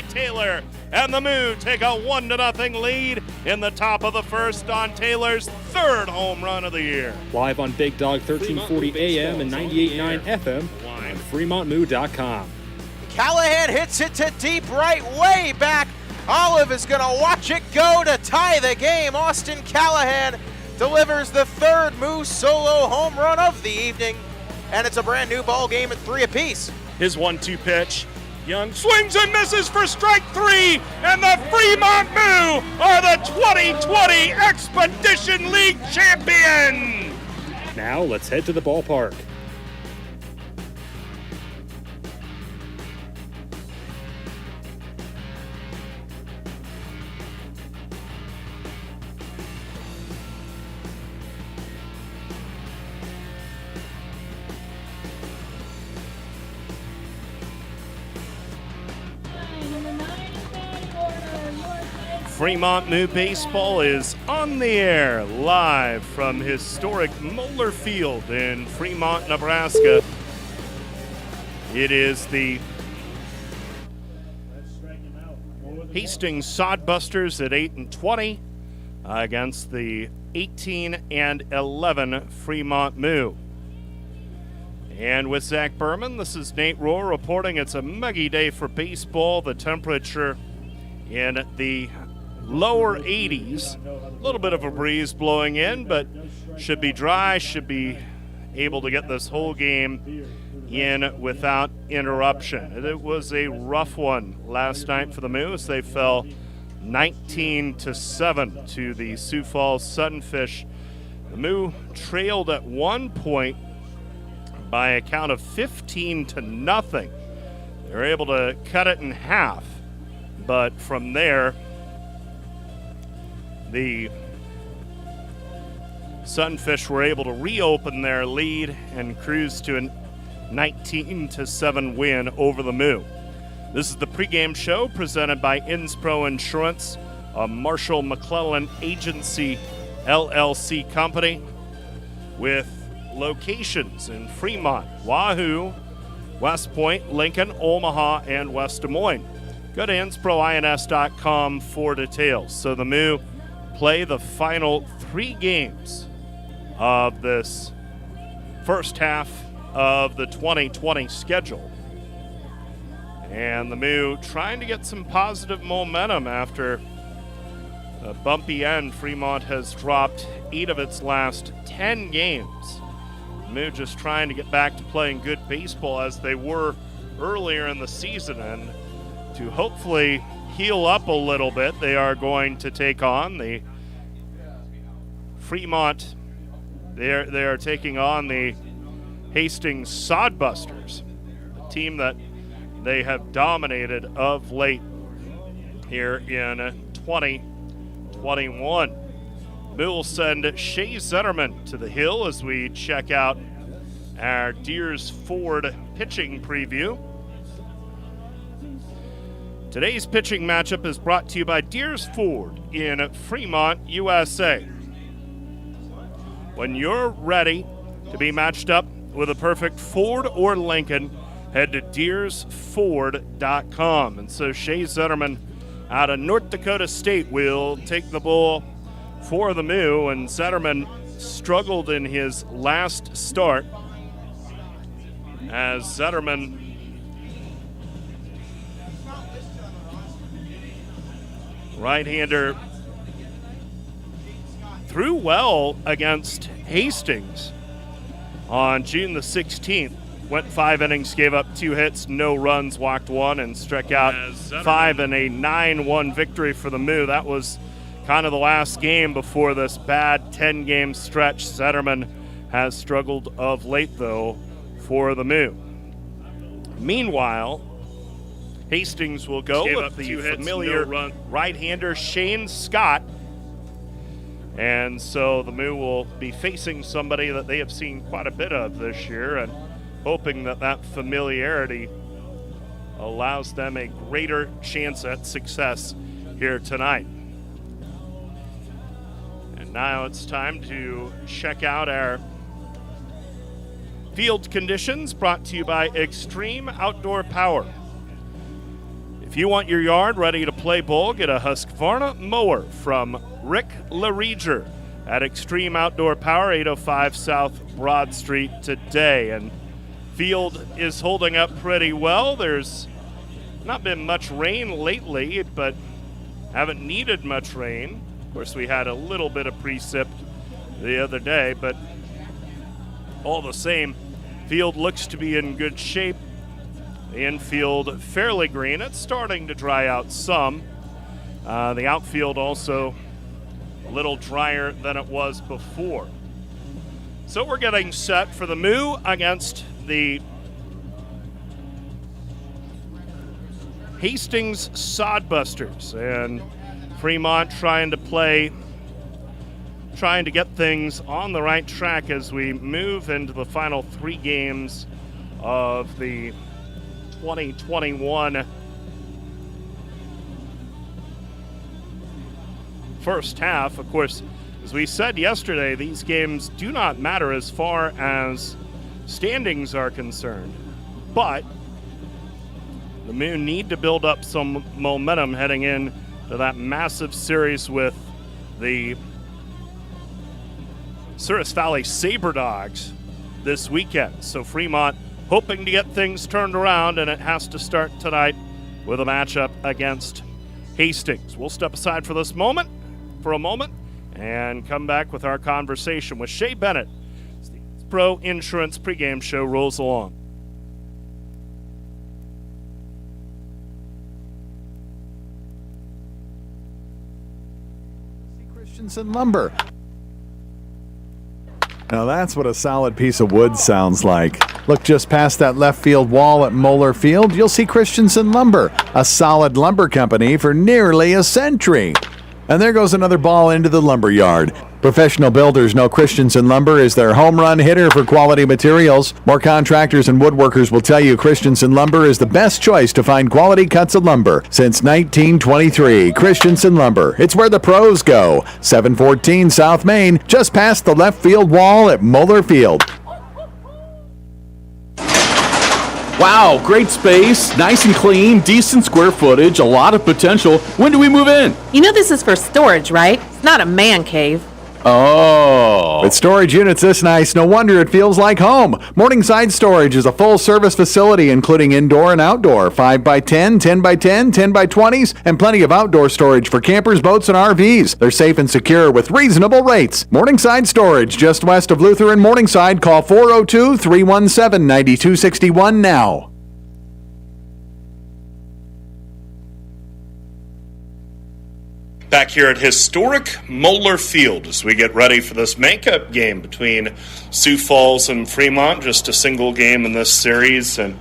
Taylor. And the Moo take a 1-0 lead in the top of the first on Taylor's third home run of the year. Live on Big Dog 1340 AM and 98.9 FM and FremontMoo.com. Callahan hits it to deep right, way back. Olive is going to watch it go to tie the game. Austin Callahan delivers the third Moo solo home run of the evening, and it's a brand new ball game at 3 apiece. His 1-2 pitch. Young swings and misses for strike 3, and the Fremont Moo are the 2020 Expedition League champion. Now let's head to the ballpark. Fremont Moo Baseball is on the air live from historic Moeller Field in Fremont, Nebraska. It is the Hastings Sodbusters at 8-20 against the 18-11 Fremont Moo. And with Zach Berman, this is Nate Rohr reporting it's a muggy day for baseball. The temperature in the lower 80s, a little bit of a breeze blowing in, but should be dry, should be able to get this whole game in without interruption. It was a rough one last night for the Moose. They fell 19-7 to the Sioux Falls Sunfish. The Moo trailed at one point by a count of 15-0. They were able to cut it in half, but from there, the Sunfish were able to reopen their lead and cruise to a 19-7 win over the Moo. This is the pregame show presented by Inspro Insurance, a Marshall McClellan Agency LLC company with locations in Fremont, Wahoo, West Point, Lincoln, Omaha, and West Des Moines. Go to InsproINS.com for details. So the Moo play the final 3 games of this first half of the 2020 schedule. And the Moo trying to get some positive momentum after a bumpy end. Fremont has dropped 8 of its last 10 games. The Moo just trying to get back to playing good baseball as they were earlier in the season, and to hopefully heal up a little bit, they are going to take on the Fremont. They are taking on the Hastings Sodbusters, a team that they have dominated of late here in 2021. We'll send Shea Zetterman to the hill as we check out our Deers Ford pitching preview. Today's pitching matchup is brought to you by Deers Ford in Fremont, USA. When you're ready to be matched up with a perfect Ford or Lincoln, head to DeersFord.com. And so Shea Zetterman out of North Dakota State will take the ball for the Moo, and Zetterman struggled in his last start as Zetterman right-hander threw well against Hastings on June the 16th. Went 5 innings, gave up 2 hits, no runs, walked 1, and struck out 5 in a 9-1 victory for the Moo. That was kind of the last game before this bad 10-game stretch. Zetterman has struggled of late, though, for the Moo. Meanwhile, Hastings will go with the familiar right-hander Shane Scott. And so the Moo will be facing somebody that they have seen quite a bit of this year, and hoping that that familiarity allows them a greater chance at success here tonight. And now it's time to check out our field conditions, brought to you by Extreme Outdoor Power. If you want your yard ready to play ball, get a Husqvarna mower from Rick LaReger at Extreme Outdoor Power, 805 South Broad Street today. And field is holding up pretty well. There's not been much rain lately, but haven't needed much rain. Of course, we had a little bit of precip the other day, but all the same, field looks to be in good shape. The infield fairly green. It's starting to dry out some. The outfield also a little drier than it was before. So we're getting set for the Moo against the Hastings Sodbusters, and Fremont trying to get things on the right track as we move into the final 3 games of the 2021 first half. Of course, as we said yesterday, these games do not matter as far as standings are concerned, but the Moo need to build up some momentum heading in to that massive series with the Souris Valley Sabre Dogs this weekend. So Fremont hoping to get things turned around, and it has to start tonight with a matchup against Hastings. We'll step aside for a moment, and come back with our conversation with Shea Bennett. The Pro Insurance pregame show rolls along. Christensen Lumber. Now that's what a solid piece of wood sounds like. Look just past that left field wall at Moeller Field, you'll see Christensen Lumber, a solid lumber company for nearly a century. And there goes another ball into the lumber yard. Professional builders know Christensen Lumber is their home run hitter for quality materials. More contractors and woodworkers will tell you Christensen Lumber is the best choice to find quality cuts of lumber. Since 1923, Christensen Lumber. It's where the pros go. 714 South Main, just past the left field wall at Moeller Field. Wow, great space, nice and clean, decent square footage, a lot of potential. When do we move in? You know this is for storage, right? It's not a man cave. Oh. With storage units this nice, no wonder it feels like home. Morningside Storage is a full-service facility including indoor and outdoor, 5x10, 10x10, 10x20s, and plenty of outdoor storage for campers, boats, and RVs. They're safe and secure with reasonable rates. Morningside Storage, just west of Luther and Morningside. Call 402-317-9261 now. Back here at historic Moeller Field as we get ready for this makeup game between Sioux Falls and Fremont, just a single game in this series. And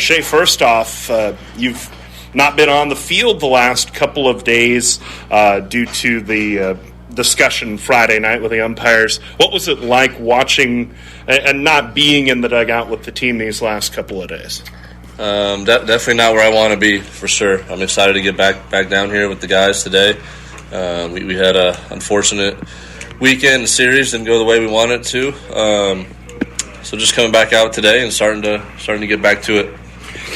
Shea, first off, you've not been on the field the last couple of days due to the discussion Friday night with the umpires. What was it like watching and not being in the dugout with the team these last couple of days? Definitely not where I want to be, for sure. I'm excited to get back down here with the guys today. We had a unfortunate weekend. The series didn't go the way we wanted it to. So just coming back out today and starting to get back to it.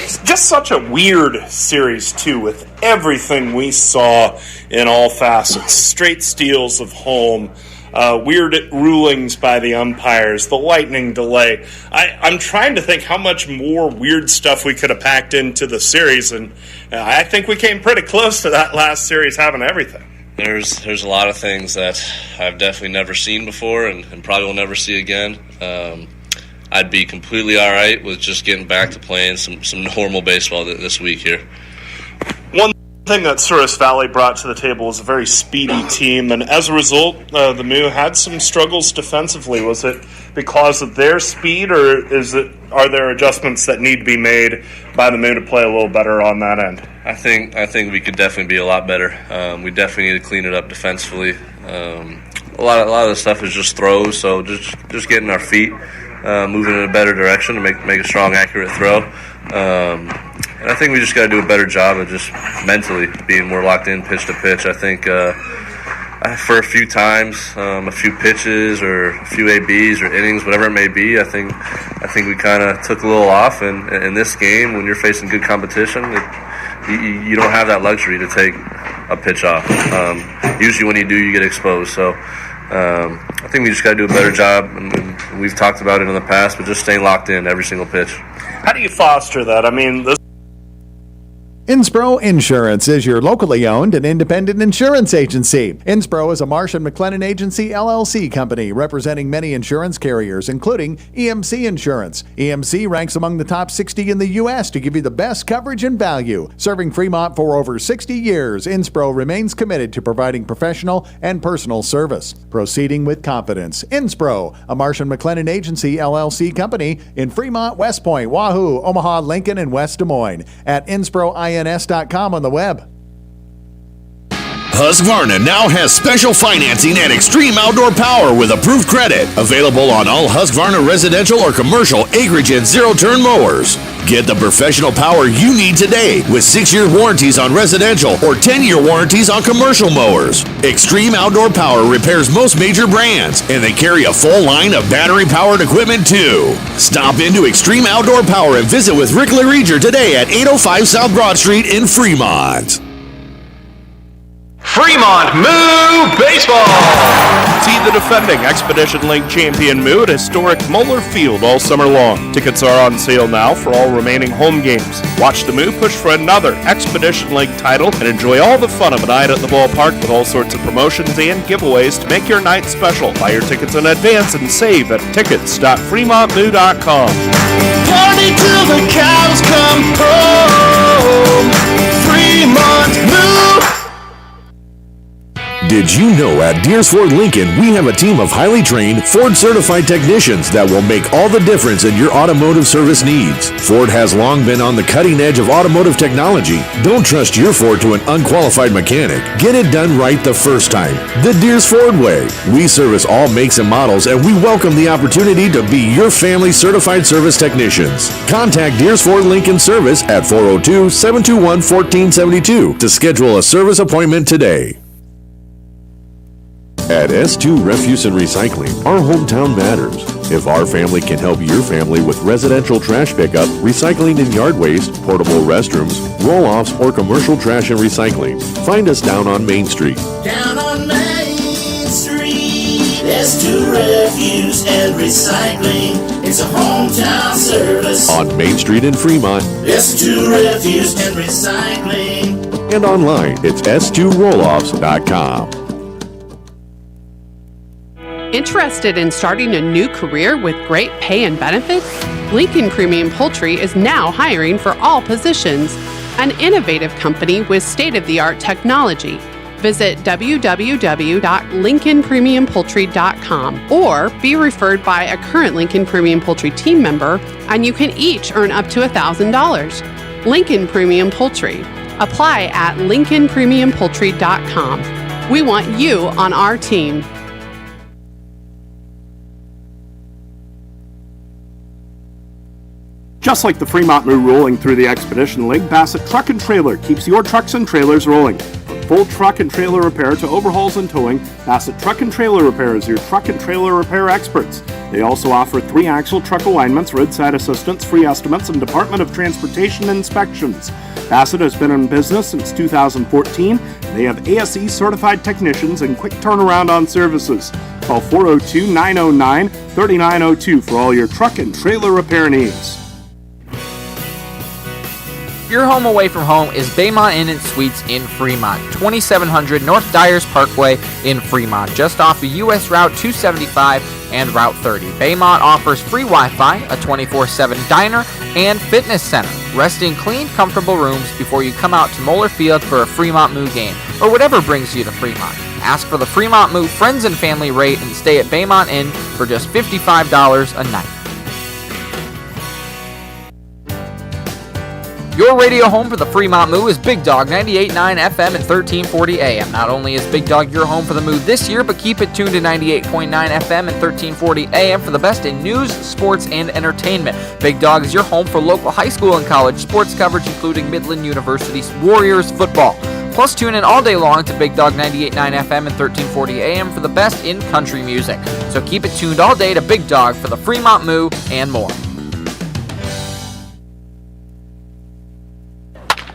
It's just such a weird series, too, with everything we saw in all facets. Straight steals of home. Weird rulings by the umpires, the lightning delay. I'm trying to think how much more weird stuff we could have packed into the series, and I think we came pretty close to that last series having everything. There's a lot of things that I've definitely never seen before and probably will never see again. I'd be completely all right with just getting back to playing some normal baseball this week here. One thing that Souris Valley brought to the table was a very speedy team, and as a result, the Moo had some struggles defensively. Was it because of their speed, or are there adjustments that need to be made by the Moo to play a little better on that end? I think we could definitely be a lot better. We definitely need to clean it up defensively. A lot of the stuff is just throws, so just getting our feet moving in a better direction to make a strong, accurate throw. And I think we just got to do a better job of just mentally being more locked in pitch to pitch. I think for a few times, a few pitches or a few ABs or innings, whatever it may be, I think we kind of took a little off. And in this game, when you're facing good competition, you don't have that luxury to take a pitch off. Usually when you do, you get exposed. So I think we just got to do a better job, and we've talked about it in the past, but just staying locked in every single pitch. How do you foster that? I mean, this Inspro Insurance is your locally owned and independent insurance agency. Inspro is a Marsh & McLennan Agency LLC company representing many insurance carriers, including EMC Insurance. EMC ranks among the top 60 in the U.S. to give you the best coverage and value. Serving Fremont for over 60 years, Inspro remains committed to providing professional and personal service. Proceeding with confidence. Inspro, a Marsh & McLennan Agency LLC company in Fremont, West Point, Wahoo, Omaha, Lincoln, and West Des Moines. At InSproINS.com on the web. Husqvarna now has special financing and extreme outdoor power with approved credit. Available on all Husqvarna residential or commercial acreage and zero-turn mowers. Get the professional power you need today with 6-year warranties on residential or 10-year warranties on commercial mowers. Extreme Outdoor Power repairs most major brands, and they carry a full line of battery-powered equipment too. Stop into Extreme Outdoor Power and visit with Rick LaReger today at 805 South Broad Street in Fremont. Fremont Moo Baseball! See the defending Expedition League champion Moo at historic Moeller Field all summer long. Tickets are on sale now for all remaining home games. Watch the Moo push for another Expedition League title and enjoy all the fun of a night at the ballpark with all sorts of promotions and giveaways to make your night special. Buy your tickets in advance and save at tickets.fremontmoo.com. Party till the cows come home! Fremont Moo! Did you know at Deersford Lincoln we have a team of highly trained Ford-certified technicians that will make all the difference in your automotive service needs? Ford has long been on the cutting edge of automotive technology. Don't trust your Ford to an unqualified mechanic. Get it done right the first time. The Deersford way. We service all makes and models, and we welcome the opportunity to be your family certified service technicians. Contact Deersford Lincoln Service at 402-721-1472 to schedule a service appointment today. At S2 Refuse and Recycling, our hometown matters. If our family can help your family with residential trash pickup, recycling and yard waste, portable restrooms, roll-offs, or commercial trash and recycling, find us down on Main Street. Down on Main Street, S2 Refuse and Recycling. It's a hometown service. On Main Street in Fremont. S2 Refuse and Recycling. And online, it's s2rolloffs.com. Interested in starting a new career with great pay and benefits? Lincoln Premium Poultry is now hiring for all positions. An innovative company with state-of-the-art technology. Visit www.lincolnpremiumpoultry.com or be referred by a current Lincoln Premium Poultry team member, and you can each earn up to $1,000. Lincoln Premium Poultry. Apply at lincolnpremiumpoultry.com. We want you on our team. Just like the Fremont Moo rolling through the Expedition League, Bassett Truck and Trailer keeps your trucks and trailers rolling. From full truck and trailer repair to overhauls and towing, Bassett Truck and Trailer Repair is your truck and trailer repair experts. They also offer 3-axle truck alignments, roadside assistance, free estimates, and Department of Transportation inspections. Bassett has been in business since 2014. They have ASE certified technicians and quick turnaround on services. Call 402-909-3902 for all your truck and trailer repair needs. Your home away from home is Baymont Inn & Suites in Fremont, 2700 North Dyers Parkway in Fremont, just off of U.S. Route 275 and Route 30. Baymont offers free Wi-Fi, a 24/7 diner, and fitness center. Rest in clean, comfortable rooms before you come out to Moeller Field for a Fremont Moo game, or whatever brings you to Fremont. Ask for the Fremont Moo Friends and Family rate and stay at Baymont Inn for just $55 a night. Your radio home for the Fremont Moo is Big Dog 98.9 FM and 1340 AM. Not only is Big Dog your home for the Moo this year, but keep it tuned to 98.9 FM and 1340 AM for the best in news, sports, and entertainment. Big Dog is your home for local high school and college sports coverage, including Midland University's Warriors football. Plus, tune in all day long to Big Dog 98.9 FM and 1340 AM for the best in country music. So keep it tuned all day to Big Dog for the Fremont Moo and more.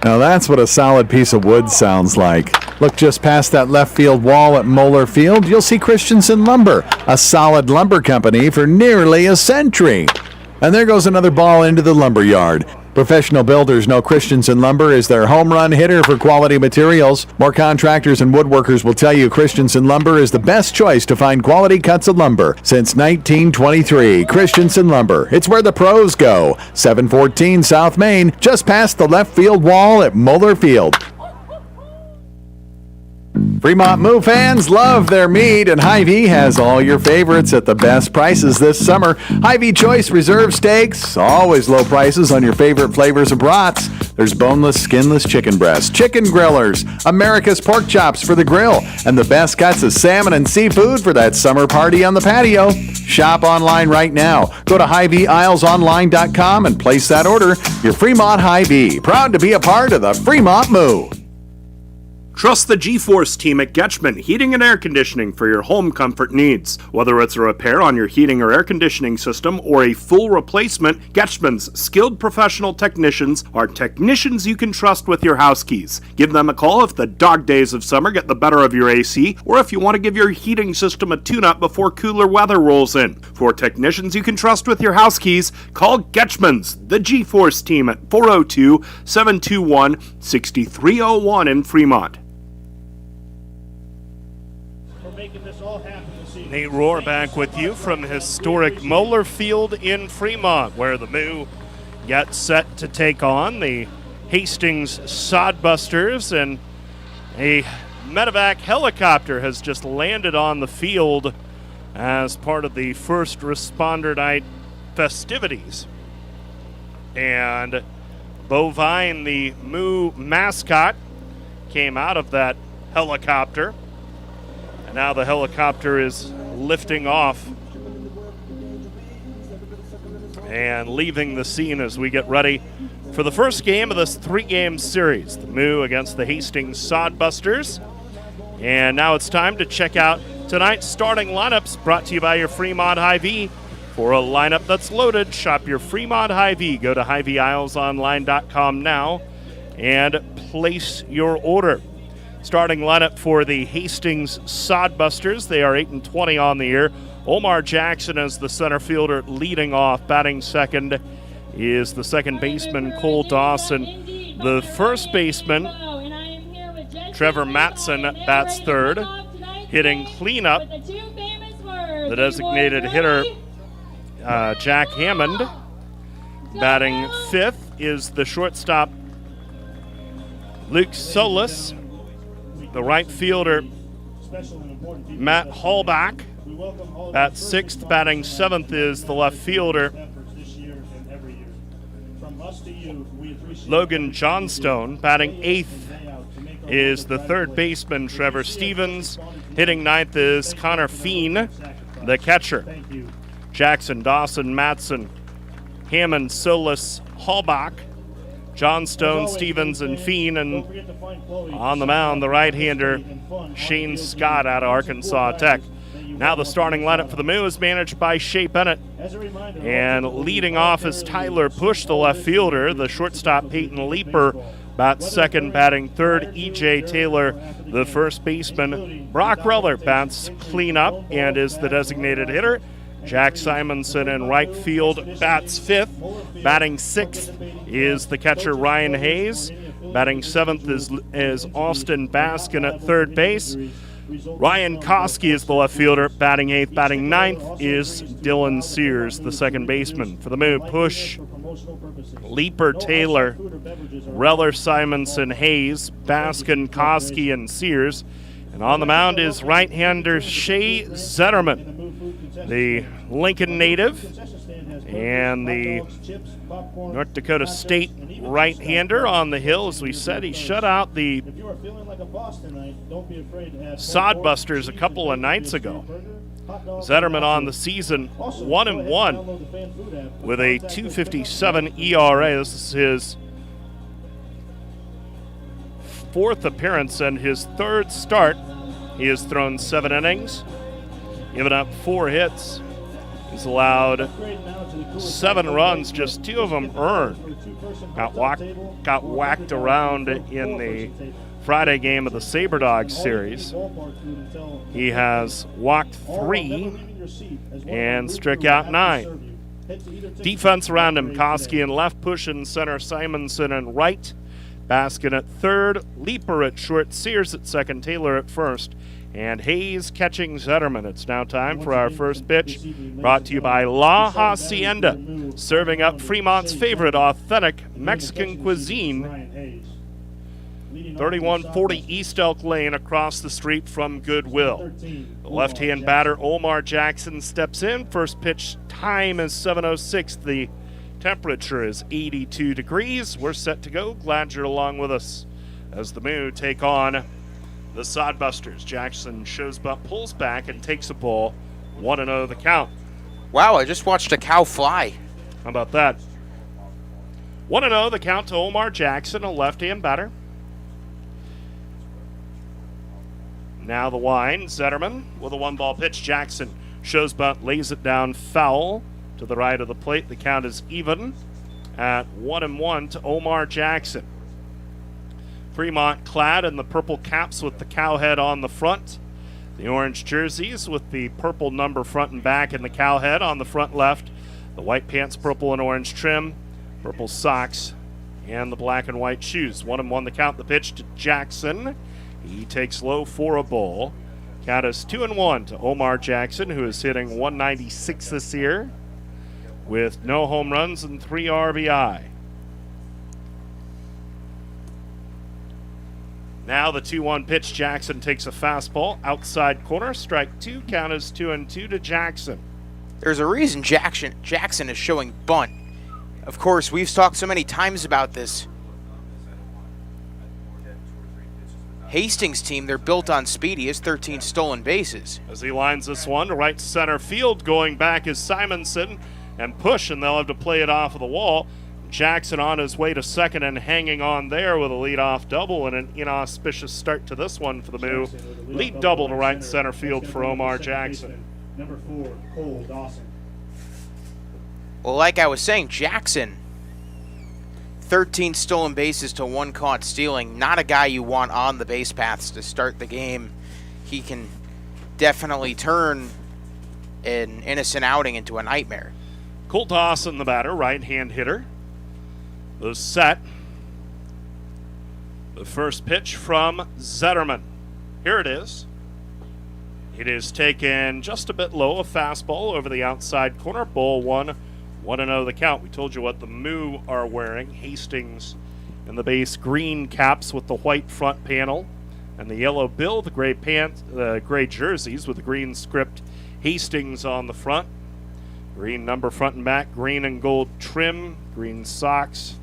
Now that's what a solid piece of wood sounds like. Look just past that left field wall at Moeller Field, you'll see Christensen Lumber, a solid lumber company for nearly a century. And there goes another ball into the lumber yard. Professional builders know Christensen Lumber is their home run hitter for quality materials. More contractors and woodworkers will tell you Christensen Lumber is the best choice to find quality cuts of lumber. Since 1923, Christensen Lumber. It's where the pros go. 714 South Main, just past the left field wall at Moeller Field. Fremont Moo fans love their meat, and Hy-Vee has all your favorites at the best prices this summer. Hy-Vee Choice Reserve Steaks, always low prices on your favorite flavors of brats. There's boneless, skinless chicken breasts, chicken grillers, America's pork chops for the grill, and the best cuts of salmon and seafood for that summer party on the patio. Shop online right now. Go to HyVeeIslesOnline.com and place that order. Your Fremont Hy-Vee, proud to be a part of the Fremont Moo. Trust the G-Force team at Getchman Heating and Air Conditioning for your home comfort needs. Whether it's a repair on your heating or air conditioning system or a full replacement, Getchman's skilled professional technicians are technicians you can trust with your house keys. Give them a call if the dog days of summer get the better of your AC, or if you want to give your heating system a tune-up before cooler weather rolls in. For technicians you can trust with your house keys, call Getchman's, the G-Force team at 402-721-6301 in Fremont. Nate Rohr back with you from historic Moeller Field in Fremont, where the Moo get set to take on the Hastings Sodbusters, and a medevac helicopter has just landed on the field as part of the first responder night festivities. And Bovine, the Moo mascot, came out of that helicopter. And now the helicopter is lifting off and leaving the scene as we get ready for the first game of this three-game series. The Moo against the Hastings Sodbusters. And now it's time to check out tonight's starting lineups, brought to you by your Fremont Hy-Vee. For a lineup that's loaded, shop your Fremont Hy-Vee. Go to HyVeeIslesOnline.com now and place your order. Starting lineup for the Hastings Sodbusters. They are 8-20 on the year. Omar Jackson is the center fielder leading off. Batting second is the second baseman Cole Dawson. The first baseman, Trevor Matson, bats third. Hitting cleanup, the designated hitter, Jack Hammond. Batting fifth is the shortstop, Luke Solis. The right fielder, Matt Hallback. At sixth, batting seventh is the left fielder, Logan Johnstone. Batting eighth is the third baseman, Trevor Stevens. Hitting ninth is Connor Feen, the catcher. Jackson, Dawson, Matson, Hammond, Solis, Hallback, Johnstone, Stevens, and Feen. And on the mound, the right-hander, Shane Scott out of Arkansas Tech. Now the starting lineup for the Moo is managed by Shea Bennett. And leading off is Tyler Push, the left fielder. The shortstop, Peyton Leeper, bats second. Batting third, E.J. Taylor, the first baseman. Brock Reller bats cleanup and is the designated hitter. Jack Simonson in right field bats fifth. Batting sixth is the catcher Ryan Hayes. Batting seventh is Austin Baskin at third base. Ryan Koski is the left fielder, batting eighth. Batting ninth is Dylan Sears, the second baseman. For the Moo, Push, Leeper, Taylor, Reller, Simonson, Hayes, Baskin, Koski, and Sears. And on the mound is right-hander Shea Zetterman, the Lincoln native and the North Dakota State right-hander on the hill. As we said, he shut out the Sodbusters a couple of nights ago. Zetterman on the season 1-1 with a 2.57 ERA. This is his fourth appearance and his third start. He has thrown 7 innings, given up 4 hits He's allowed 7 runs, just 2 of them earned. Got whacked around in the Friday game of the SaberDogs series. He has walked 3 and struck out 9. Defense around him, Koski in left, push in center, Simonson in right, Baskin at third, Leaper at short, Sears at second, Taylor at first, and Hayes catching Zetterman. It's now time for our first pitch, brought to you by La Hacienda, serving up Fremont's favorite authentic Mexican cuisine. 3140 East Elk Lane across the street from Goodwill. The left-hand batter, Omar Jackson, steps in. First pitch time is 7:06. The temperature is 82 degrees. We're set to go. Glad you're along with us as the Moo take on the Sodbusters. Jackson shows butt, pulls back, and takes a ball. 1-0 the count. Wow, I just watched a cow fly. How about that? 1-0 the count to Omar Jackson, a left-hand batter. Now the wind, Zetterman with a 1-ball pitch. Jackson shows bunt, lays it down foul to the right of the plate. The count is even at 1-1 to Omar Jackson. Fremont clad in the purple caps with the cow head on the front. The orange jerseys with the purple number front and back and the cow head on the front left. The white pants, purple and orange trim, purple socks, and the black and white shoes. 1-1 the count. The pitch to Jackson. He takes low for a ball. Count is 2-1 to Omar Jackson, who is hitting 196 this year with no home runs and 3 RBI. Now the 2-1 pitch. Jackson takes a fastball outside corner. Strike 2. Count is 2-2 to Jackson. There's a reason Jackson is showing bunt. Of course, we've talked so many times about this. Hastings team, they're built on speed. He has 13 stolen bases. As he lines this one to right center field, going back is Simonson and push, and they'll have to play it off of the wall. Jackson on his way to second and hanging on there with a leadoff double and an inauspicious start to this one for the Moo. Lead double to right center field for Omar Jackson. Number 4, Cole Dawson. Well, like I was saying, Jackson, 13 stolen bases to 1 caught stealing. Not a guy you want on the base paths to start the game. He can definitely turn an innocent outing into a nightmare. Cole Dawson, the batter, right-hand hitter. The set. The first pitch from Zetterman. Here it is. It is taken just a bit low, a fastball over the outside corner. Ball 1. 1-0 the count. We told you what the Moo are wearing. Hastings in the base green caps with the white front panel and the yellow bill, the gray pants, gray jerseys with the green script. Hastings on the front. Green number front and back, green and gold trim, green socks,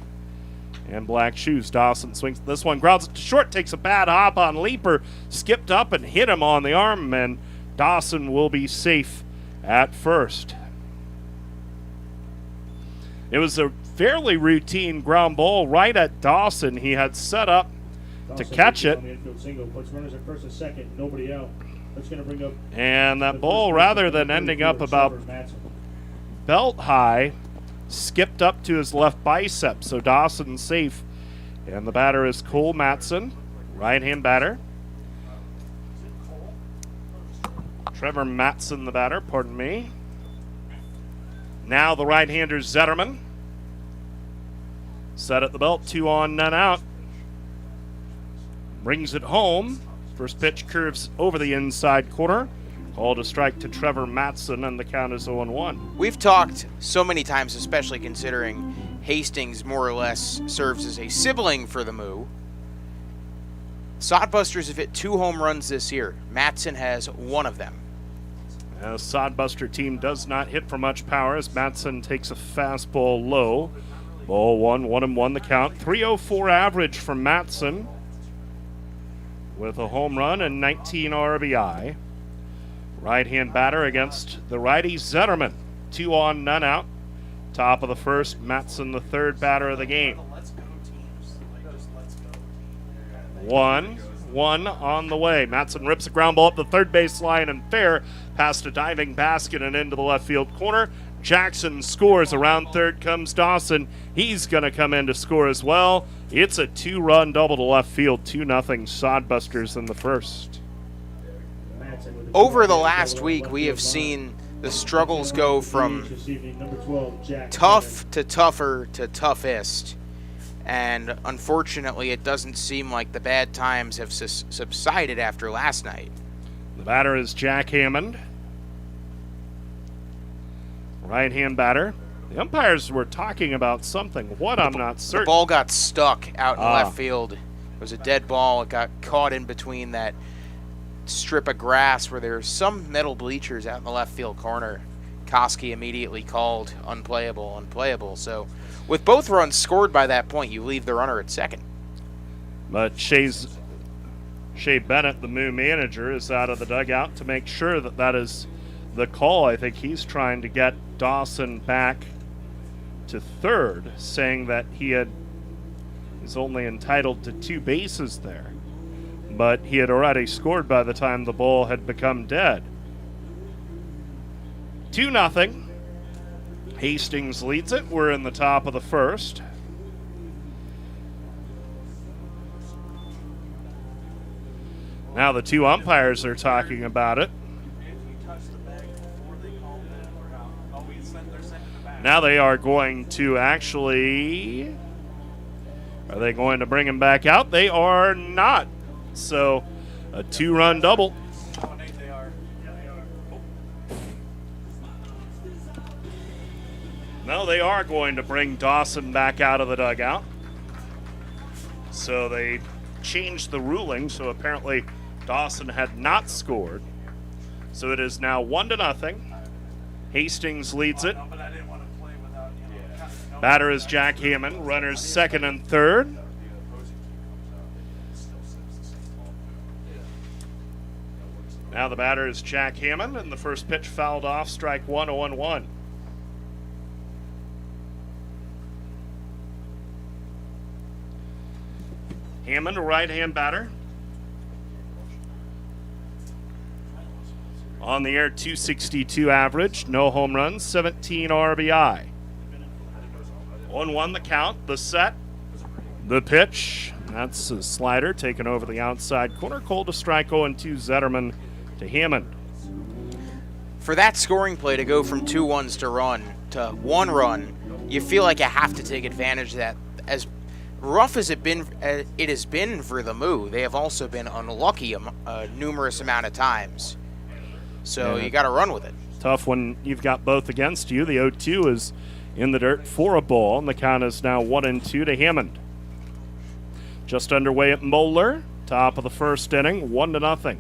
and black shoes. Dawson swings this one, grounds it to short, takes a bad hop on Leaper, skipped up and hit him on the arm, and Dawson will be safe at first. It was a fairly routine ground ball right at Dawson. He had set up to catch it. And that ball, rather than ending up about belt high, skipped up to his left bicep. So Dawson's safe. And the batter is Cole Matson, right-hand batter. Trevor Matson, the batter, pardon me. Now the right-hander Zetterman. Set at the belt, 2 on, none out. Brings it home. First pitch curves over the inside corner. Called a strike to Trevor Matson, and the count is 0-1. We've talked so many times, especially considering Hastings more or less serves as a sibling for the Moo. Sodbusters have hit 2 home runs this year. Matson has 1 of them. The Sodbuster team does not hit for much power as Matson takes a fastball low. Ball 1, 1-1 the count. 304 average from Matson with a home run and 19 RBI. Right-hand batter against the righty Zetterman. 2 on, none out. Top of the first, Matson the third batter of the game. 1-1 one on the way. Matson rips a ground ball up the third base line and fair, past a diving basket and into the left field corner. Jackson scores. Around third comes Dawson. He's going to come in to score as well. It's a 2-run double to left field, 2-0 Sodbusters in the first. Over the last week, we have seen the struggles go from tough to tougher to toughest. And unfortunately, it doesn't seem like the bad times have subsided after last night. The batter is Jack Hammond. Right-hand batter. The umpires were talking about something. What, I'm not certain. The ball got stuck out in left field. It was a dead ball. It got caught in between that strip of grass where there's some metal bleachers out in the left field corner. Koski immediately called unplayable. So with both runs scored by that point, you leave the runner at second. But Shea Bennett, the Moo manager, is out of the dugout to make sure that that is the call. I think he's trying to get Dawson back to third, saying that he's only entitled to 2 bases there. But he had already scored by the time the ball had become dead. 2-0. Hastings leads it. We're in the top of the first. Now the 2 umpires are talking about it. Now they are going to actually... Are they going to bring him back out? They are not. So a 2-run double. No, they are going to bring Dawson back out of the dugout. So they changed the ruling. So apparently Dawson had not scored. So it is now 1-0. Hastings leads it. Batter is Jack Hammond. Runners second and third. Now the batter is Jack Hammond, and the first pitch fouled off, strike 1, 0-1. Hammond, a right-hand batter. On the air, 262 average, no home runs, 17 RBI. 1-1 the count, the set, the pitch. That's a slider taken over the outside corner. Called a strike 0-2 Zetterman to Hammond. For that scoring play to go from 2 runs to 1 run, you feel like you have to take advantage of that. As rough as it has been for the Moo, they have also been unlucky a numerous amount of times. So you got to run with it. Tough when you've got both against you. The 0-2 is in the dirt for a ball, and the count is now 1-2 to Hammond. Just underway at Moeller, top of the first inning, 1-0.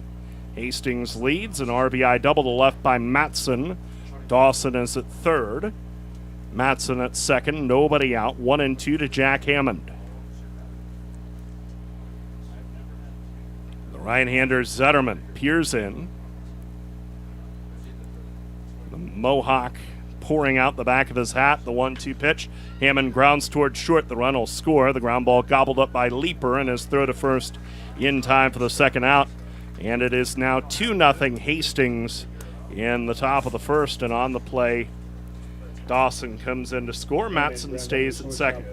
Hastings leads, an RBI double to left by Matson. Dawson is at third. Matson at second, nobody out, 1-2 to Jack Hammond. The right-hander Zetterman peers in. The Mohawk pouring out the back of his hat, the 1-2 pitch. Hammond grounds towards short. The run will score. The ground ball gobbled up by Leeper, and his throw to first in time for the second out. And it is now 2-0 Hastings in the top of the first, and on the play, Dawson comes in to score. Matson stays at second.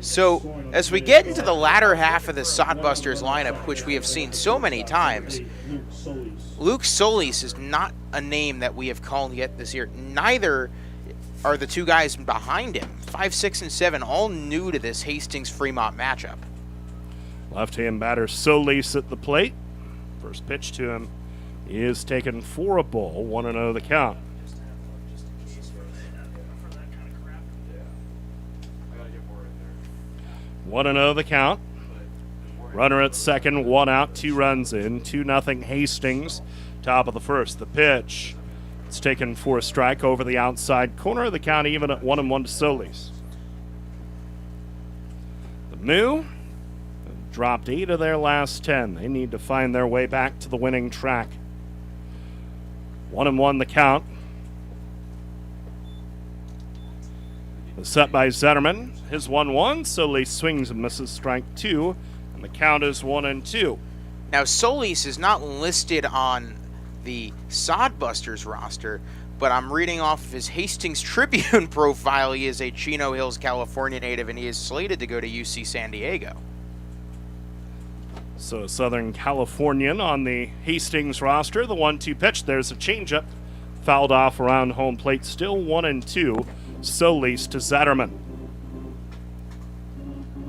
So as we get into the latter half of the Sodbusters lineup, which we have seen so many times, Luke Solis is not a name that we have called yet this year. Neither are the 2 guys behind him. 5, 6, and 7, all new to this Hastings-Fremont matchup. Left-hand batter Solis at the plate. First pitch to him is taken for a ball, 1-0 the count. One and 0 the count. Runner at second, 1 out, 2 runs in, 2-0 Hastings. Top of the first, the pitch. It's taken for a strike over the outside corner. The count even at 1-1 to Solis. The Moo dropped 8 of their last 10. They need to find their way back to the winning track. 1-1 the count. The set by Zetterman. His 1-1. Solis swings and misses strike 2. And the count is 1-2. Now, Solis is not listed on the Sodbusters roster, but I'm reading off of his Hastings Tribune profile. He is a Chino Hills, California native, and he is slated to go to UC San Diego. So Southern Californian on the Hastings roster. The 1-2 pitch. There's a changeup. Fouled off around home plate. Still 1-2. Solis to Zetterman.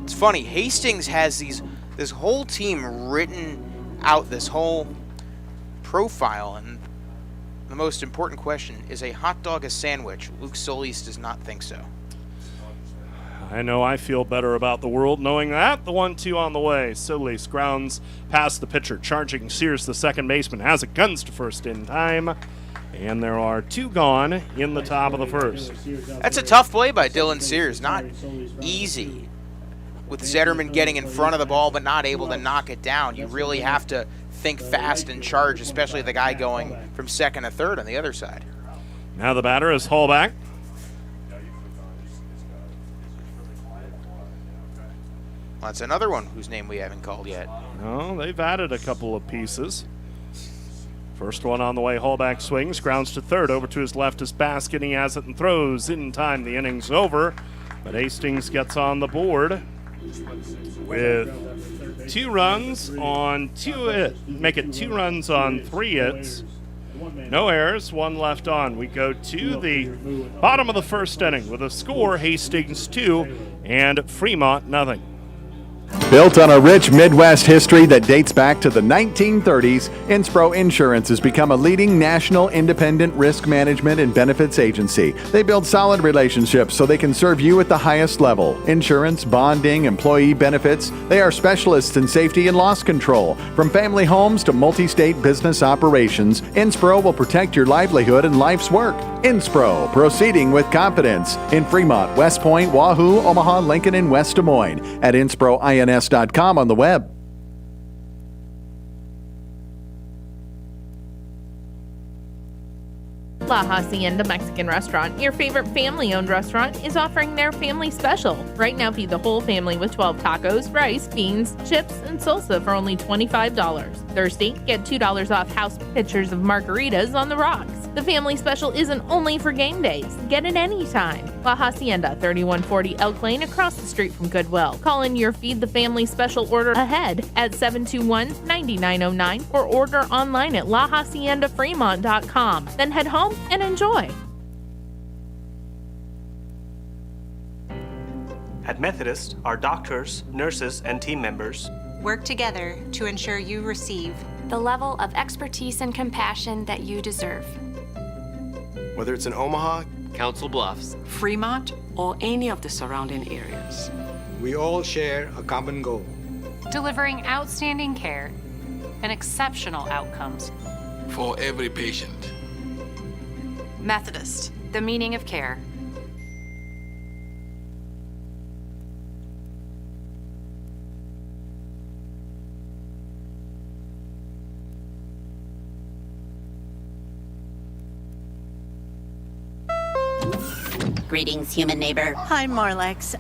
It's funny. Hastings has this whole team written out, this whole profile, and the most important question, is a hot dog a sandwich? Luke Solis does not think so. I know I feel better about the world knowing that. The 1-2 on the way. Solis grounds past the pitcher. Charging Sears, the second baseman, has it, guns to first in time. And there are 2 gone in the top of the first. That's a tough play by Dylan Sears. Not easy. With Zetterman getting in front of the ball but not able to knock it down. You really have to think fast and charge, especially the guy going from second to third on the other side. Now the batter is Hallback. Well, that's another one whose name we haven't called yet. No, they've added a couple of pieces. First one on the way, Hallback swings, grounds to third, over to his left is Baskin. He has it and throws in time. The inning's over, but Hastings gets on the board with 2 runs on 2 hits. Make it 2 runs on 3 hits. No errors, 1 left on. We go to the bottom of the first inning with a score, Hastings 2 and Fremont nothing. Built on a rich Midwest history that dates back to the 1930s, Inspro Insurance has become a leading national independent risk management and benefits agency. They build solid relationships so they can serve you at the highest level. Insurance, bonding, employee benefits. They are specialists in safety and loss control. From family homes to multi-state business operations, Inspro will protect your livelihood and life's work. Inspro, proceeding with confidence. In Fremont, West Point, Wahoo, Omaha, Lincoln, and West Des Moines. At InsproINS.com on the web. La Hacienda Mexican Restaurant, your favorite family-owned restaurant, is offering their family special. Right now, feed the whole family with 12 tacos, rice, beans, chips, and salsa for only $25. Thursday, get $2 off house pitchers of margaritas on the rocks. The family special isn't only for game days. Get it anytime. La Hacienda, 3140 Elk Lane, across the street from Goodwill. Call in your Feed the Family special order ahead at 721-9909 or order online at lahaciendafremont.com. Then head home and enjoy. At Methodist, our doctors, nurses, and team members work together to ensure you receive the level of expertise and compassion that you deserve. Whether it's in Omaha, Council Bluffs, Fremont, or any of the surrounding areas, we all share a common goal: delivering outstanding care and exceptional outcomes for every patient. Methodist, the meaning of care. Greetings, human neighbor. Hi, Marlex.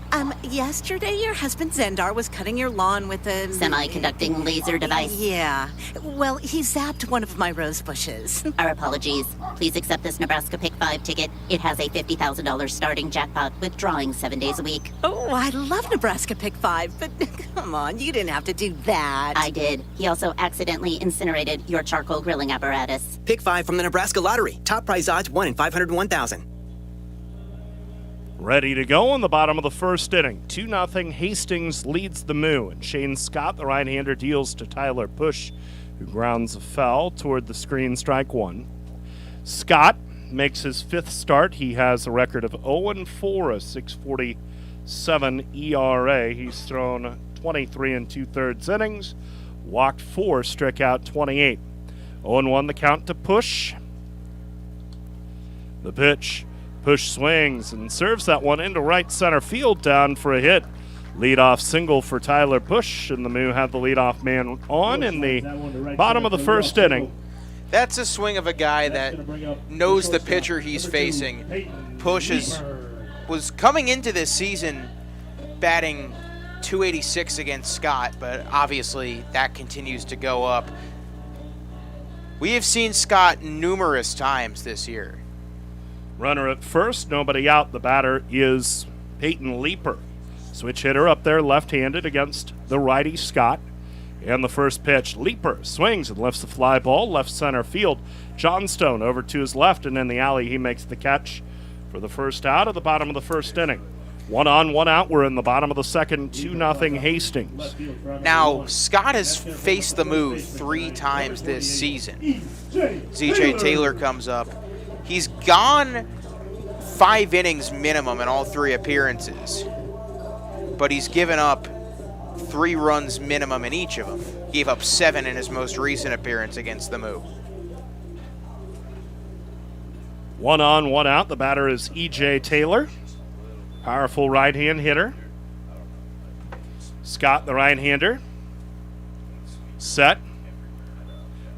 Yesterday your husband Zendar was cutting your lawn with a... semi-conducting laser device. Yeah. Well, he zapped one of my rose bushes. Our apologies. Please accept this Nebraska Pick 5 ticket. It has a $50,000 starting jackpot with drawings 7 days a week. Oh, I love Nebraska Pick 5, but come on, you didn't have to do that. I did. He also accidentally incinerated your charcoal grilling apparatus. Pick 5 from the Nebraska Lottery. Top prize odds 1 in 501,000. Ready to go in the bottom of the first inning. 2-0 Hastings leads the Moo, and Shane Scott, the right-hander, deals to Tyler Push, who grounds a foul toward the screen, strike 1. Scott makes his 5th start. He has a record of 0-4, a .647 ERA. He's thrown 23 2/3 innings, walked 4, struck out 28. 0-1 the count to Push. The pitch. Push swings and serves that one into right center field, down for a hit. Leadoff single for Tyler Push, and the Moo have the leadoff man on in the bottom of the first inning. That's a swing of a guy that knows the pitcher he's facing. Push was coming into this season batting 286 against Scott, but obviously that continues to go up. We have seen Scott numerous times this year. Runner at first, nobody out. The batter is Peyton Leeper. Switch hitter up there, left-handed against the righty Scott. And the first pitch, Leeper swings and lifts the fly ball, left center field. Johnstone over to his left, and in the alley he makes the catch for the first out at the bottom of the first inning. 1 on, 1 out. We're in the bottom of the second, 2-0 Hastings. Now, Scott has faced the Moo 3 times this season. ZJ Taylor comes up. He's gone 5 innings minimum in all 3 appearances, but he's given up 3 runs minimum in each of them. He gave up 7 in his most recent appearance against the Moo. 1 on, 1 out. The batter is EJ Taylor. Powerful right-hand hitter. Scott, the right-hander. Set.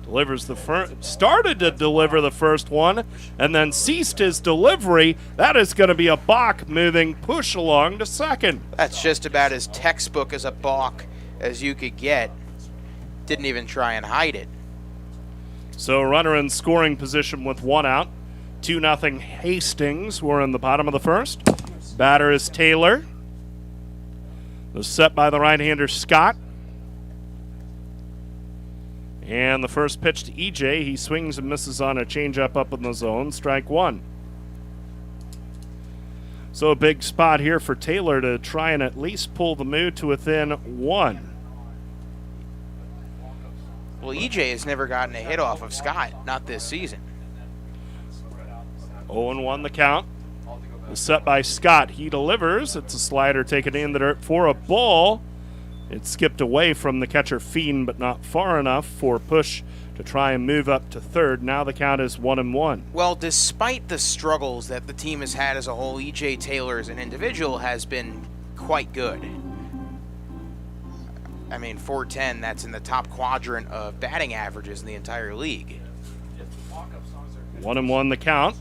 Delivers the first. Started to deliver the first one and then ceased his delivery. That is going to be a balk moving push along to second. That's just about as textbook as a balk as you could get. Didn't even try and hide it. So runner in scoring position with 1 out. 2-0 Hastings. We're in the bottom of the first. Batter is Taylor. The set by the right-hander Scott. And the first pitch to EJ. He swings and misses on a changeup up in the zone. Strike 1. So a big spot here for Taylor to try and at least pull the Moo to within 1. Well, EJ has never gotten a hit off of Scott, not this season. 0-1 the count. The set by Scott. He delivers. It's a slider taken in the dirt for a ball. It skipped away from the catcher Fiend, but not far enough for push to try and move up to third. Now the count is 1-1. Well, despite the struggles that the team has had as a whole, EJ Taylor as an individual has been quite good. I mean, 410, that's in the top quadrant of batting averages in the entire league. 1-1 the count.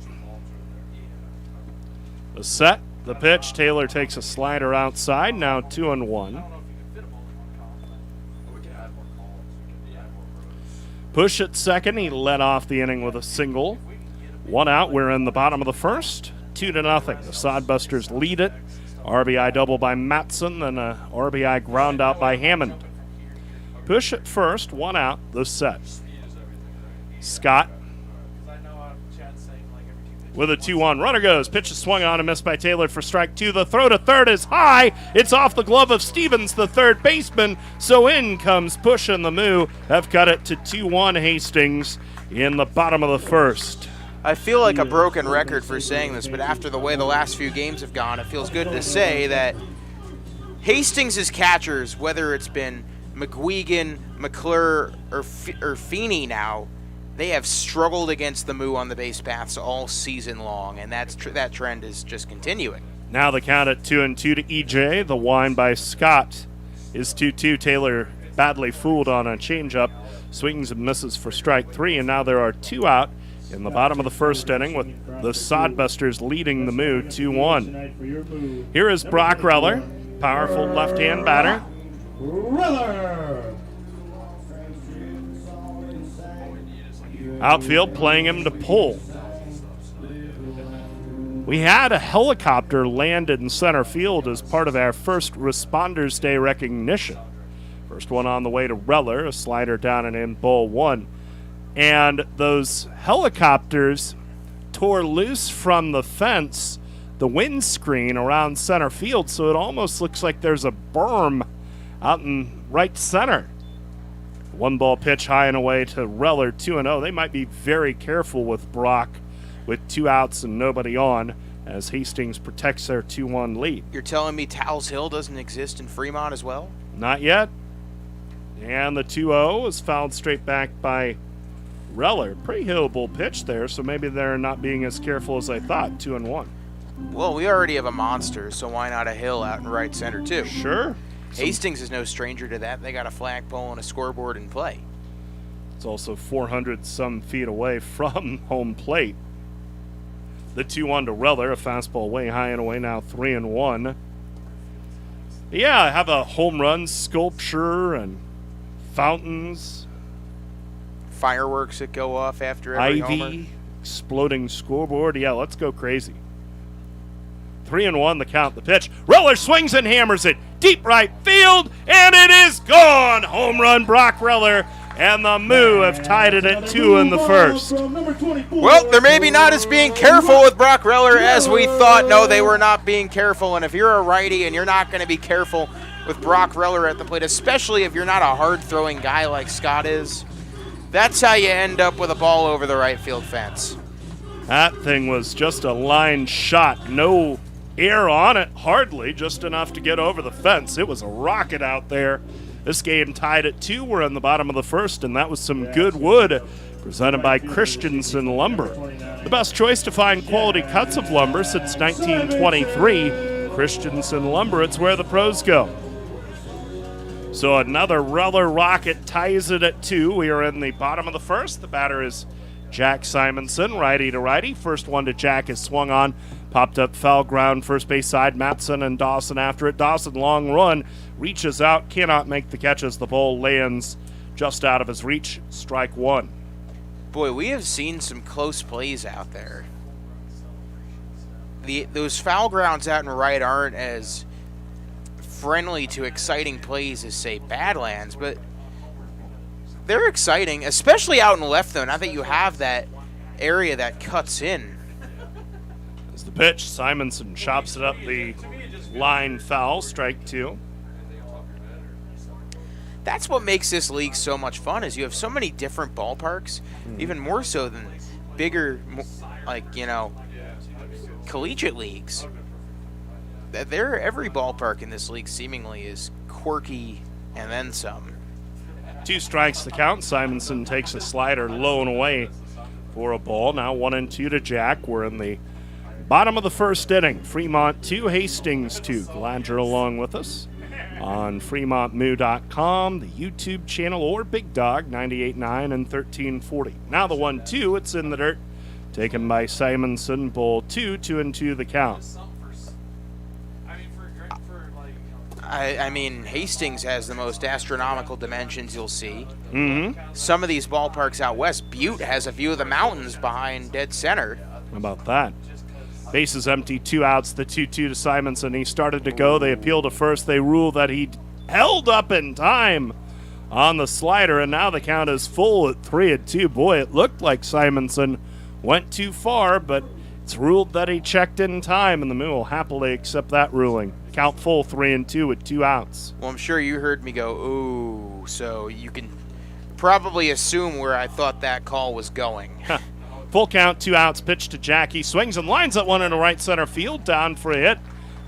The set, the pitch. Taylor takes a slider outside. Now 2-1. Push at second. He led off the inning with a single. 1 out. We're in the bottom of the first. 2-0. The Sodbusters lead it. RBI double by Matson, then a RBI ground out by Hammond. Push at first. 1 out. The set. Scott with a 2-1. Runner goes. Pitch is swung on and missed by Taylor for strike 2. The throw to third is high. It's off the glove of Stevens, the third baseman. So in comes Push and the Moo. Have cut it to 2-1 Hastings in the bottom of the first. I feel like a broken record for saying this, but after the way the last few games have gone, it feels good to say that Hastings' catchers, whether it's been McGuigan, McClure, or Feeney now, they have struggled against the Moo on the base paths all season long, and that trend is just continuing. Now the count at 2-2 to EJ. The wind by Scott is 2-2. Taylor badly fooled on a changeup, swings and misses for strike 3, and now there are 2 out in the bottom of the first inning with the Sodbusters leading the Moo 2-1. Here is Brock Reller, powerful left-hand batter. Reller! Outfield playing him to pull. We had a helicopter land in center field as part of our first Responders Day recognition. First one on the way to Reller, a slider down and in, ball 1. And those helicopters tore loose from the fence, the windscreen around center field, so it almost looks like there's a berm out in right center. 1-ball pitch high and away to Reller, 2-0. They might be very careful with Brock with 2 outs and nobody on as Hastings protects their 2-1 lead. You're telling me Towles Hill doesn't exist in Fremont as well? Not yet. And the 2-0 is fouled straight back by Reller. Pretty hittable pitch there, so maybe they're not being as careful as I thought. 2-1. Well, we already have a monster, so why not a Hill out in right center too? Sure. Hastings is no stranger to that. They got a flagpole and a scoreboard in play. It's also 400-some feet away from home plate. The 2-1 to Reller, a fastball way high and away, now 3-1. Yeah, I have a home run sculpture and fountains. Fireworks that go off after every homer. Ivy, exploding scoreboard. Yeah, let's go crazy. 3-1 the count, the pitch. Reller swings and hammers it. Deep right field, and it is gone. Home run, Brock Reller. And the Moo have tied it at 2 in the first. Well, they're maybe not as being careful with Brock Reller as we thought. No, they were not being careful. And if you're a righty and you're not going to be careful with Brock Reller at the plate, especially if you're not a hard-throwing guy like Scott is, that's how you end up with a ball over the right field fence. That thing was just a line shot. No air on it, hardly, just enough to get over the fence. It was a rocket out there. This game tied at 2. We're in the bottom of the first, and that was some good wood presented by Christensen Lumber. The best choice to find quality cuts of lumber since 1923. Christensen Lumber, it's where the pros go. So another Reller rocket ties it at 2. We are in the bottom of the first. The batter is Jack Simonson, righty to righty. First one to Jack is swung on. Popped up foul ground, first base side. Matson and Dawson after it. Dawson, long run, reaches out, cannot make the catch as the ball lands just out of his reach. Strike 1. Boy, we have seen some close plays out there. Those foul grounds out and right aren't as friendly to exciting plays as, say, Badlands, but they're exciting, especially out in left, though, now that you have that area that cuts in. As the pitch, Simonson chops it up the line foul, strike 2. That's what makes this league so much fun, is you have so many different ballparks, even more so than bigger, like, collegiate leagues. Every ballpark in this league seemingly is quirky and then some. 2 strikes the count. Simonson takes a slider low and away for a ball. Now 1-2 to Jack. We're in the bottom of the first inning. Fremont 2, Hastings 2. Glad you're along with us on FremontMoo.com, the YouTube channel, or Big Dog 98.9 and 1340. Now the 1-2, it's in the dirt. Taken by Simonson. Ball 2, 2-2 the count. I mean, Hastings has the most astronomical dimensions you'll see. Mm-hmm. Some of these ballparks out west, Butte has a view of the mountains behind dead center. How about that? Base is empty, 2 outs, the 2-2 to Simonson. He started to go. They appeal to first. They rule that he held up in time on the slider, and now the count is full at 3-2. Boy, it looked like Simonson went too far, but it's ruled that he checked in time, and the Moo will happily accept that ruling. Count full, 3-2 with 2 outs. Well, I'm sure you heard me go, ooh, so you can probably assume where I thought that call was going. Full count, 2 outs, pitch to Jackie. Swings and lines that one into right center field, down for a hit.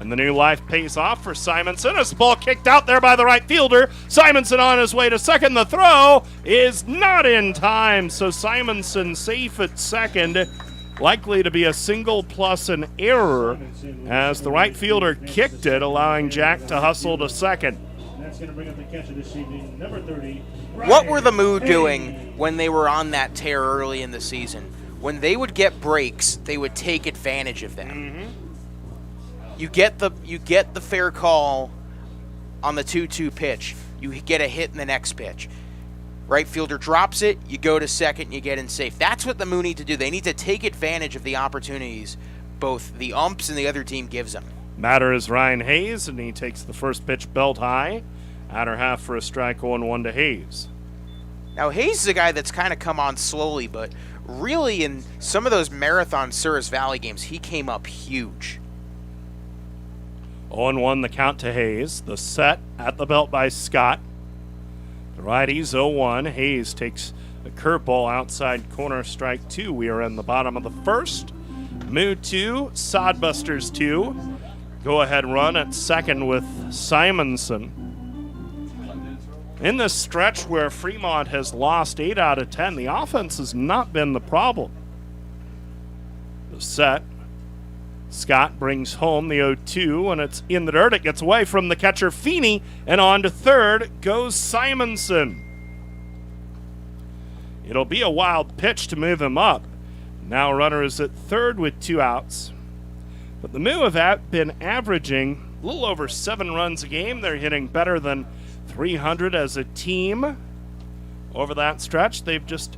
And the new life pays off for Simonson as the ball kicked out there by the right fielder. Simonson on his way to second. The throw is not in time, so Simonson safe at second. Likely to be a single plus an error as the right fielder kicked it, allowing Jack to hustle to second. What were the Moo doing when they were on that tear early in the season? When they would get breaks, they would take advantage of them. Mm-hmm. You get the fair call on the 2-2 pitch. You get a hit in the next pitch. Right fielder drops it, you go to second, you get in safe. That's what the Moo need to do. They need to take advantage of the opportunities both the umps and the other team gives them. Batter is Ryan Hayes, and he takes the first pitch belt high. Outer half for a strike, 0-1 to Hayes. Now, Hayes is a guy that's kind of come on slowly, but really in some of those marathon Souris Valley games, he came up huge. 0-1 the count to Hayes. The set at the belt by Scott. The righties 0-1. Hayes takes a curveball outside corner, strike 2. We are in the bottom of the first. Moo 2, Sodbusters 2. Go ahead run at second with Simonson. In this stretch where Fremont has lost 8 out of 10, the offense has not been the problem. The set. Scott brings home the 0-2, and it's in the dirt. It gets away from the catcher, Feeney, and on to third goes Simonson. It'll be a wild pitch to move him up. Now runner is at third with 2 outs. But the Moo have been averaging a little over 7 runs a game. They're hitting better than 300 as a team over that stretch. They've just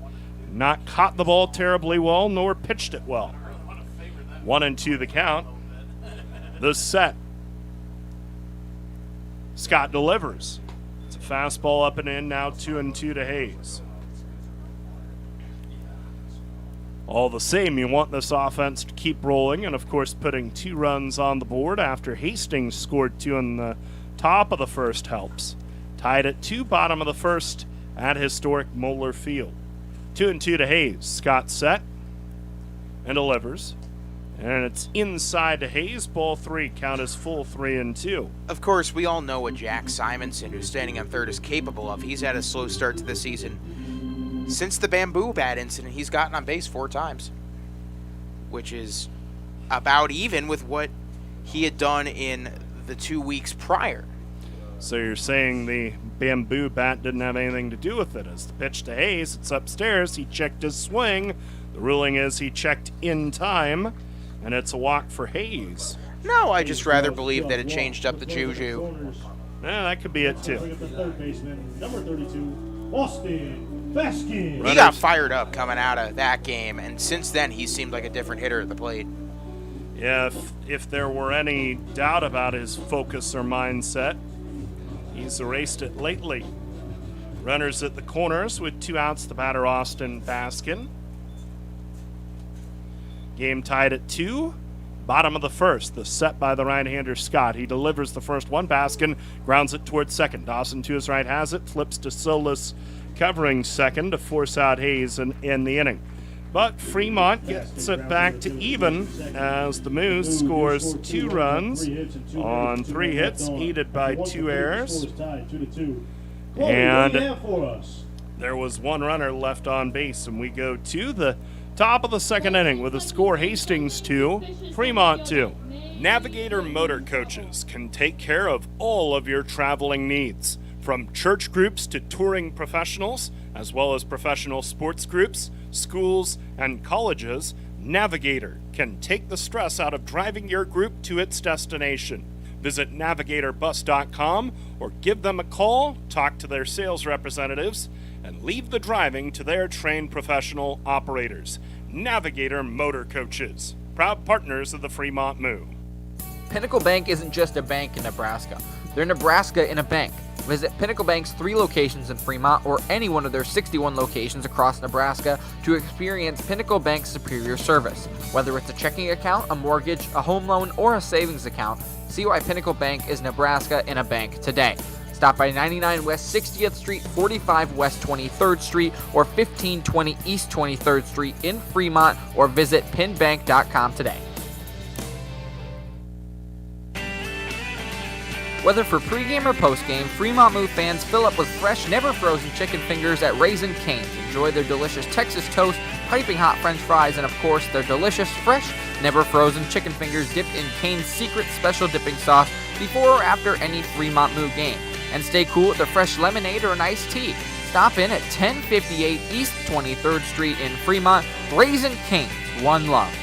not caught the ball terribly well, nor pitched it well. 1-2 the count. The set. Scott delivers. It's a fastball up and in, now 2-2 to Hayes. All the same, you want this offense to keep rolling, and of course putting 2 runs on the board after Hastings scored 2 in the top of the first helps. Tied at 2, bottom of the first at historic Moeller Field. 2-2 to Hayes. Scott set and delivers. And it's inside to Hayes. Ball 3. Count is full 3-2. Of course, we all know what Jack Simonson, who's standing on third, is capable of. He's had a slow start to the season. Since the bamboo bat incident, he's gotten on base 4 times, which is about even with what he had done in the 2 weeks prior. So you're saying the bamboo bat didn't have anything to do with it. As the pitch to Hayes, it's upstairs. He checked his swing. The ruling is he checked in time, and it's a walk for Hayes. No, I just rather believe that it changed up the juju. Yeah, that could be it too. Third baseman, number 32, Austin Baskin. He got fired up coming out of that game, and since then he seemed like a different hitter at the plate. Yeah, if there were any doubt about his focus or mindset, he's erased it lately. Runners at the corners with 2 outs, the batter Austin Baskin. Game tied at 2. Bottom of the first, the set by the right-hander Scott. He delivers the first one. Baskin grounds it towards second. Dawson to his right has it, flips to Solis covering second to force out Hayes in the inning. But Fremont gets it back to even as the Moose scores 2 runs on 3 hits, aided by 2 errors. And there was 1 runner left on base, and we go to the top of the second inning with a score: Hastings 2, Fremont 2. Navigator Motor Coaches can take care of all of your traveling needs. From church groups to touring professionals, as well as professional sports groups, schools, and colleges, Navigator can take the stress out of driving your group to its destination. Visit navigatorbus.com or give them a call, talk to their sales representatives, and leave the driving to their trained professional operators. Navigator Motor Coaches, proud partners of the Fremont Moo. Pinnacle Bank isn't just a bank in Nebraska. They're Nebraska in a bank. Visit Pinnacle Bank's 3 locations in Fremont or any one of their 61 locations across Nebraska to experience Pinnacle Bank's superior service. Whether it's a checking account, a mortgage, a home loan, or a savings account, see why Pinnacle Bank is Nebraska in a bank today. Stop by 99 West 60th Street, 45 West 23rd Street, or 1520 East 23rd Street in Fremont, or visit pinbank.com today. Whether for pregame or postgame, Fremont Moo fans fill up with fresh, never frozen chicken fingers at Raisin Cane's. Enjoy their delicious Texas toast, piping hot French fries, and of course their delicious, fresh, never frozen chicken fingers dipped in Cane's secret special dipping sauce before or after any Fremont Moo game. And stay cool with a fresh lemonade or an iced tea. Stop in at 1058 East 23rd Street in Fremont. Raisin Cane's, one love.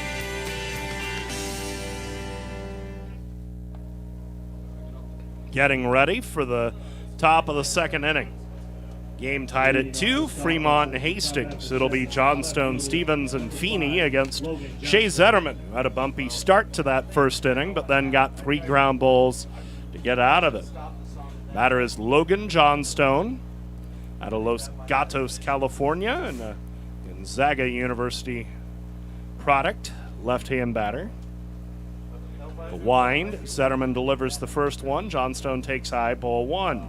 Getting ready for the top of the second inning. Game tied at 2, Fremont and Hastings. It'll be Johnstone, Stevens, and Feeney against Shea Zetterman, who had a bumpy start to that first inning, but then got 3 ground balls to get out of it. Batter is Logan Johnstone out of Los Gatos, California, and a Gonzaga University product, left-hand batter. The wind, Zetterman delivers the first one. Johnstone takes high, ball 1.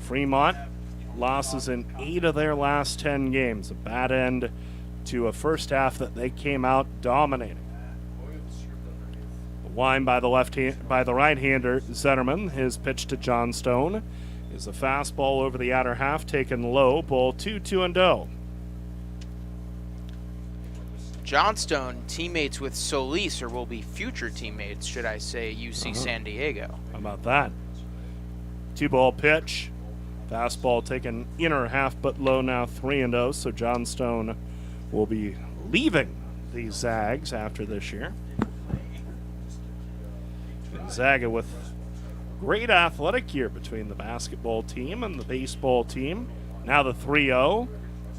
Fremont losses in 8 of their last 10 games. A bad end to a first half that they came out dominating. The wind by the right-hander Zetterman. His pitch to Johnstone is a fastball over the outer half, taken low. Ball 2, 2-0. Johnstone teammates with Solis, or will be future teammates, should I say, UC San Diego. How about that? 2-ball pitch. Fastball taken inner half but low, now 3-0. So Johnstone will be leaving the Zags after this year. Gonzaga with great athletic year between the basketball team and the baseball team. Now the 3-0.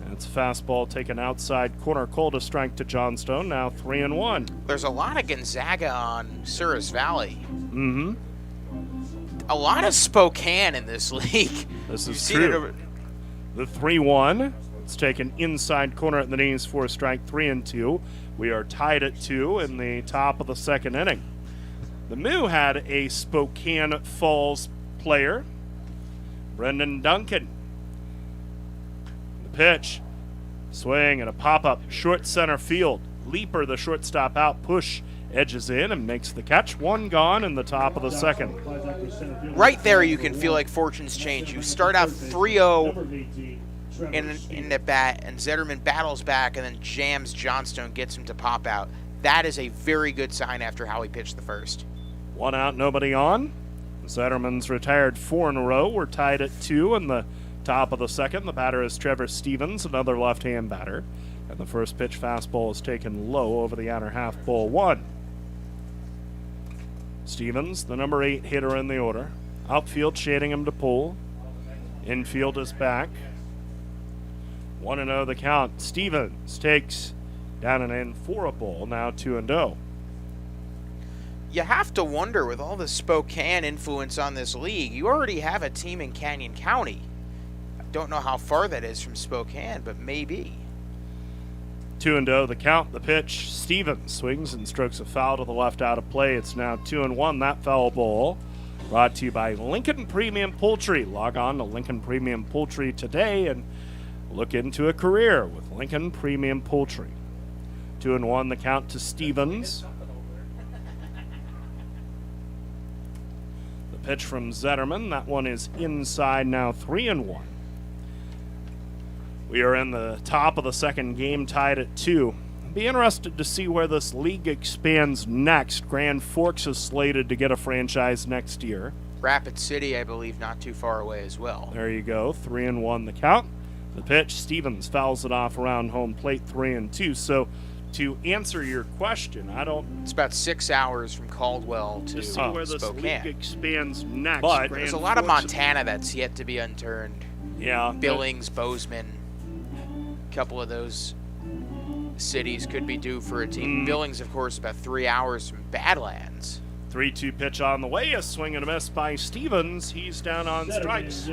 And it's a fastball taken outside corner, cold to strike to Johnstone. Now 3-1. There's a lot of Gonzaga on Souris Valley. Mm-hmm. A lot of Spokane in this league. This is true. The 3-1. It's taken inside corner at the knees for a strike, 3-2. We are tied at 2 in the top of the second inning. The Moo had a Spokane Falls player, Brendan Duncan. The pitch, swing and a pop-up, short center field. Leaper, the shortstop out, push, edges in and makes the catch. One gone in the top of the second. Right there you can feel like fortunes change. You start out 3-0 in the bat, and Zetterman battles back and then jams Johnstone, gets him to pop out. That is a very good sign after how he pitched the first. 1 out, nobody on. Zetterman's retired 4 in a row. We're tied at 2 in the top of the second. The batter is Trevor Stevens, another left-hand batter. And the first pitch fastball is taken low over the outer half, ball 1. Stevens, the number 8 hitter in the order. Outfield shading him to pull. Infield is back. 1-0 the count. Stevens takes down and in for a ball, now 2-0. You have to wonder, with all the Spokane influence on this league, you already have a team in Canyon County. I don't know how far that is from Spokane, but maybe. 2-0 the count. The pitch, Stevens swings and strokes a foul to the left out of play. It's now 2-1, that foul ball. Brought to you by Lincoln Premium Poultry. Log on to Lincoln Premium Poultry today and look into a career with Lincoln Premium Poultry. 2-1 the count to Stevens. The pitch from Zetterman. That one is inside, now 3-1. We are in the top of the second, game tied at 2. Be interested to see where this league expands next. Grand Forks is slated to get a franchise next year. Rapid City, I believe, not too far away as well. There you go, 3-1 the count. The pitch, Stevens fouls it off around home plate, 3-2. So to answer your question, It's about 6 hours from Caldwell to see where this Spokane. league expands next. But there's a lot of Montana that's yet to be unturned. Yeah. Billings, Bozeman, a couple of those cities could be due for a team. Billings, of course, about 3 hours from Badlands. 3-2 pitch on the way, a swing and a miss by Stevens. He's down on strikes.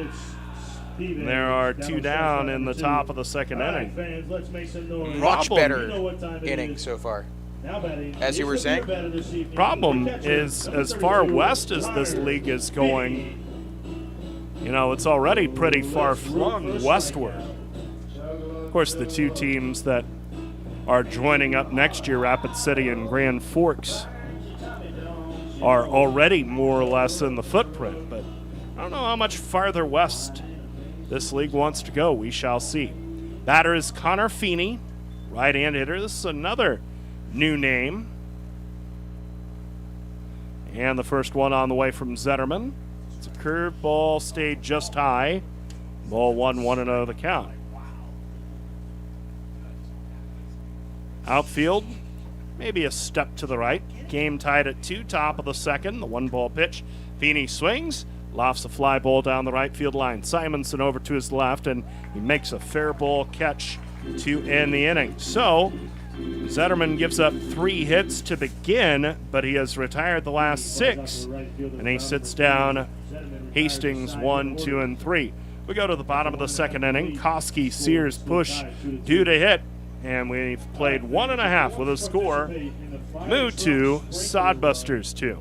And there are 2 down in the top of the second inning. Fans, let's make some noise. Much better You know what time it inning is. so far. Now batting. As you were saying. Problem is, as far west as this league is going, it's already pretty far flung westward. Of course, the 2 teams that are joining up next year, Rapid City and Grand Forks, are already more or less in the footprint, but I don't know how much farther west this league wants to go. We shall see. Batter is Connor Feeney, right-hand hitter. This is another new name. And the first one on the way from Zetterman. It's a curveball, stayed just high. Ball 1-0 the count. Outfield, maybe a step to the right. Game tied at 2, top of the second. The 1-ball pitch. Feeney swings, lofts a fly ball down the right field line. Simonson over to his left, and he makes a fair ball catch to end the inning. So, Zetterman gives up 3 hits to begin, but he has retired the last 6, and he sits down Hastings 1, 2, and 3. We go to the bottom of the second inning. Koski, Sears push due to hit. And we've played 1.5 with a score. Moo 2, Sodbusters 2.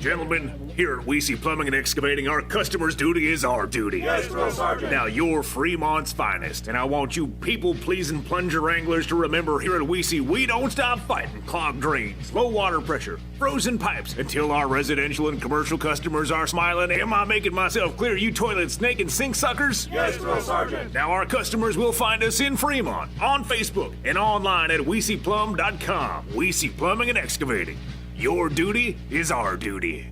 Gentlemen, here at Weesey Plumbing and Excavating, our customer's duty is our duty. Yes, Drill Sergeant. Now, you're Fremont's finest, and I want you people-pleasing plunger wranglers to remember here at Weesey, we don't stop fighting clogged drains, low water pressure, frozen pipes, until our residential and commercial customers are smiling. Am I making myself clear, you toilet snake and sink suckers? Yes, Drill Sergeant. Now, our customers will find us in Fremont, on Facebook, and online at WeeseyPlum.com. Weesey Plumbing and Excavating. Your duty is our duty.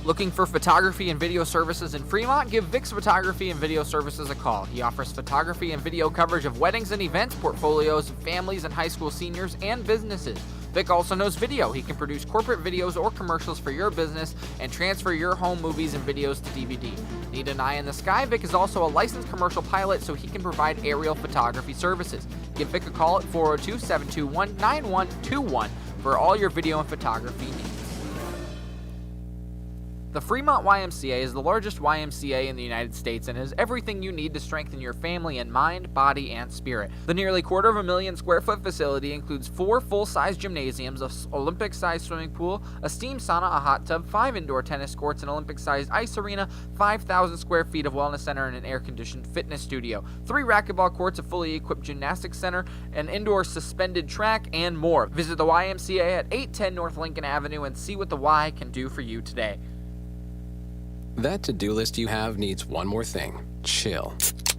Looking for photography and video services in Fremont? Give Vic's Photography and Video Services a call. He offers photography and video coverage of weddings and events, portfolios of families and high school seniors, and businesses. Vic also knows video. He can produce corporate videos or commercials for your business and transfer your home movies and videos to DVD. Need an eye in the sky? Vic is also a licensed commercial pilot, so he can provide aerial photography services. Give Vic a call at 402-721-9121 for all your video and photography needs. The Fremont YMCA is the largest YMCA in the United States and has everything you need to strengthen your family in mind, body, and spirit. The nearly 250,000 square foot facility includes 4 full-size gymnasiums, an Olympic-sized swimming pool, a steam sauna, a hot tub, 5 indoor tennis courts, an Olympic-sized ice arena, 5,000 square feet of wellness center, and an air-conditioned fitness studio, 3 racquetball courts, a fully equipped gymnastics center, an indoor suspended track, and more. Visit the YMCA at 810 North Lincoln Avenue and see what the Y can do for you today. That to-do list you have needs one more thing: chill.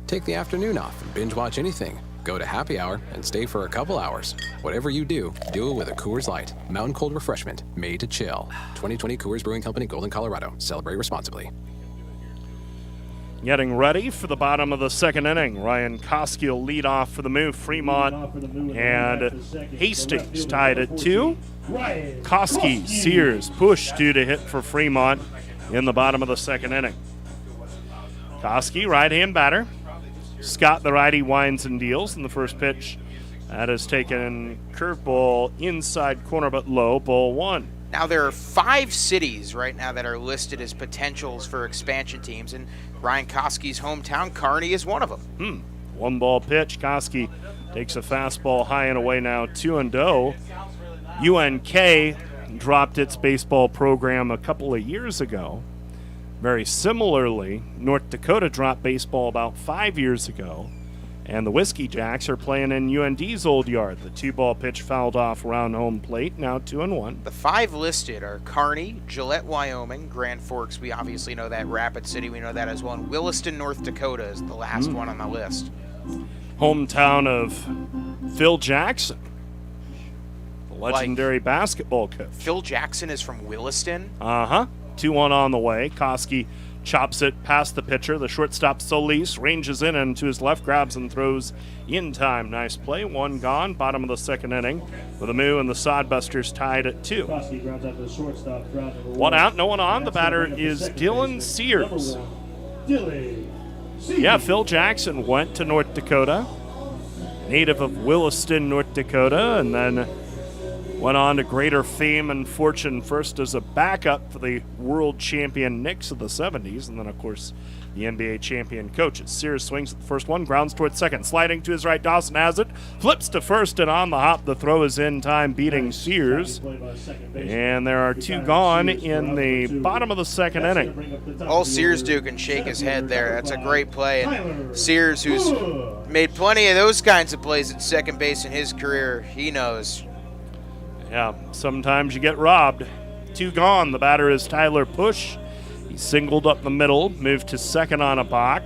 Take the afternoon off and binge watch anything. Go to happy hour and stay for a couple hours. Whatever you do, do it with a Coors Light. Mountain cold refreshment made to chill. 2020 Coors Brewing Company, Golden, Colorado. Celebrate responsibly. Getting ready for the bottom of the second inning. Ryan Koski will lead off for the Moo. Fremont and Hastings tied at 2. Koski, Sears, push 2 to hit for Fremont in the bottom of the second inning. Koski, right-hand batter. Scott, the righty, winds and deals in the first pitch. That is taken curveball inside corner but low, ball 1. Now there are 5 cities right now that are listed as potentials for expansion teams, and Ryan Koski's hometown, Kearney, is one of them. 1-ball pitch. Koski takes a fastball high and away now, 2-0. UNK dropped its baseball program a couple of years ago. Very similarly, North Dakota dropped baseball about 5 years ago, and the Whiskey Jacks are playing in UND's old yard. The 2-ball pitch fouled off around home plate, now 2-1. The 5 listed are Kearney, Gillette, Wyoming, Grand Forks, we obviously know that, Rapid City, we know that as well, and Williston, North Dakota is the last one on the list. Hometown of Phil Jackson, legendary basketball coach. Phil Jackson is from Williston? 2-1 on the way. Koski chops it past the pitcher. The shortstop Solis ranges in and to his left, grabs and throws in time. Nice play. 1 gone. Bottom of the second inning with the Moo and the Sodbusters tied at 2. 1 out, no one on. The batter is Dylan Sears. Yeah, Phil Jackson went to North Dakota, native of Williston, North Dakota, and then went on to greater fame and fortune, first as a backup for the world champion Knicks of the 70s, and then, of course, the NBA champion coaches. Sears swings at the first one, grounds towards second. Sliding to his right, Dawson has it. Flips to first, and on the hop, the throw is in time, beating Sears. And there are 2 gone in the bottom of the second inning. All Sears do can shake his head there. That's a great play. And Sears, who's made plenty of those kinds of plays at second base in his career, he knows. Yeah, sometimes you get robbed. 2 gone. The batter is Tyler Push. He singled up the middle, moved to second on a balk,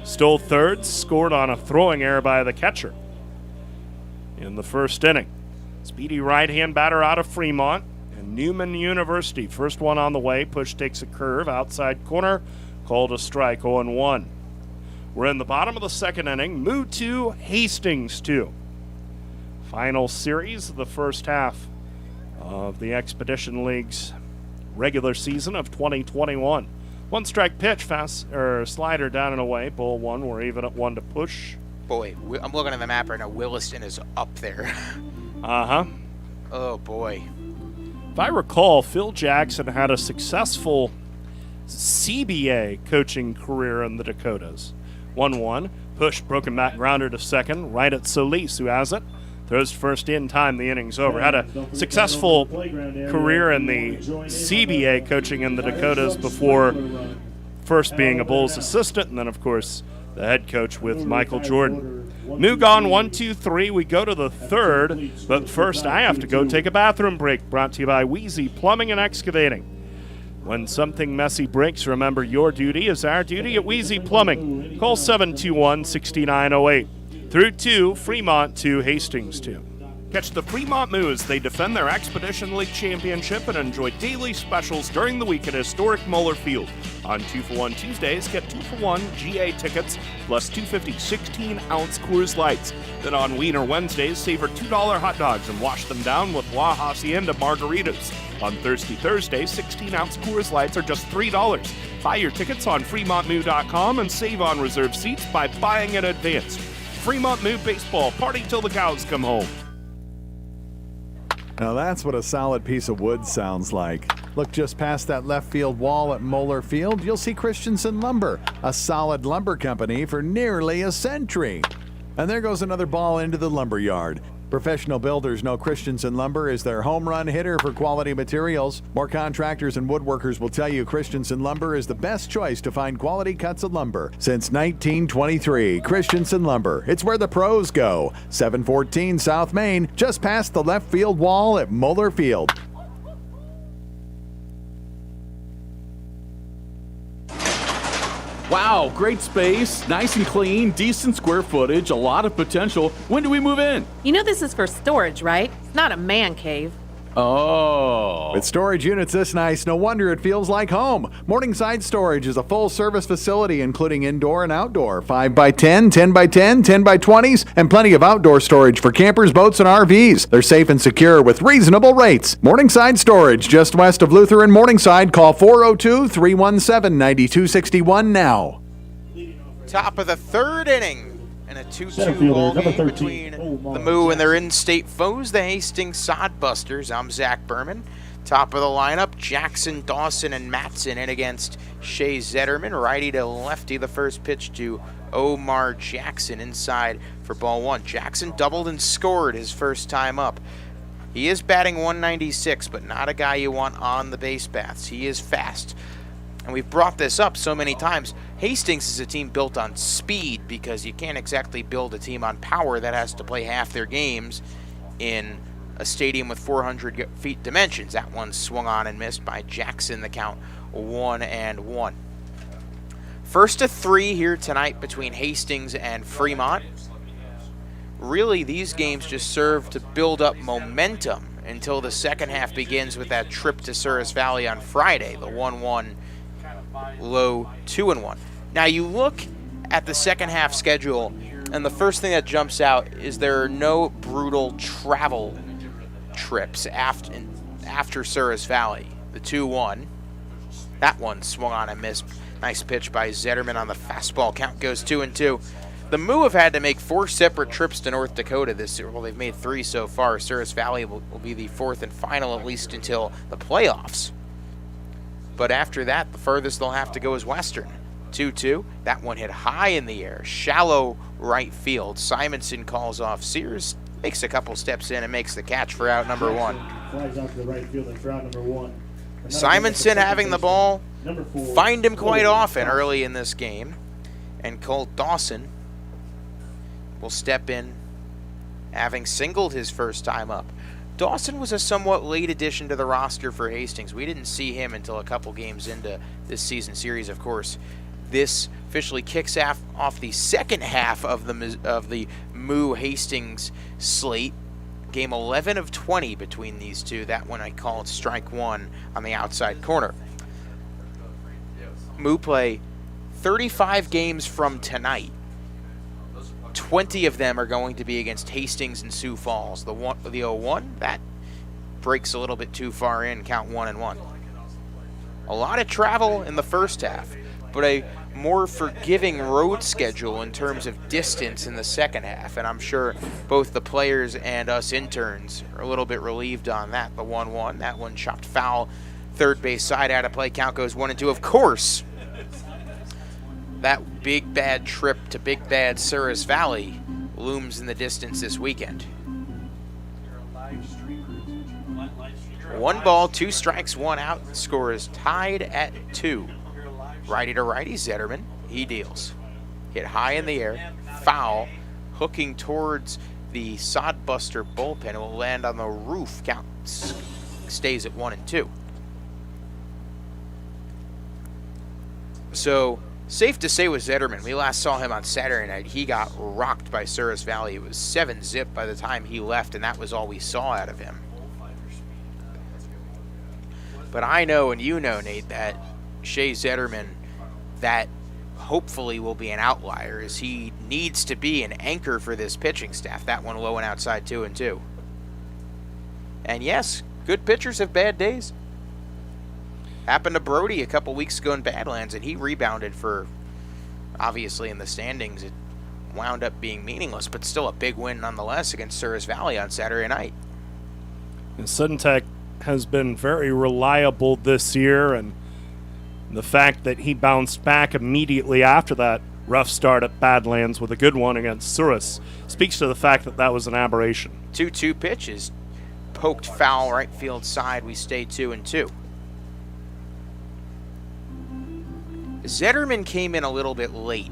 stole third, scored on a throwing error by the catcher in the first inning. Speedy right-hand batter out of Fremont and Newman University. First one on the way. Push takes a curve, outside corner, called a strike, 0-1. We're in the bottom of the second inning. Moo 2, Hastings 2. Final series of the first half of the Expedition League's regular season of 2021. 1-strike pitch, slider down and away, ball 1. We're even at 1 to Push. Boy, I'm looking at the map right now. Williston is up there. Oh, boy. If I recall, Phil Jackson had a successful CBA coaching career in the Dakotas. 1-1. Push, broken back grounder to second, right at Solis, who has it. Throws first in time, the inning's over. Had a successful career in the CBA coaching in the Dakotas before first being a Bulls assistant, and then, of course, the head coach with Michael Jordan. Moo gone 1, 2, 3. We go to the third, but first I have to go take a bathroom break. Brought to you by Wheezy Plumbing and Excavating. When something messy breaks, remember your duty is our duty at Wheezy Plumbing. Call 721-6908. Through 2, Fremont 2, Hastings 2. Catch the Fremont Moo as they defend their Expedition League championship and enjoy daily specials during the week at historic Moeller Field. On 2-for-1 Tuesdays, get 2-for-1 GA tickets plus 250 16-ounce Coors Lights. Then on Wiener Wednesdays, savor $2 hot dogs and wash them down with La Hacienda margaritas. On Thirsty Thursdays, 16-ounce Coors Lights are just $3. Buy your tickets on FremontMoo.com and save on reserved seats by buying in advance. Fremont Moo Baseball, party till the cows come home. Now that's what a solid piece of wood sounds like. Look just past that left field wall at Moeller Field, you'll see Christensen Lumber, a solid lumber company for nearly a century. And there goes another ball into the lumber yard. Professional builders know Christensen Lumber is their home run hitter for quality materials. More contractors and woodworkers will tell you Christensen Lumber is the best choice to find quality cuts of lumber. Since 1923, Christensen Lumber. It's where the pros go. 714 South Main, just past the left field wall at Moeller Field. Wow, great space, nice and clean, decent square footage, a lot of potential. When do we move in? You know this is for storage, right? It's not a man cave. Oh. With storage units this nice, no wonder it feels like home. Morningside Storage is a full-service facility including indoor and outdoor, 5x10, 10x10, 10x20s, and plenty of outdoor storage for campers, boats, and RVs. They're safe and secure with reasonable rates. Morningside Storage, just west of Luther and Morningside. Call 402-317-9261 now. Top of the third inning. And a 2-2 fielder, ball number game 13, between Omar the Moo and their Jackson. in-state foes, the Hastings Sodbusters. I'm Zach Berman. Top of the lineup, Jackson, Dawson, and Matson in against Shea Zetterman. Righty to lefty, the first pitch to Omar Jackson inside for ball one. Jackson doubled and scored his first time up. He is batting 196, but not a guy you want on the base paths. He is fast. And we've brought this up so many times. Hastings is a team built on speed because you can't exactly build a team on power that has to play half their games in a stadium with 400 feet dimensions. That one swung on and missed by Jackson, the count 1-1. First of three here tonight between Hastings and Fremont. Really, these games just serve to build up momentum until the second half begins with that trip to Souris Valley on Friday, the 1-1 low 2-1. Now you look at the second half schedule, and the first thing that jumps out is there are no brutal travel trips after Souris Valley. The 2-1, that one swung on and missed. Nice pitch by Zetterman on the fastball. Count goes 2-2. The Moo have had to make 4 separate trips to North Dakota this year. Well, they've made 3 so far. Souris Valley will be the 4th and final, at least until the playoffs. But after that, the furthest they'll have to go is Western. 2-2. That one hit high in the air. Shallow right field. Simonson calls off Sears. Makes a couple steps in and makes the catch for out number 1. Flies out to the right field and for out number 1. Simonson having the ball. Number 4. Find him quite often early in this game. And Colt Dawson will step in, having singled his first time up. Dawson was a somewhat late addition to the roster for Hastings. We didn't see him until a couple games into this season series, of course. This officially kicks off the second half of the Moo Hastings slate. Game 11 of 20 between these two. That one I call it strike one on the outside corner. Moo play 35 games from tonight. 20 of them are going to be against Hastings and Sioux Falls. The 0-1, that breaks a little bit too far in, count 1-1. A lot of travel in the first half, but a more forgiving road schedule in terms of distance in the second half, and I'm sure both the players and us interns are a little bit relieved on that. The 1-1, that one chopped foul, third base side out of play, count goes 1-2. Of course, that big bad trip to big bad Souris Valley looms in the distance this weekend. 1 ball, 2 strikes, 1 out. Score is tied at 2. Righty to righty, Zetterman, he deals. Hit high in the air, foul, hooking towards the Sodbuster bullpen. It will land on the roof. Count stays at 1-2. So Safe to say with Zetterman, we last saw him on Saturday night. He got rocked by Souris Valley. It was 7-zip by the time he left, and that was all we saw out of him. But I know, and you know, Nate, that Shea Zetterman, that hopefully will be an outlier, as he needs to be an anchor for this pitching staff. That one low and outside 2-2. And yes, good pitchers have bad days. Happened to Brody a couple weeks ago in Badlands, and he rebounded for, obviously in the standings, it wound up being meaningless, but still a big win nonetheless against Souris Valley on Saturday night. And Suntech has been very reliable this year, and the fact that he bounced back immediately after that rough start at Badlands with a good one against Souris speaks to the fact that that was an aberration. 2-2 pitch is poked foul right field side. We stay 2-2. Zetterman came in a little bit late.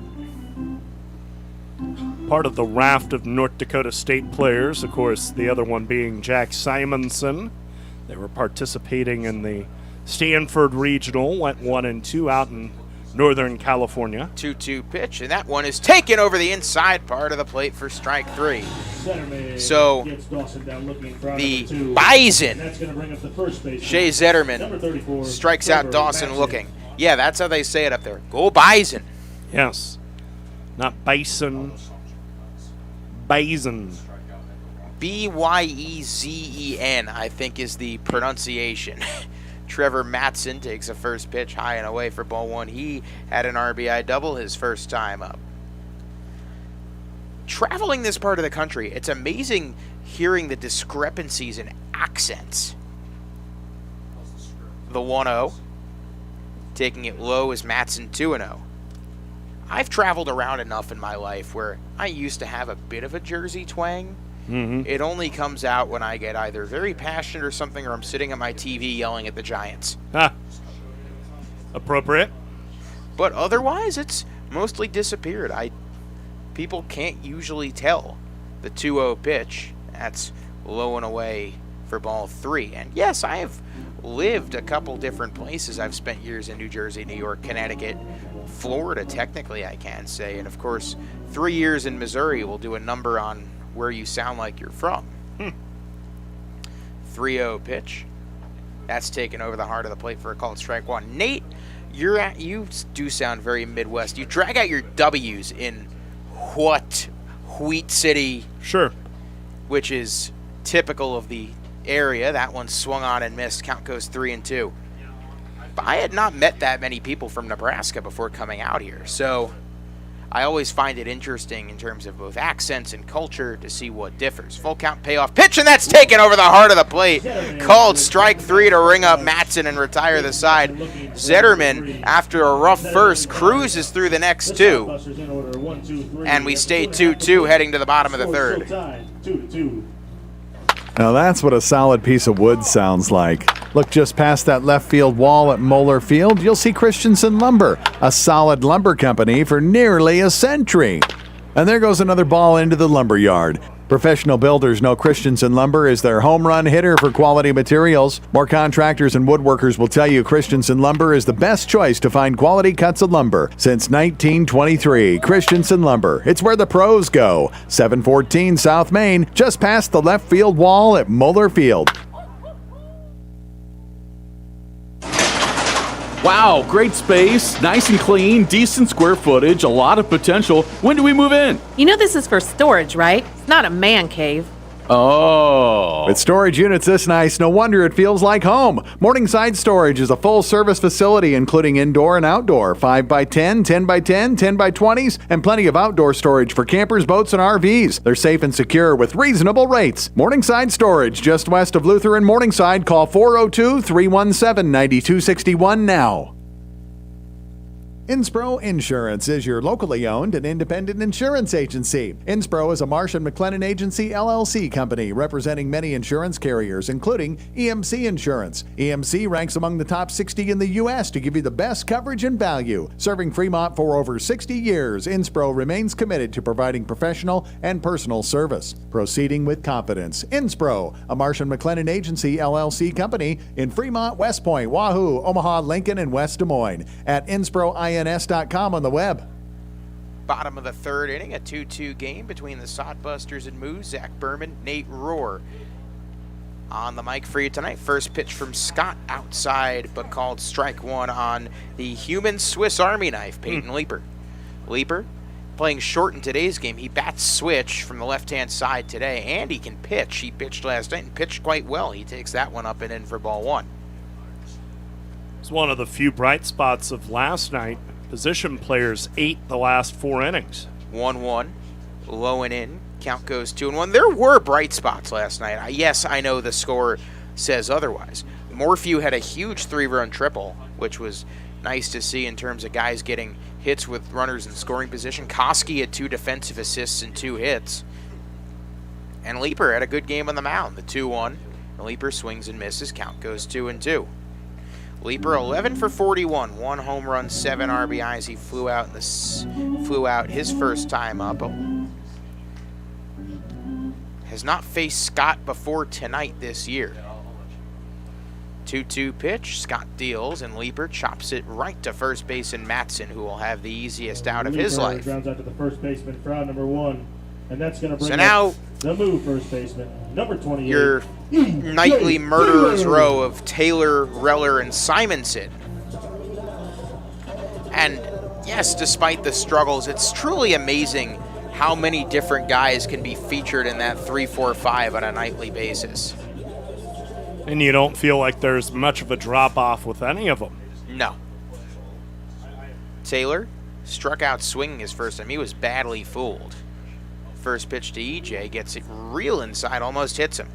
Part of the raft of North Dakota State players, of course, the other one being Jack Simonson. They were participating in the Stanford Regional, went 1-2 out in Northern California. 2-2 pitch, and that one is taken over the inside part of the plate for strike 3. So the Bison, Shea Zetterman, strikes out Dawson looking. Yeah, that's how they say it up there. Go Bison. Yes. Not Bison. Bison. B-Y-E-Z-E-N, I think, is the pronunciation. Trevor Matson takes a first pitch high and away for ball 1. He had an RBI double his first time up. Traveling this part of the country, it's amazing hearing the discrepancies in accents. The 1-0. Taking it low is Matson 2-0. I've traveled around enough in my life where I used to have a bit of a Jersey twang. It only comes out when I get either very passionate or something, or I'm sitting at my TV yelling at the Giants. Appropriate. But otherwise, it's mostly disappeared. People can't usually tell the 2-0 pitch. That's low and away for ball 3. And yes, I have lived a couple different places. I've spent years in New Jersey, New York, Connecticut, Florida, technically I can say. And of course, 3 years in Missouri will do a number on where you sound like you're from. 3-0 pitch. That's taken over the heart of the plate for a called strike 1. Nate, you do sound very Midwest. You drag out your W's in Wheat City. Sure. Which is typical of the area. That one swung on and missed. Count goes 3-2. But I had not met that many people from Nebraska before coming out here, so I always find it interesting in terms of both accents and culture to see what differs. Full count payoff pitch, and that's taken over the heart of the plate. Called strike 3 to ring up Matson and retire the side. Zetterman, after a rough first, cruises through the next 2. And we stay 2-2 heading to the bottom of the third. Now that's what a solid piece of wood sounds like. Look just past that left field wall at Moeller Field, you'll see Christensen Lumber, a solid lumber company for nearly a century. And there goes another ball into the lumber yard. Professional builders know Christensen Lumber is their home run hitter for quality materials. More contractors and woodworkers will tell you Christensen Lumber is the best choice to find quality cuts of lumber. Since 1923, Christensen Lumber. It's where the pros go. 714 South Main, just past the left field wall at Moeller Field. Wow, great space, nice and clean, decent square footage, a lot of potential. When do we move in? You know this is for storage, right? It's not a man cave. Oh. With storage units this nice, no wonder it feels like home. Morningside Storage is a full-service facility including indoor and outdoor, 5x10, 10x10, 10x20s, and plenty of outdoor storage for campers, boats, and RVs. They're safe and secure with reasonable rates. Morningside Storage, just west of Luther and Morningside. Call 402-317-9261 now. Inspro Insurance is your locally owned and independent insurance agency. Inspro is a Marsh & McLennan Agency LLC company representing many insurance carriers, including EMC Insurance. EMC ranks among the top 60 in the U.S. to give you the best coverage and value. Serving Fremont for over 60 years, Inspro remains committed to providing professional and personal service. Proceeding with confidence. Inspro, a Marsh & McLennan Agency LLC company in Fremont, West Point, Wahoo, Omaha, Lincoln, and West Des Moines. At Inspro WINS.com on the web. Bottom of the third inning, a 2-2 game between the Sodbusters and Moo. Zach Berman, Nate Rohr on the mic for you tonight. First pitch from Scott outside, but called strike one on the human Swiss Army knife, Peyton Leeper. Leeper playing short in today's game. He bats switch from the left-hand side today, and he can pitch. He pitched last night and pitched quite well. He takes that one up and in for ball one. It's one of the few bright spots of last night. Position players ate the last 4 innings. 1-1, low and in. Count goes 2-1. There were bright spots last night. Yes, I know the score says otherwise. Morphew had a huge 3-run triple, which was nice to see in terms of guys getting hits with runners in scoring position. Koski had 2 defensive assists and 2 hits. And Leeper had a good game on the mound, the 2-1. Leeper swings and misses. Count goes 2-2. Leeper 11 for 41, 1 home run, 7 RBIs. He flew out his first time up. Has not faced Scott before tonight this year. 2-2 pitch. Scott deals, and Leeper chops it right to first baseman Matson, who will have the easiest out of his life. Grounds out to the first baseman for out number 1, and that's going to bring now the Moo first baseman, number 28. Your nightly murderer's row of Taylor, Reller, and Simonson. And yes, despite the struggles, it's truly amazing how many different guys can be featured in that 3-4-5 on a nightly basis. And you don't feel like there's much of a drop-off with any of them. No. Taylor struck out swinging his first time. He was badly fooled. First pitch to EJ, gets it real inside, almost hits him.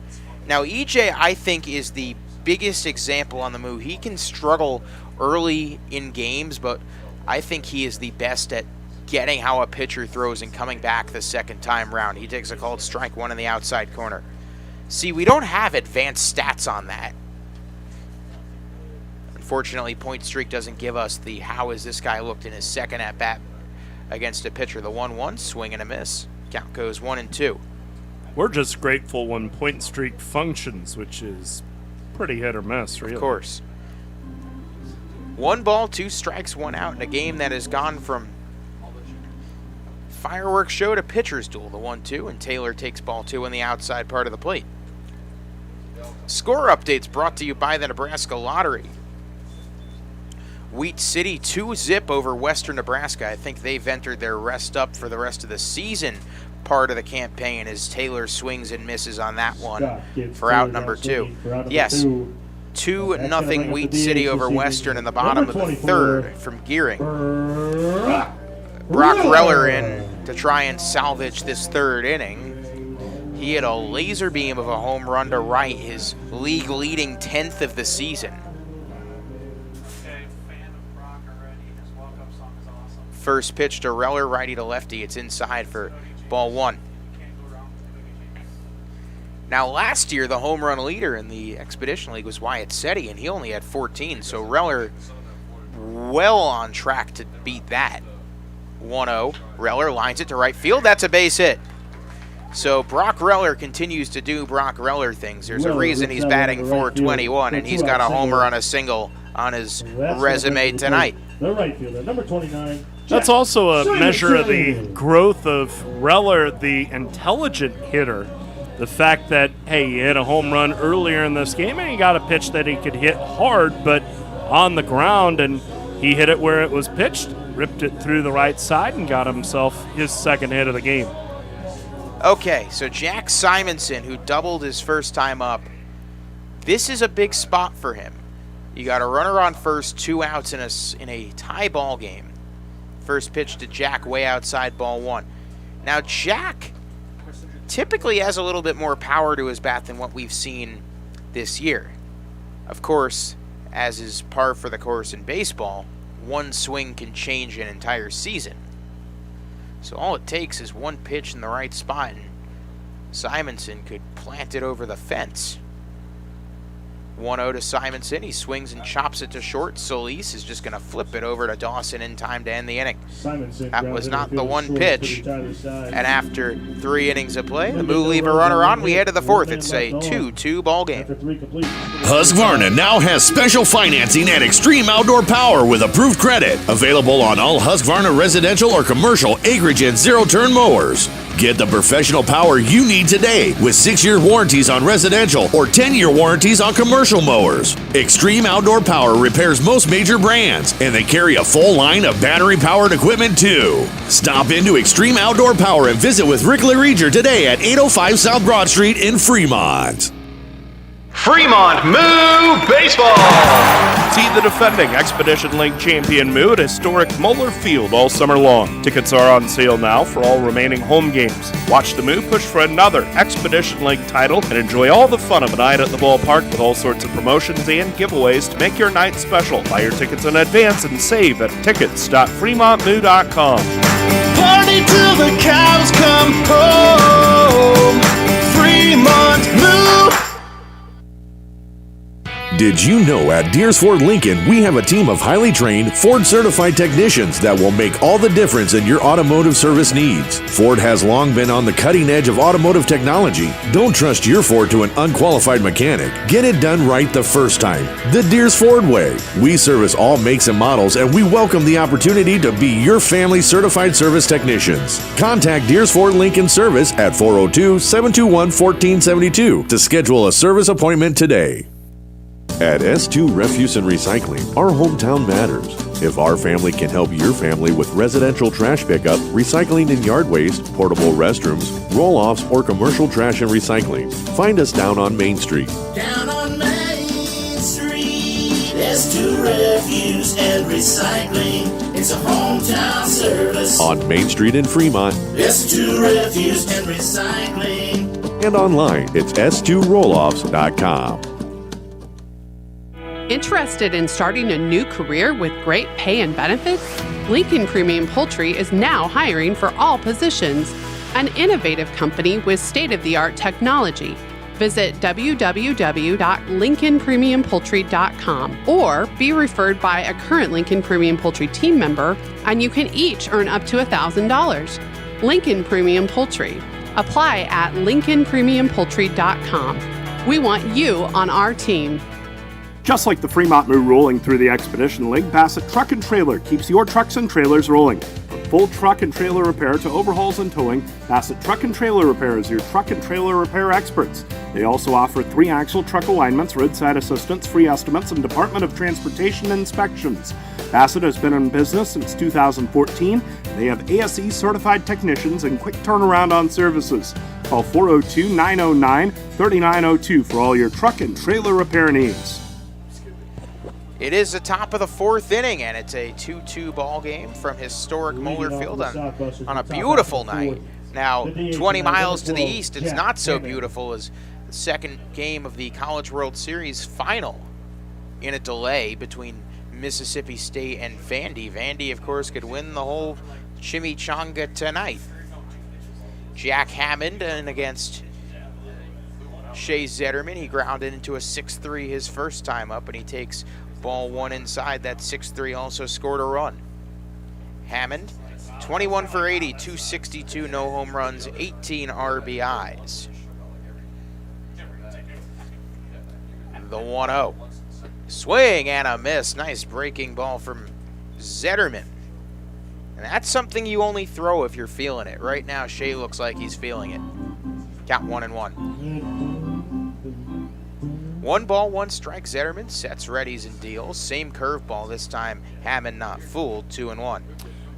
Now, EJ, I think, is the biggest example on the Moo. He can struggle early in games, but I think he is the best at getting how a pitcher throws and coming back the second time round. He takes a called strike one in the outside corner. See, we don't have advanced stats on that. Unfortunately, Point Streak doesn't give us the how has this guy looked in his second at-bat against a pitcher. The 1-1, swing and a miss. Count goes 1-2. We're just grateful when Point Streak functions, which is pretty hit or miss, really. Of course. 1 ball, 2 strikes, 1 out in a game that has gone from fireworks show to pitcher's duel, the 1-2, and Taylor takes ball 2 on the outside part of the plate. Score updates brought to you by the Nebraska Lottery. Wheat City 2-0 over Western Nebraska. I think they've entered their rest up for the rest of the season part of the campaign as Taylor swings and misses on that one for out number 2. Yes, 2-0 Wheat City over Western in the bottom of the third from Gearing. Brock Reller in to try and salvage this third inning. He had a laser beam of a home run to right, his league-leading 10th of the season. First pitch to Reller, righty to lefty. It's inside for ball 1. Now, last year, the home run leader in the Expedition League was Wyatt Setty, and he only had 14, so Reller well on track to beat that. 1-0. Reller lines it to right field. That's a base hit. So Brock Reller continues to do Brock Reller things. There's a reason he's batting .421, and he's got a homer on a single on his resume tonight. The right fielder, number 29. That's also a measure of the growth of Reller, the intelligent hitter. The fact that, hey, he hit a home run earlier in this game, and he got a pitch that he could hit hard, but on the ground, and he hit it where it was pitched, ripped it through the right side, and got himself his second hit of the game. Okay, so Jack Simonson, who doubled his first time up, this is a big spot for him. You got a runner on first, 2 outs in a tie ball game. First pitch to Jack way outside ball 1. Now, Jack typically has a little bit more power to his bat than what we've seen this year. Of course, as is par for the course in baseball, one swing can change an entire season. So all it takes is one pitch in the right spot, and Simonson could plant it over the fence. 1-0 to Simonson. He swings and chops it to short. Solis is just going to flip it over to Dawson in time to end the inning. That was not the one pitch. And after 3 innings of play, the Moo leave a runner on. We head to the 4th. It's a 2-2 ball game. Husqvarna now has special financing and extreme outdoor power with approved credit. Available on all Husqvarna residential or commercial acreage and zero-turn mowers. Get the professional power you need today with 6-year warranties on residential or 10-year warranties on commercial mowers. Extreme Outdoor Power repairs most major brands, and they carry a full line of battery-powered equipment too. Stop into Extreme Outdoor Power and visit with Rick LaReger today at 805 South Broad Street in Fremont. Fremont Moo Baseball! See the defending Expedition League champion Moo at historic Moeller Field all summer long. Tickets are on sale now for all remaining home games. Watch the Moo push for another Expedition League title and enjoy all the fun of a night at the ballpark with all sorts of promotions and giveaways to make your night special. Buy your tickets in advance and save at tickets.fremontmoo.com. Party till the cows come home. Fremont Moo! Did you know at Deers Ford Lincoln we have a team of highly trained Ford certified technicians that will make all the difference in your automotive service needs? Ford has long been on the cutting edge of automotive technology. Don't trust your Ford to an unqualified mechanic. Get it done right the first time. The Deers Ford way. We service all makes and models, and we welcome the opportunity to be your family certified service technicians. Contact Deers Ford Lincoln Service at 402-721-1472 to schedule a service appointment today. At S2 Refuse and Recycling, our hometown matters. If our family can help your family with residential trash pickup, recycling and yard waste, portable restrooms, roll-offs, or commercial trash and recycling, find us down on Main Street. Down on Main Street, S2 Refuse and Recycling. It's a hometown service. On Main Street in Fremont. S2 Refuse and Recycling. And online, it's s2rolloffs.com. Interested in starting a new career with great pay and benefits? Lincoln Premium Poultry is now hiring for all positions. An innovative company with state-of-the-art technology. Visit www.lincolnpremiumpoultry.com or be referred by a current Lincoln Premium Poultry team member, and you can each earn up to $1,000. Lincoln Premium Poultry. Apply at lincolnpremiumpoultry.com. We want you on our team. Just like the Fremont Moo rolling through the Expedition League, Bassett Truck and Trailer keeps your trucks and trailers rolling. From full truck and trailer repair to overhauls and towing, Bassett Truck and Trailer Repair is your truck and trailer repair experts. They also offer 3-axle truck alignments, roadside assistance, free estimates, and Department of Transportation inspections. Bassett has been in business since 2014. They have ASE certified technicians and quick turnaround on services. Call 402-909-3902 for all your truck and trailer repair needs. It is the top of the 4th inning, and it's a 2-2 ball game from historic Moeller Field on a beautiful night. Now, 20 miles to the east, it's not so beautiful as the second game of the College World Series final in a delay between Mississippi State and Vandy. Vandy, of course, could win the whole chimichanga tonight. Jack Hammond and against Shea Zetterman. He grounded into a 6-3 his first time up, and he takes ball 1 inside. That 6-3 also scored a run. Hammond, 21 for 80, 262, no home runs, 18 RBIs. The 1-0. Swing and a miss. Nice breaking ball from Zetterman. And that's something you only throw if you're feeling it. Right now, Shea looks like he's feeling it. Count 1-1. 1 ball, 1 strike. Zetterman sets, readies, and deals. Same curveball this time. Hammond not fooled. 2-1.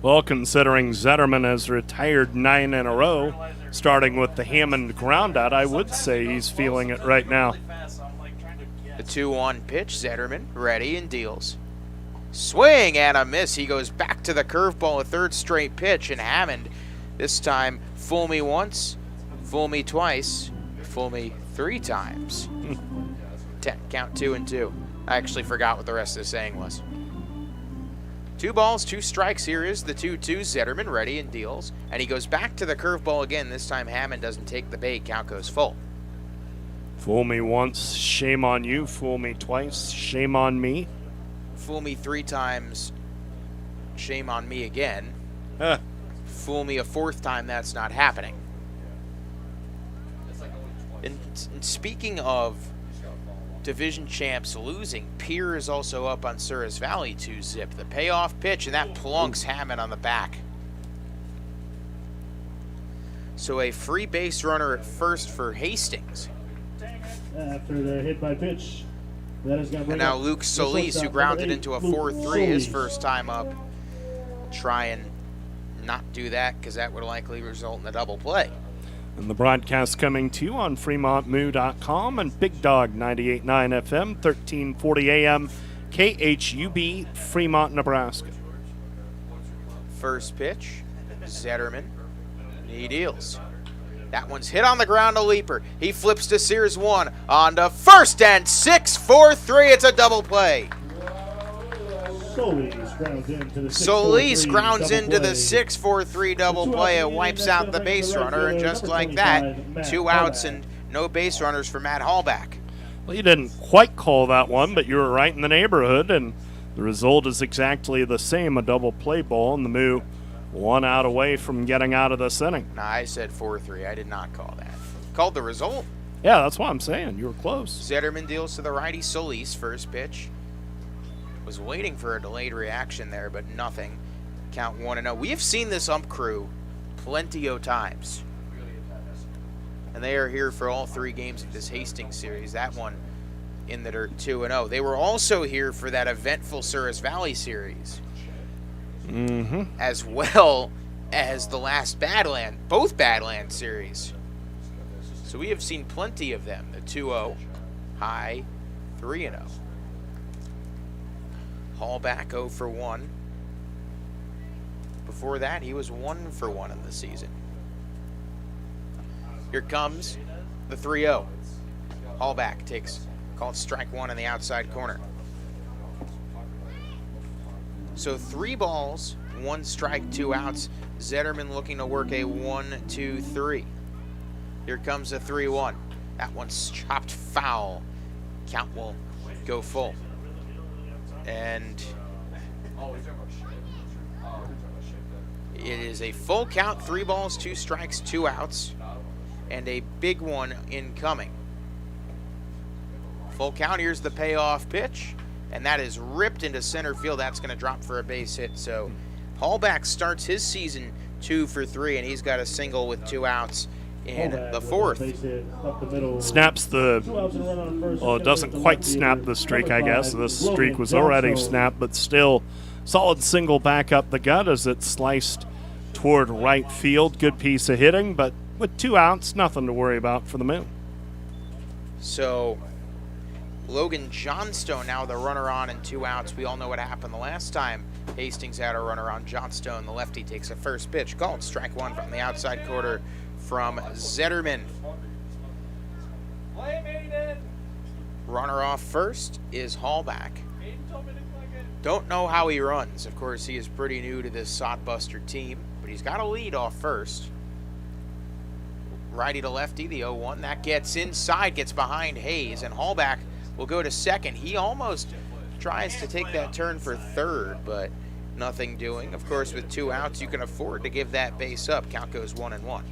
Well, considering Zetterman has retired 9 in a row, starting with the Hammond groundout, I would say he's feeling it right now. The 2-1 pitch. Zetterman ready and deals. Swing and a miss. He goes back to the curveball, a 3rd straight pitch, and Hammond this time fool me once, fool me twice, fool me 3 times. Count 2-2. I actually forgot what the rest of the saying was. 2 balls, 2 strikes. Here is the 2-2. Zetterman ready and deals. And he goes back to the curveball again. This time Hammond doesn't take the bait. Count goes full. Fool me once, shame on you. Fool me twice, shame on me. Fool me 3 times, shame on me again. Fool me a fourth time, that's not happening. And speaking of division champs losing, Pier is also up on Souris Valley 2-zip. The payoff pitch, and that plunks Hammond on the back. So a free base runner at first for Hastings. After the hit by pitch, that is going to bring and now up Luke Solis, who grounded into a 4-3 his first time up. Will try and not do that because that would likely result in a double play. And the broadcast coming to you on FremontMoo.com and Big Dog 98.9 FM, 1340 AM, KHUB, Fremont, Nebraska. First pitch, Zetterman. He deals. That one's hit on the ground, a leaper. He flips to Sears 1 on to first and 6-4-3. It's a double play. Solis grounds into the 6-4-3 double play. It wipes out the base runner, and just like that, 2 outs and no base runners for Matt Hallback. Well, you didn't quite call that one, but you were right in the neighborhood, and the result is exactly the same, a double play ball, and the Moo 1 out away from getting out of this inning. Nah, I said 4-3. I did not call that. Called the result. Yeah, that's what I'm saying. You were close. Zetterman deals to the righty Solis, first pitch. Was waiting for a delayed reaction there, but nothing. Count 1-0. We have seen this ump crew plenty of times. And they are here for all 3 games of this Hastings series. That one in the dirt, 2-0. They were also here for that eventful Souris Valley series. As well as the last both Badland series. So we have seen plenty of them. The 2-0, high, 3-0. Hallback 0 for 1. Before that, he was 1 for 1 in the season. Here comes the 3-0. Hallback takes, called strike 1 in the outside corner. So 3 balls, 1 strike, 2 outs. Zetterman looking to work a 1-2-3. Here comes a 3-1. That one's chopped foul. Count will go full. And it is a full count, 3 balls, 2 strikes, 2 outs, and a big one incoming. Full count, here's the payoff pitch, and that is ripped into center field. That's going to drop for a base hit. So Hallback starts his season 2 for 3, and he's got a single with 2 outs in the 4th. Snaps the, well, it doesn't quite snap the streak, I guess. This streak was already snapped, but still solid single back up the gut as it sliced toward right field. Good piece of hitting, but with 2 outs, nothing to worry about for the Moo. So Logan Johnstone now the runner on and 2 outs. We all know what happened the last time Hastings had a runner on. Johnstone, the lefty, takes a first pitch. Called strike 1 from the outside quarter from Zetterman. Runner off first is Hallback. Don't know how he runs. Of course, he is pretty new to this Sodbuster team, but he's got a lead off first. Righty to lefty, the 0-1. That gets inside, gets behind Hayes, and Hallback will go to second. He almost tries to take that turn for third, but nothing doing. Of course, with 2 outs, you can afford to give that base up. Count goes 1-1.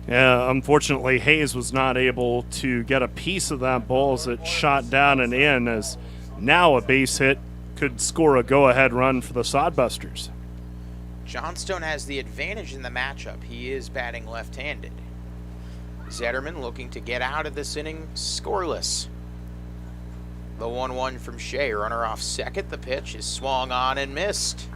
Yeah, unfortunately, Hayes was not able to get a piece of that ball as it shot down and in, as now a base hit could score a go-ahead run for the Sodbusters. Johnstone has the advantage in the matchup. He is batting left-handed. Zetterman looking to get out of this inning scoreless. The 1-1 from Shea, runner off second. The pitch is swung on and missed.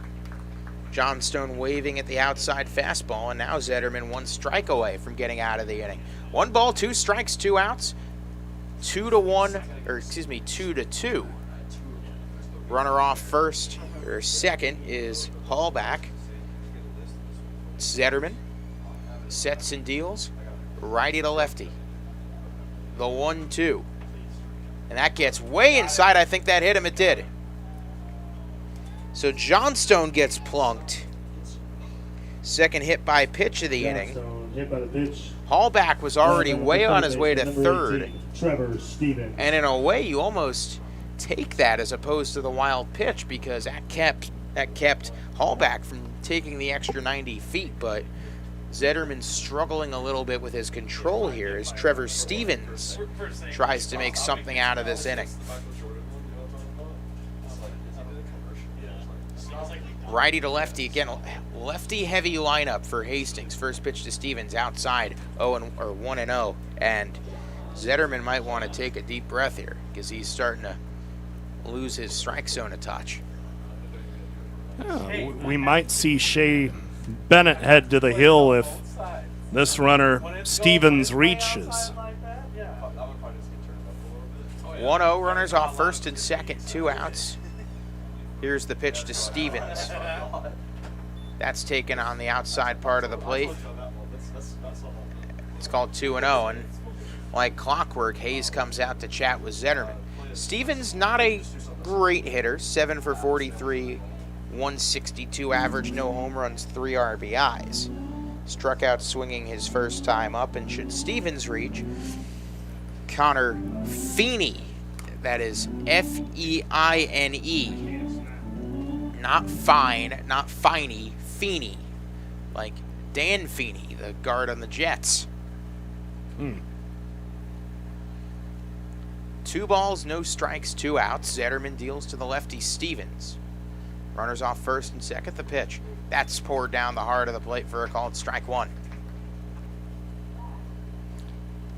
Johnstone waving at the outside fastball, and now Zetterman 1 strike away from getting out of the inning. 1 ball, 2 strikes, 2 outs. 2-2. Runner off first, or second, is Hallback. Zetterman sets and deals, righty to lefty. The 1-2. And that gets way inside. I think that hit him. It did. So Johnstone gets plunked. Second hit by pitch of the inning. Hallback was already way on his way to third. And in a way, you almost take that as opposed to the wild pitch, because that kept Hallback from taking the extra 90 feet, but Zetterman struggling a little bit with his control here as Trevor Stevens tries to make something out of this inning. Righty to lefty again, lefty heavy lineup for Hastings. First pitch to Stevens outside, 1-0, and Zetterman might want to take a deep breath here because he's starting to lose his strike zone a touch. Yeah, we might see Shea Bennett head to the hill if this runner Stevens reaches. 1-0, runners off first and second, 2 outs. Here's the pitch to Stevens. That's taken on the outside part of the plate. It's called 2-0, and like clockwork, Hayes comes out to chat with Zetterman. Stevens, not a great hitter, 7 for 43, 162 average, no home runs, 3 RBIs. Struck out swinging his first time up, and should Stevens reach, Connor Feeney, that is F-E-I-N-E. Not fine, not Finey, Feeney. Like Dan Feeney, the guard on the Jets. 2 balls, no strikes, 2 outs. Zetterman deals to the lefty Stevens. Runners off first and second, the pitch. That's poured down the heart of the plate for a called strike 1.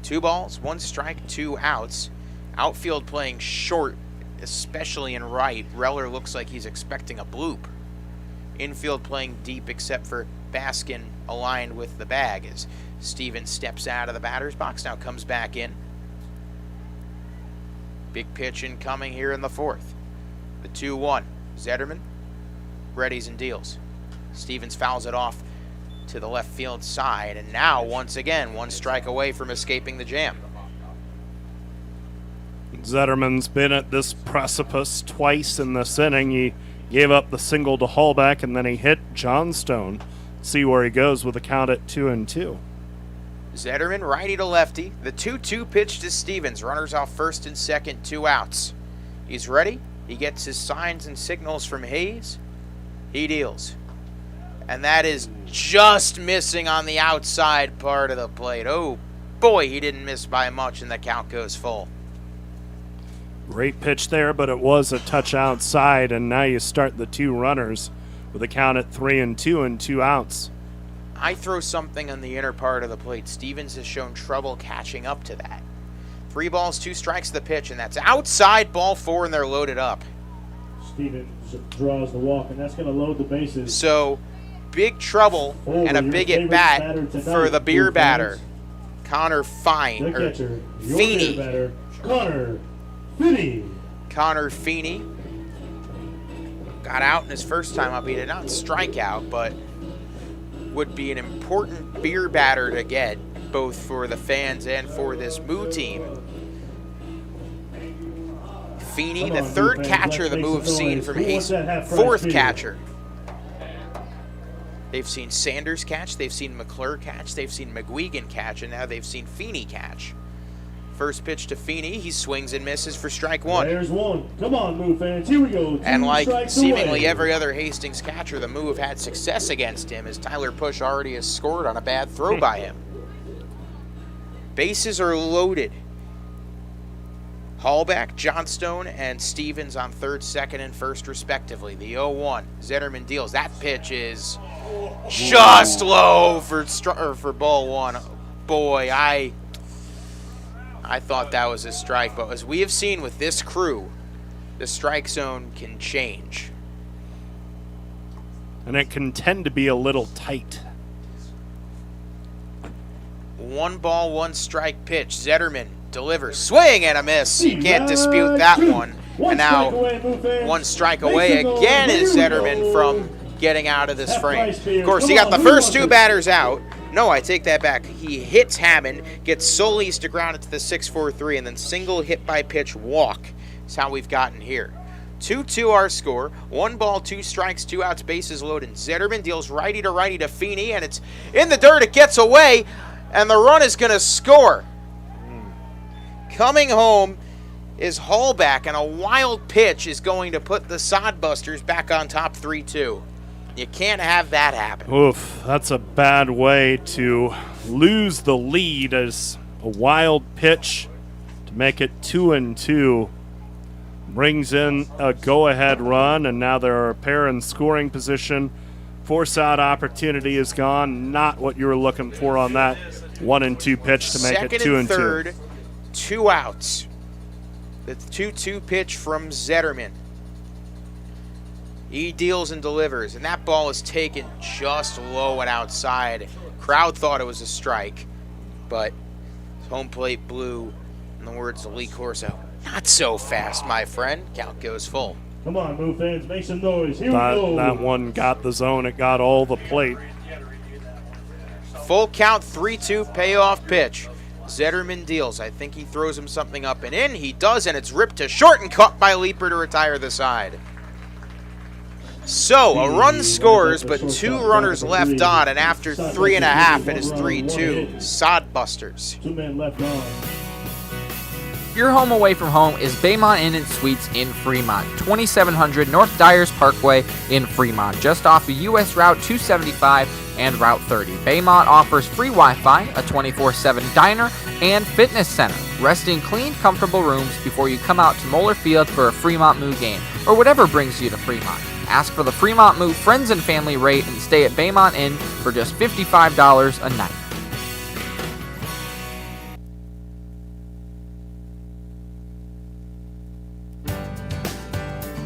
2 balls, 1 strike, 2 outs. Outfield playing short, especially in right. Reller looks like he's expecting a bloop. Infield playing deep except for Baskin aligned with the bag as Stevens steps out of the batter's box, now comes back in. Big pitch incoming here in the 4th. The 2-1. Zetterman readies and deals. Stevens fouls it off to the left field side, and now once again 1 strike away from escaping the jam. Zetterman's been at this precipice twice in this inning. He gave up the single to Hallback, and then he hit Johnstone. See where he goes with a count at 2-2. Zetterman righty to lefty. The 2-2 pitch to Stevens. Runners off first and second, 2 outs. He's ready. He gets his signs and signals from Hayes. He deals. And that is just missing on the outside part of the plate. Oh boy, he didn't miss by much, and the count goes full. Great pitch there, but it was a touch outside, and now you start the 2 runners with a count at 3-2 and 2 outs. I throw something on the inner part of the plate. Stevens has shown trouble catching up to that. 3 balls, 2 strikes the pitch, and that's outside, ball 4, and they're loaded up. Stevens draws the walk, and that's going to load the bases. So, big trouble and a big at-bat for the beer batter, Connor Fine, or Feeney. Connor Feeney. Connor Feeney got out in his first time up. He did not strike out, but would be an important beer batter to get, both for the fans and for this Moo team. Feeney, the 3rd catcher the Moo have seen from Ace, 4th catcher. They've seen Sanders catch, they've seen McClure catch, they've seen McGuigan catch, and now they've seen Feeney catch. First pitch to Feeney, he swings and misses for strike 1. There's 1. Come on, Moo fans, here we go. And like seemingly every other Hastings catcher, the Moo have had success against him, as Tyler Push already has scored on a bad throw by him. Bases are loaded. Hallback, Johnstone, and Stevens on 3rd, 2nd, and 1st respectively. The 0-1. Zetterman deals. That pitch is just low for ball 1. Boy, I thought that was a strike, but as we have seen with this crew, the strike zone can change. And it can tend to be a little tight. 1 ball, 1 strike pitch. Zetterman delivers. Swing and a miss. You can't dispute that one. And now 1 strike away again is Zetterman from getting out of this frame. Of course, he got the first 2 batters out. No, I take that back. He hits Hammond, gets Solis to ground it to the 6-4-3, and then single hit by pitch walk is how we've gotten here. 2-2 our score. 1 ball, 2 strikes, 2 outs, bases loaded. Zetterman deals righty to Feeney, and it's in the dirt. It gets away, and the run is going to score. Coming home is Hallback, and a wild pitch is going to put the Sodbusters back on top 3-2. You can't have that happen. Oof, that's a bad way to lose the lead as a wild pitch to make it 2-2. Brings in a go-ahead run, and now there are a pair in scoring position. Force-out opportunity is gone. Not what you were looking for on that 1-2 pitch to make Second it 2-2. and third, 2 outs. The 2-2 pitch from Zetterman. He deals and delivers, and that ball is taken just low and outside. Crowd thought it was a strike, but home plate blew, in the words of Lee Corso, not so fast, my friend. Count goes full. Come on, Moo fans, make some noise. Here we go. That one got the zone. It got all the plate. Full count, 3-2 payoff pitch. Zetterman deals. I think he throws him something up and in. He does, and it's ripped to short and caught by Leeper to retire the side. So, a run scores, but 2 runners left on, and after 3.5, it is 3-2. Sodbusters. 2 men left on. Your home away from home is Baymont Inn and Suites in Fremont, 2700 North Dyers Parkway in Fremont, just off of US Route 275 and Route 30. Baymont offers free Wi-Fi, a 24/7 diner, and fitness center. Rest in clean, comfortable rooms before you come out to Moeller Field for a Fremont Moo game, or whatever brings you to Fremont. Ask for the Fremont Moo Friends and Family rate and stay at Baymont Inn for just $55 a night.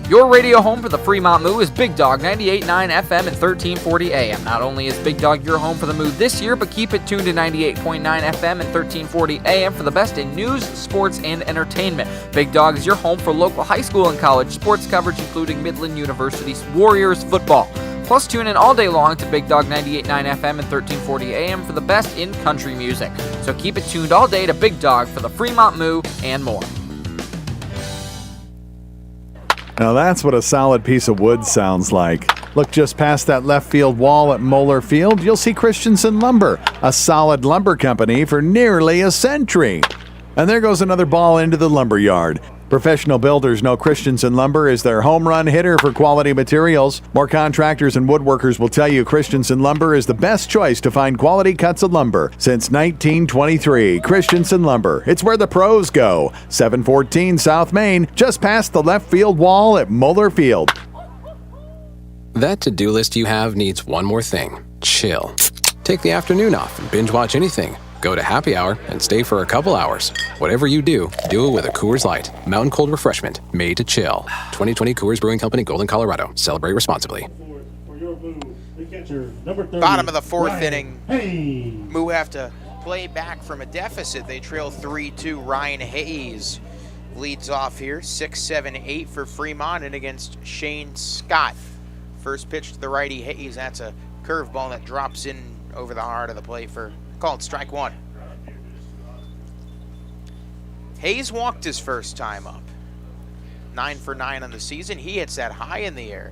Your radio home for the Fremont Moo is Big Dog 98.9 FM and 1340 AM. Not only is Big Dog your home for the Moo this year, but keep it tuned to 98.9 FM and 1340 AM for the best in news, sports, and entertainment. Big Dog is your home for local high school and college sports coverage, including Midland University's Warriors football. Plus, tune in all day long to Big Dog 98.9 FM and 1340 AM for the best in country music. So keep it tuned all day to Big Dog for the Fremont Moo and more. Now that's what a solid piece of wood sounds like. Look just past that left field wall at Moeller Field, you'll see Christensen Lumber, a solid lumber company for nearly a century. And there goes another ball into the lumber yard. Professional builders know Christensen Lumber is their home run hitter for quality materials. More contractors and woodworkers will tell you Christensen Lumber is the best choice to find quality cuts of lumber. Since 1923, Christensen Lumber. It's where the pros go. 714 South Main, just past the left field wall at Moeller Field. That to-do list you have needs one more thing. Chill. Take the afternoon off and binge watch anything. Go to happy hour and stay for a couple hours. Whatever you do, do it with a Coors Light. Mountain cold refreshment made to chill. 2020 Coors Brewing Company, Golden, Colorado. Celebrate responsibly. Bottom of the fourth inning. Moo have to play back from a deficit. They trail 3-2. Ryan Hayes leads off here. 6-7-8 for Fremont and against Shane Scott. First pitch to the righty Hayes. That's a curveball that drops in over the heart of the plate for called strike one. Hayes walked his first time up. 9 for 9 on the season. He hits that high in the air.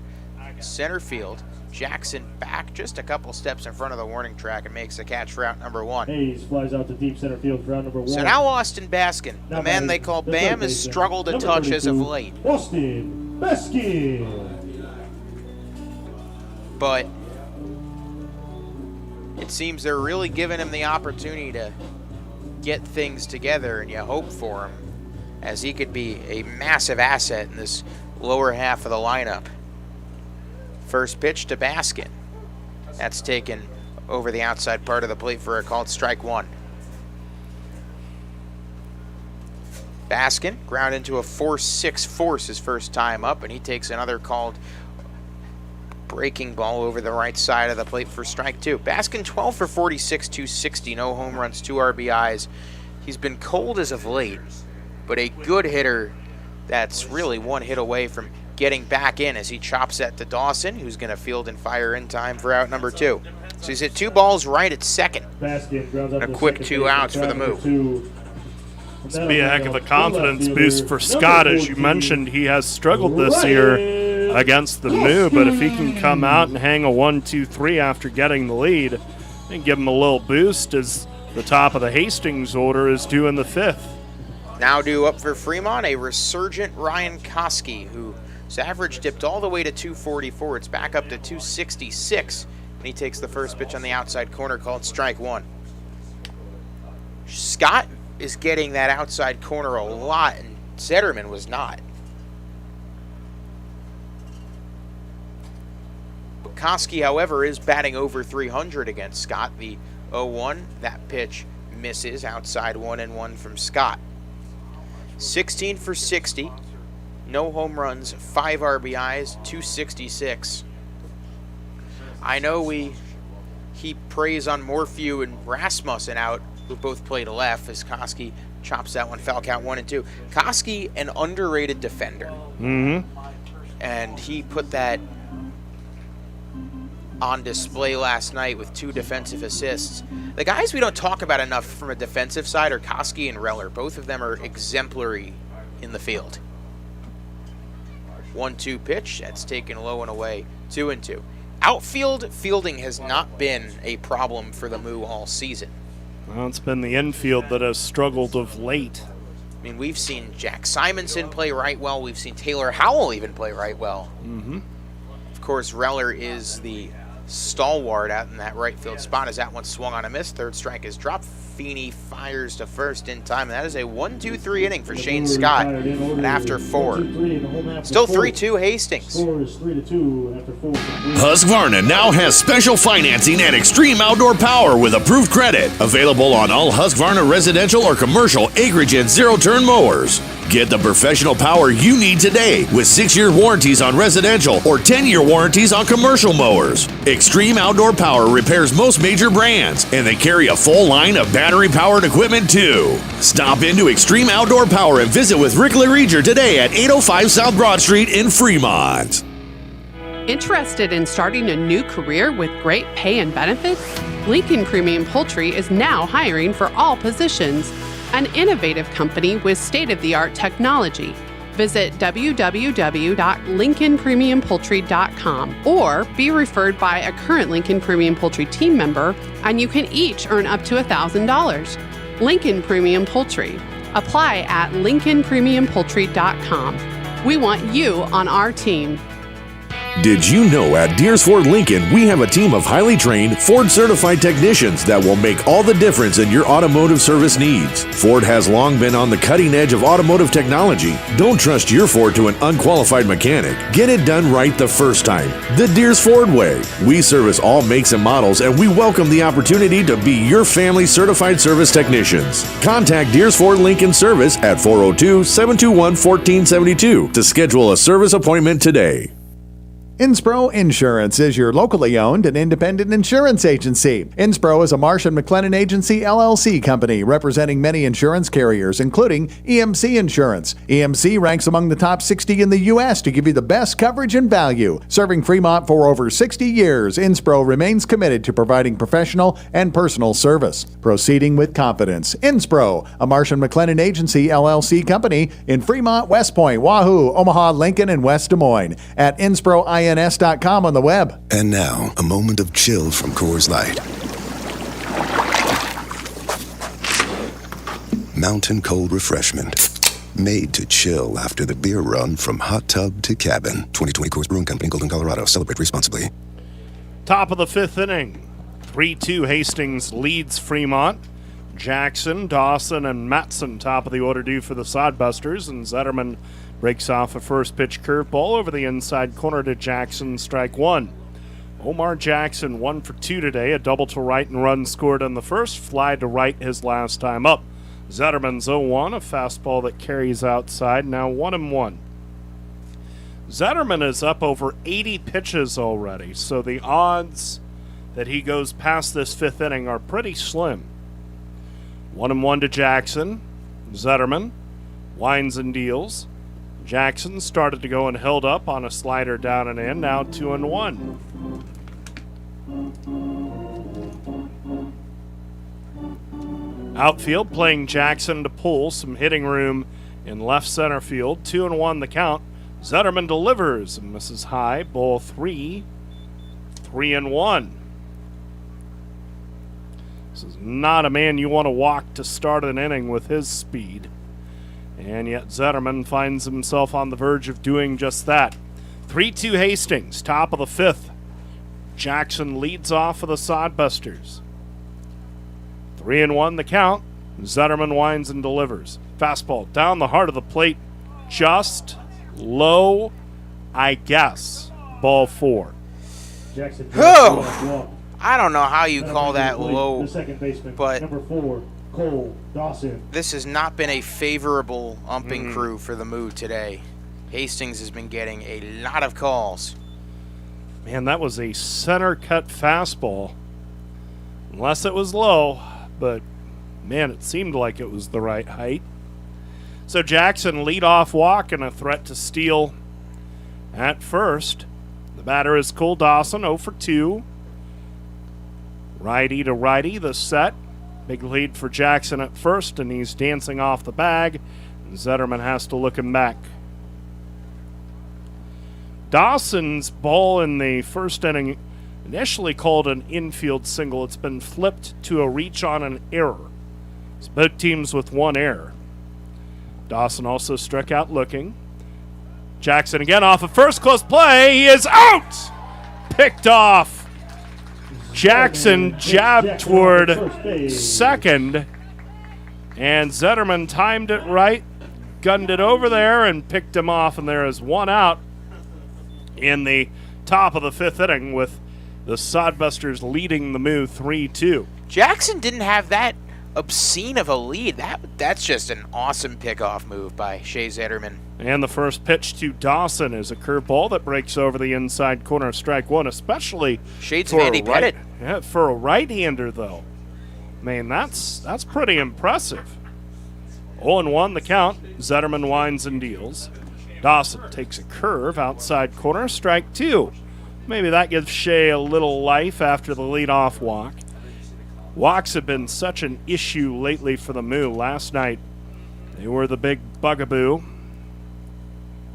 Center field. Jackson back just a couple steps in front of the warning track and makes the catch for out number 1. Hayes flies out to deep center field for out number 1. So now Austin Baskin, the man they call Bam, has struggled a touch as of late. Austin Baskin. But it seems they're really giving him the opportunity to get things together, and you hope for him as he could be a massive asset in this lower half of the lineup. First pitch to Baskin. That's taken over the outside part of the plate for a called strike one. Baskin ground into a 4-6 force his first time up, and he takes another called breaking ball over the right side of the plate for strike two. Baskin 12 for 46, 260, no home runs, 2 RBIs. He's been cold as of late, but a good hitter that's really one hit away from getting back in as he chops that to Dawson, who's going to field and fire in time for out number 2. So he's hit 2 balls right at second. A quick 2 outs for the Moo. This will be a heck of a confidence boost for Scott. As you mentioned, he has struggled this year against the Moo, but if he can come out and hang a 1-2-3 after getting the lead and give him a little boost as the top of the Hastings order is due in the 5th. Now due up for Fremont, a resurgent Ryan Koski, who His average dipped all the way to 244. It's back up to 266. And he takes the first pitch on the outside corner, called strike one. Scott is getting that outside corner a lot, and Zetterman was not. Koski, however, is batting over 300 against Scott. The 0-1, that pitch misses outside 1-1 from Scott. 16 for 60, no home runs, 5 RBIs, 266. I know we heap praise on Morphew and Rasmussen out, who both played left, as Koski chops that one, foul count 1-2. Koski, an underrated defender. And he put that on display last night with 2 defensive assists. The guys we don't talk about enough from a defensive side are Koski and Reller. Both of them are exemplary in the field. 1-2 pitch, that's taken low and away, 2-2. Outfield fielding has not been a problem for the Moo all season. Well, it's been the infield that has struggled of late. I mean, we've seen Jack Simonson play right well. We've seen Taylor Howell even play right well. Of course, Reller is the stalwart out in that right field spot as that one swung on a miss. Third strike is dropped. Feeney fires to first in time, and that is a 1-2-3 inning for Shane Scott. And after 4, still 3-2 Hastings. Husqvarna now has special financing and extreme outdoor power with approved credit. Available on all Husqvarna residential or commercial acreage and zero-turn mowers. Get the professional power you need today with 6-year warranties on residential or 10-year warranties on commercial mowers. Extreme Outdoor Power repairs most major brands, and they carry a full line of battery-powered equipment too. Stop into Extreme Outdoor Power and visit with Rick Lereger today at 805 South Broad Street in Fremont. Interested in starting a new career with great pay and benefits? Lincoln Premium Poultry is now hiring for all positions. An innovative company with state-of-the-art technology. Visit www.lincolnpremiumpoultry.com or be referred by a current Lincoln Premium Poultry team member, and you can each earn up to $1,000. Lincoln Premium Poultry. Apply at lincolnpremiumpoultry.com. We want you on our team. Did you know at Deers Ford Lincoln, we have a team of highly trained, Ford-certified technicians that will make all the difference in your automotive service needs. Ford has long been on the cutting edge of automotive technology. Don't trust your Ford to an unqualified mechanic. Get it done right the first time. The Deers Ford way. We service all makes and models, and we welcome the opportunity to be your family certified service technicians. Contact Deers Ford Lincoln Service at 402-721-1472 to schedule a service appointment today. Inspro Insurance is your locally owned and independent insurance agency. Inspro is a Marsh & McLennan Agency LLC company representing many insurance carriers, including EMC Insurance. EMC ranks among the top 60 in the U.S. to give you the best coverage and value. Serving Fremont for over 60 years, Inspro remains committed to providing professional and personal service. Proceeding with confidence. Inspro, a Marsh & McLennan Agency LLC company in Fremont, West Point, Wahoo, Omaha, Lincoln, and West Des Moines. At InSproINS.com on the web. And now, a moment of chill from Coors Light. Mountain cold refreshment. Made to chill after the beer run from hot tub to cabin. 2020 Coors Brewing Company, Golden, Colorado. Celebrate responsibly. Top of the 5th inning. 3-2 Hastings leads Fremont. Jackson, Dawson, and Matson top of the order due for the Sodbusters, and Zetterman breaks off a first pitch curveball over the inside corner to Jackson, strike one. Omar Jackson 1 for 2 today, a double to right and run scored on the first, fly to right his last time up. Zetterman's 0-1, a fastball that carries outside, now 1-1. Zetterman is up over 80 pitches already, so the odds that he goes past this 5th inning are pretty slim. 1-1 to Jackson. Zetterman winds and deals. Jackson started to go and held up on a slider down and in, now 2-1. Outfield playing Jackson to pull some hitting room in left center field. 2-1 the count. Zetterman delivers and misses high. Ball 3. 3-1. This is not a man you want to walk to start an inning with his speed. And yet Zetterman finds himself on the verge of doing just that. 3-2 Hastings, top of the 5th. Jackson leads off for the Sodbusters. 3-1 the count. Zetterman winds and delivers. Fastball down the heart of the plate. Just low, I guess. Ball 4. Oh, I don't know how you call that low, but number 4, Cole Dawson. This has not been a favorable umping crew for the Moo today. Hastings has been getting a lot of calls. Man, that was a center cut fastball. Unless it was low, but man, it seemed like it was the right height. So Jackson leadoff walk and a threat to steal at first. The batter is Cole Dawson, 0 for 2. Righty to righty, the set. Big lead for Jackson at first, and he's dancing off the bag. And Zetterman has to look him back. Dawson's ball in the first inning, initially called an infield single. It's been flipped to a reach on an error. It's both teams with one error. Dawson also struck out looking. Jackson again off of first, close play. He is out! Picked off. Jackson jabbed toward second, and Zetterman timed it right, gunned it over there, and picked him off, and there is one out in the top of the 5th inning with the Sodbusters leading the Moo 3-2. Jackson didn't have that obscene of a lead. That's just an awesome pickoff move by Shea Zetterman. And the first pitch to Dawson is a curveball that breaks over the inside corner, strike one, especially shades of Andy Pettit. Yeah, for a right-hander, though. Man, that's pretty impressive. 0-1 the count. Zetterman winds and deals. Dawson takes a curve outside corner, strike 2. Maybe that gives Shea a little life after the leadoff walk. Walks have been such an issue lately for the Moo. Last night, they were the big bugaboo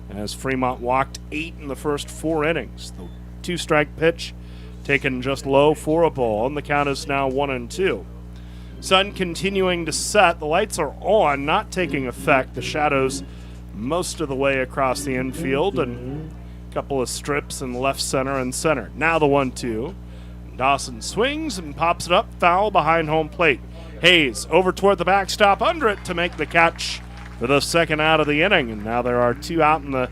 as Fremont walked 8 in the first 4 innings. The 2-strike pitch taken just low for a ball, and the count is now 1-2. Sun continuing to set. The lights are on, not taking effect. The shadows most of the way across the infield, and a couple of strips in left center and center. Now the 1-2. Dawson swings and pops it up, foul behind home plate. Hayes over toward the backstop, under it to make the catch for the second out of the inning. And now there are 2 out in the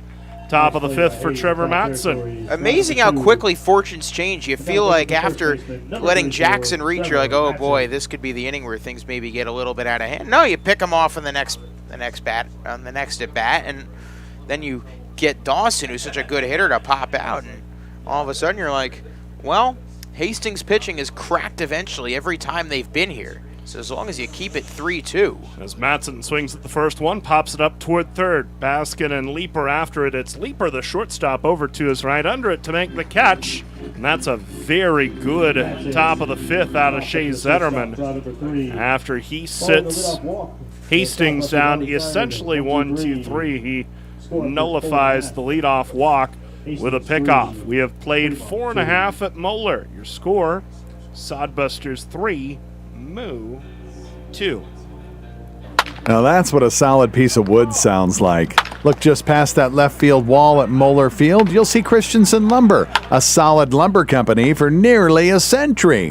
top of the 5th for Trevor Matson. Amazing how quickly fortunes change. You feel like after letting Jackson reach, you're like, oh boy, this could be the inning where things maybe get a little bit out of hand. No, you pick him off on the next at bat, and then you get Dawson, who's such a good hitter, to pop out, and all of a sudden you're like, well, Hastings pitching is cracked eventually every time they've been here. So as long as you keep it 3-2. As Matson swings at the first one, pops it up toward third. Baskin and Leeper after it. It's Leeper, the shortstop, over to his right, under it to make the catch. And that's a very good top of the 5th out of Shea Zetterman. After he sits Hastings down essentially 1-2-3, he nullifies the leadoff walk with a pickoff. We have played 4.5 at Moeller. Your score, Sodbusters 3, Moo 2. Now that's what a solid piece of wood sounds like. Look just past that left field wall at Moeller Field. You'll see Christensen Lumber, a solid lumber company for nearly a century.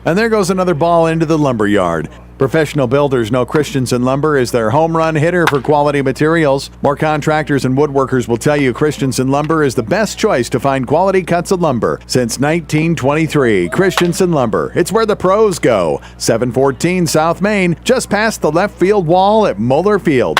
And there goes another ball into the lumber yard. Professional builders know Christensen Lumber is their home run hitter for quality materials. More contractors and woodworkers will tell you Christensen Lumber is the best choice to find quality cuts of lumber. Since 1923, Christensen Lumber. It's where the pros go. 714 South Main, just past the left field wall at Moeller Field.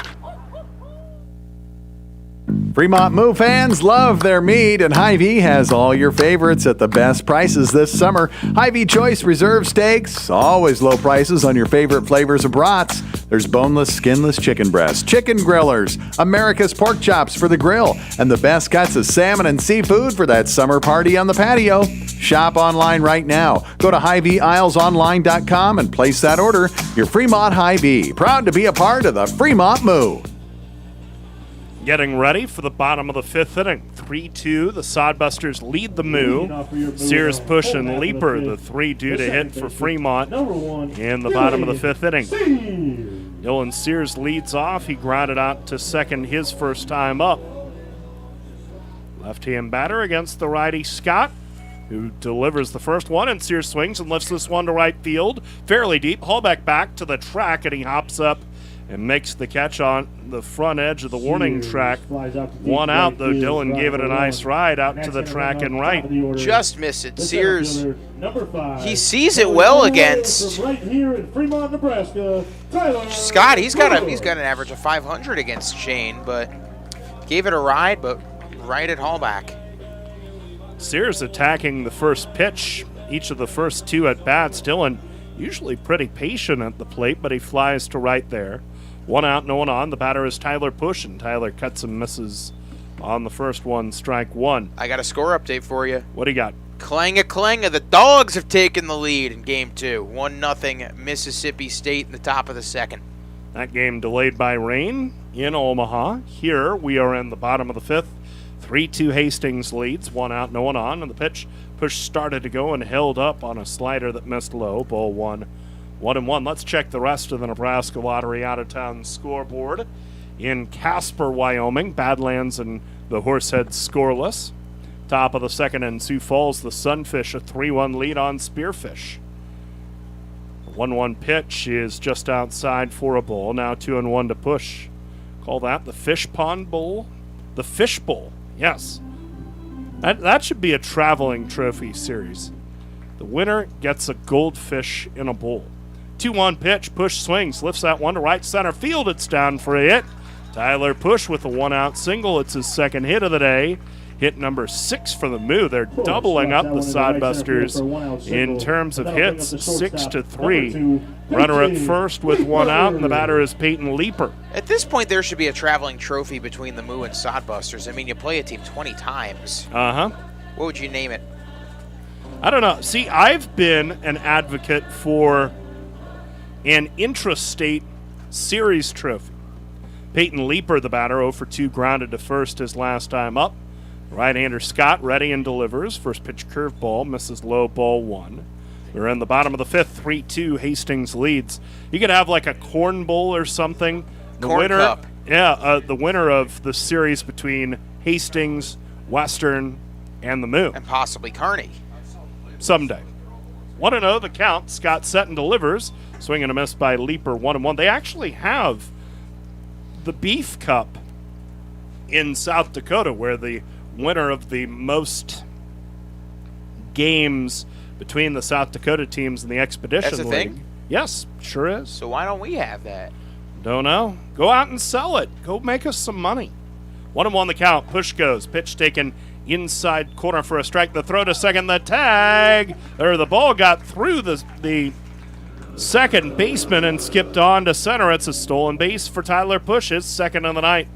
Fremont Moo fans love their meat, and Hy-Vee has all your favorites at the best prices this summer. Hy-Vee Choice Reserve Steaks, always low prices on your favorite flavors of brats. There's boneless, skinless chicken breasts, chicken grillers, America's pork chops for the grill, and the best cuts of salmon and seafood for that summer party on the patio. Shop online right now. Go to HyVeeIslesOnline.com and place that order. Your Fremont Hy-Vee, proud to be a part of the Fremont Moo. Getting ready for the bottom of the 5th inning. 3-2, the Sodbusters lead the Moo. Sears, Push, and Leeper, the 3 due to hit for Fremont in the bottom of the 5th inning. Dylan Sears leads off. He grounded out to second his first time up. Left-hand batter against the righty Scott, who delivers the first one, and Sears swings and lifts this one to right field. Fairly deep. Hallback back to the track, and he hops up and makes the catch on the front edge of the warning track. One out, though Dylan gave it a nice ride out to the track and right. Just missed it. Sears, he sees it well against right here in Fremont, Nebraska, Scott. He's got an average of 500 against Shane, but gave it a ride, but right at Hallback. Sears attacking the first pitch, each of the first two at bats. Dylan usually pretty patient at the plate, but he flies to right there. One out, no one on. The batter is Tyler Push, and Tyler cuts and misses on the first one, strike one. I got a score update for you. What do you got? Clang-a-clang, the Dogs have taken the lead in Game 2. 1-0 Mississippi State in the top of the second. That game delayed by rain in Omaha. Here we are in the bottom of the fifth. 3-2 Hastings leads, one out, no one on, and the pitch Push started to go and held up on a slider that missed low. Ball 1-1. Let's check the rest of the Nebraska Lottery out-of-town scoreboard. In Casper, Wyoming, Badlands and the Horseheads scoreless. Top of the second in Sioux Falls, the Sunfish a 3-1 lead on Spearfish. The 1-1 pitch is just outside for a ball. Now 2-1 to Push. Call that the Fish Pond Bowl. The Fish Bowl, yes. That should be a traveling trophy series. The winner gets a goldfish in a bowl. 2-1 pitch, Push swings, lifts that one to right center field. It's down for a hit. Tyler Push with a one-out single. It's his second hit of the day. Hit number 6 for the Moo. They're doubling up the Sodbusters in terms of hits, 6-3. Runner at first with one out, and the batter is Peyton Leeper. At this point, there should be a traveling trophy between the Moo and Sodbusters. I mean, you play a team 20 times. Uh-huh. What would you name it? I don't know. See, I've been an advocate for an intrastate series trophy. Peyton Leeper, the batter, 0 for 2, grounded to first his last time up. Right-hander Scott ready and delivers. First pitch curveball, misses low, ball 1. We're in the bottom of the fifth, 3-2 Hastings leads. You could have like a corn bowl or something. Corn Cup. Yeah, the winner of the series between Hastings, Western, and the Moo. And possibly Kearney. Someday. 1-0 the count. Scott set and delivers. Swing and a miss by Leeper, 1-1. They actually have the Beef Cup in South Dakota, where the winner of the most games between the South Dakota teams and the Expedition That's a League. thing? Yes, sure is. So why don't we have that? Don't know. Go out and sell it. Go make us some money. 1-1 the count. Push goes. Pitch taken inside corner for a strike. The throw to second. The tag. The ball got through the second baseman and skipped on to center. It's a stolen base for Tyler Push, his second of the night.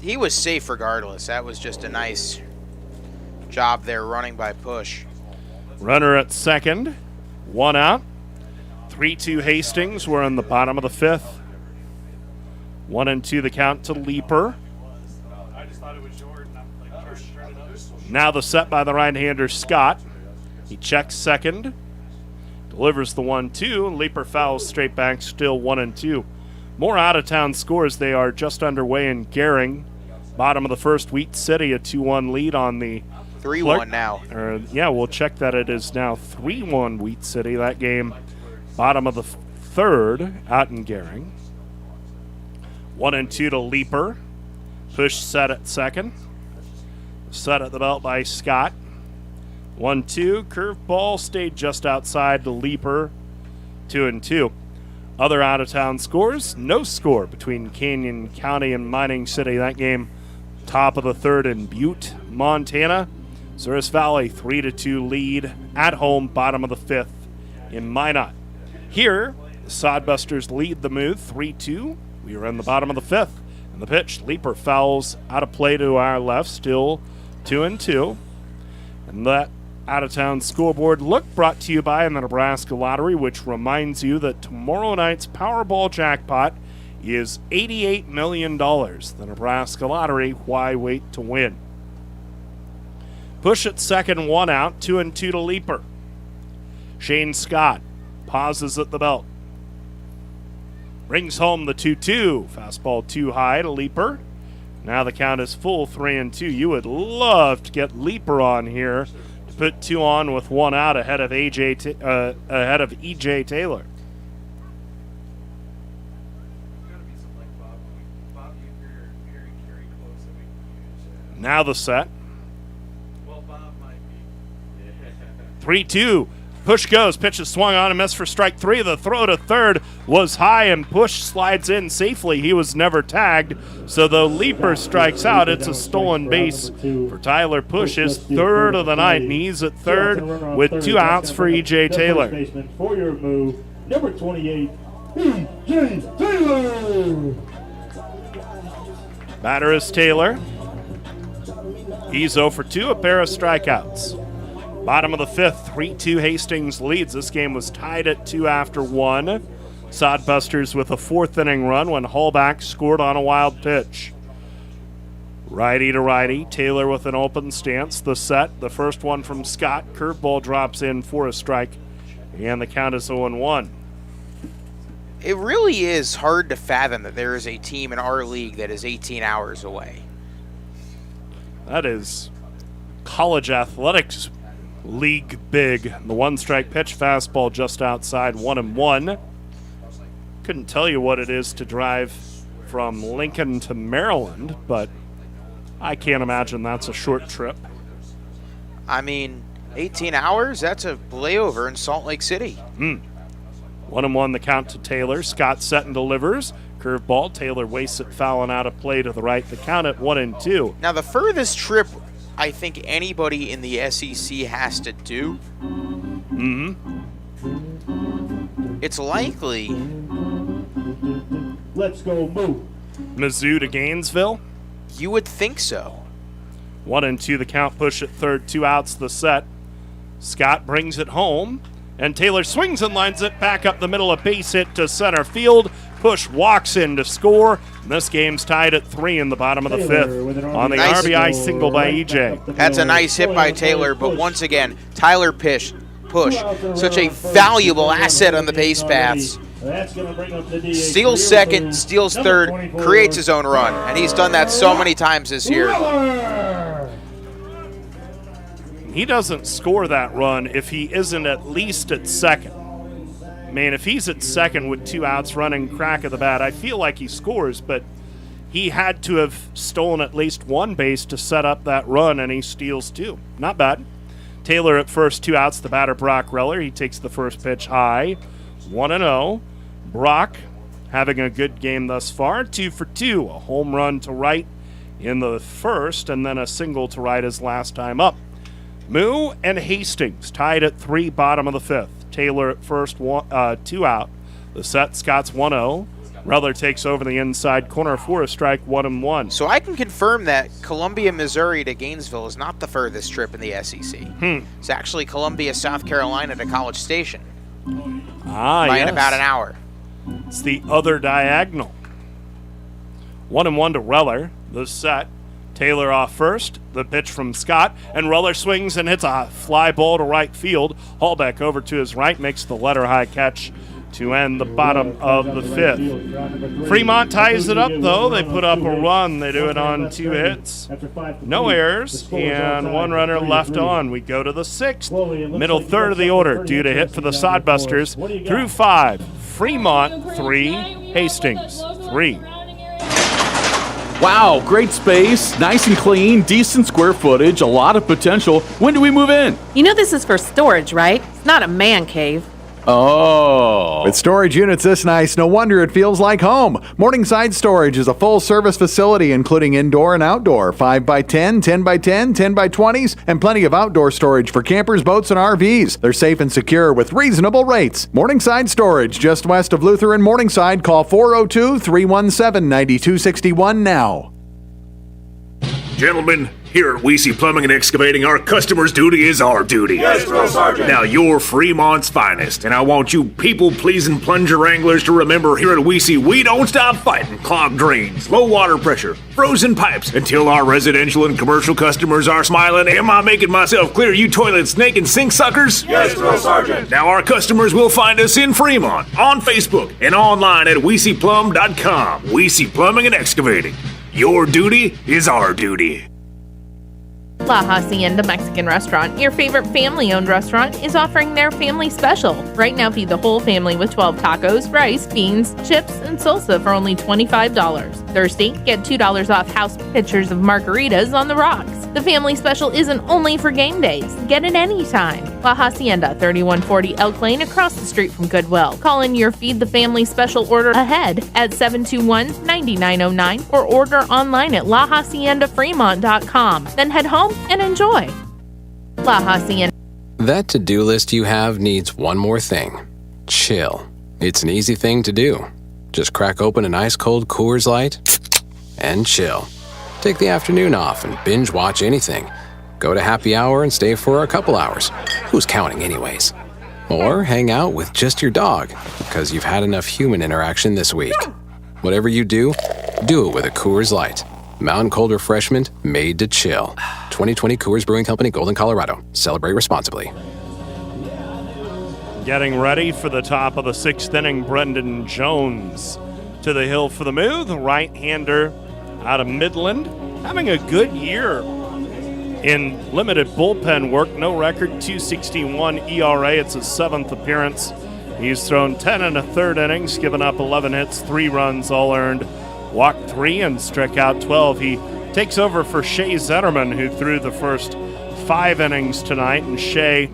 He was safe regardless. That was just a nice job there running by Push. Runner at second. One out. 3-2 Hastings. We're in the bottom of the fifth. 1-2 the count to Leeper. Now the set by the right-hander Scott. He checks second. Delivers the 1-2. Leeper fouls straight back, still 1-2. More out-of-town scores. They are just underway in Gering. Bottom of the first, Wheat City, a 2-1 lead on the 3-1 now. We'll check that. It is now 3-1 Wheat City. That game, bottom of the third, out in Gering. 1-2 to Leeper. Push set at second. Set at the belt by Scott. 1-2. Curveball stayed just outside to Leeper. 2-2. Other out-of-town scores, no score between Canyon County and Mining City. That game, top of the third in Butte, Montana. Souris Valley, 3-2 lead at home, bottom of the fifth in Minot. Here, the Sodbusters lead the Moo, 3-2. We are in the bottom of the fifth. And the pitch, Leeper fouls out of play to our left, still 2-2. And that out-of-town scoreboard look brought to you by the Nebraska Lottery, which reminds you that tomorrow night's Powerball jackpot is $88 million. The Nebraska Lottery, why wait to win? Push at second, one out, 2-2 to Leeper. Shane Scott pauses at the belt. Brings home the 2-2. Fastball too high to Leaper. Now the count is full 3-2. You would love to get Leaper on here to put 2 on with 1 out ahead of EJ Taylor. Now the set. 3-2. Push goes. Pitch is swung on and missed for strike 3. The throw to third was high and Push slides in safely. He was never tagged. So the Leaper strikes out. It's a stolen base for Tyler Push, his 3rd of the night. And he's at 3rd with 2 outs for EJ Taylor. For your Moo, number 28, EJ Taylor. Batter is Taylor. He's 0 for 2, a pair of strikeouts. Bottom of the 5th, 3-2 Hastings leads. This game was tied at 2 after 1. Sodbusters with a 4th inning run when Hallback scored on a wild pitch. Righty to righty, Taylor with an open stance. The set, the first one from Scott. Curveball drops in for a strike, and the count is 0-1. It really is hard to fathom that there is a team in our league that is 18 hours away. That is college athletics league big. The 1-strike pitch, fastball just outside, 1-1. Couldn't tell you what it is to drive from Lincoln to Maryland, but I can't imagine that's a short trip. I mean, 18 hours? That's a layover in Salt Lake City. 1-1 the count to Taylor. Scott set and delivers. Curveball. Taylor wastes it, fouling out a play to the right. The count at 1-2. Now, the furthest trip I think anybody in the SEC has to do, it's likely. Let's go, Moo. Mizzou to Gainesville. You would think so. 1-2 the count. Push at 3rd. 2 outs the set. Scott brings it home, and Taylor swings and lines it back up the middle, a base hit to center field. Push walks in to score. And this game's tied at 3 in the bottom of the 5th on the RBI single by EJ. That's a nice hit by Taylor, but once again, Tyler Push, such a valuable asset on the base paths. Steals 2nd, steals 3rd, creates his own run, and he's done that so many times this year. He doesn't score that run if he isn't at least at 2nd. Man, if he's at 2nd with 2 outs running crack of the bat, I feel like he scores, but he had to have stolen at least 1 base to set up that run, and he steals 2. Not bad. Taylor at first, 2 outs, the batter Brock Reller. He takes the first pitch high, 1-0. Brock having a good game thus far, 2 for 2. A home run to right in the first, and then a single to right his last time up. Moo and Hastings tied at 3, bottom of the 5th. Taylor at first, 2 out. The set, Scott's 1-0. Reller takes over the inside corner for a strike, 1-1. So I can confirm that Columbia, Missouri to Gainesville is not the furthest trip in the SEC. It's actually Columbia, South Carolina to College Station. By Yes. about an hour. It's the other diagonal. 1-1 to Reller. The set. Taylor off first, the pitch from Scott, and Reller swings and hits a fly ball to right field. Hallback over to his right, makes the letter high catch to end the bottom of the 5th. Fremont ties it up, though. They put up a run. They do it on 2 hits. No errors, and 1 runner left on. We go to the 6th, middle 3rd of the order, due to hit for the Sodbusters. Through 5, Fremont 3, Hastings 3. Wow, great space, nice and clean, decent square footage, a lot of potential. When do we move in? You know this is for storage, right? It's not a man cave. Oh. With storage units this nice, no wonder it feels like home. Morningside Storage is a full-service facility including indoor and outdoor, 5x10, 10x10, 10x20s, and plenty of outdoor storage for campers, boats, and RVs. They're safe and secure with reasonable rates. Morningside Storage, just west of Luther and Morningside. Call 402-317-9261 now. Gentlemen, Here at Weesey Plumbing and Excavating, our customer's duty is our duty. Yes, Drill Sergeant. Now, you're Fremont's finest, and I want you people-pleasing plunger anglers to remember here at Weesey, we don't stop fighting clogged drains, low water pressure, frozen pipes, until our residential and commercial customers are smiling. Am I making myself clear, you toilet snake and sink suckers? Yes, Drill Sergeant. Now, our customers will find us in Fremont, on Facebook, and online at WeeseyPlum.com. Weesey Plumbing and Excavating. Your duty is our duty. La Hacienda Mexican Restaurant, your favorite family-owned restaurant, is offering their family special. Right now, feed the whole family with 12 tacos, rice, beans, chips, and salsa for only $25. Thursday, get $2 off house pitchers of margaritas on the rocks. The family special isn't only for game days. Get it anytime. La Hacienda, 3140 Elk Lane, across the street from Goodwill. Call in your Feed the Family special order ahead at 721-9909 or order online at lahaciendafremont.com. Then head home and enjoy. La Hacienda. That to-do list you have needs one more thing. Chill. It's an easy thing to do. Just crack open an ice-cold Coors Light and chill. Take the afternoon off and binge watch anything. Go to happy hour and stay for a couple hours. Who's counting anyways? Or hang out with just your dog, because you've had enough human interaction this week. Whatever you do it with a Coors Light. Mountain cold refreshment made to chill. 2020 Coors Brewing Company, Golden, Colorado. Celebrate responsibly. Getting ready for the top of the sixth inning, Brendan Jones to the hill for the Moo, the right-hander out of Midland, having a good year in limited bullpen work. No record, .261 ERA. It's his 7th appearance. He's thrown 10 and a third innings, given up 11 hits, 3 runs, all earned. Walked 3 and struck out 12. He takes over for Shea Zetterman, who threw the first 5 innings tonight, and Shea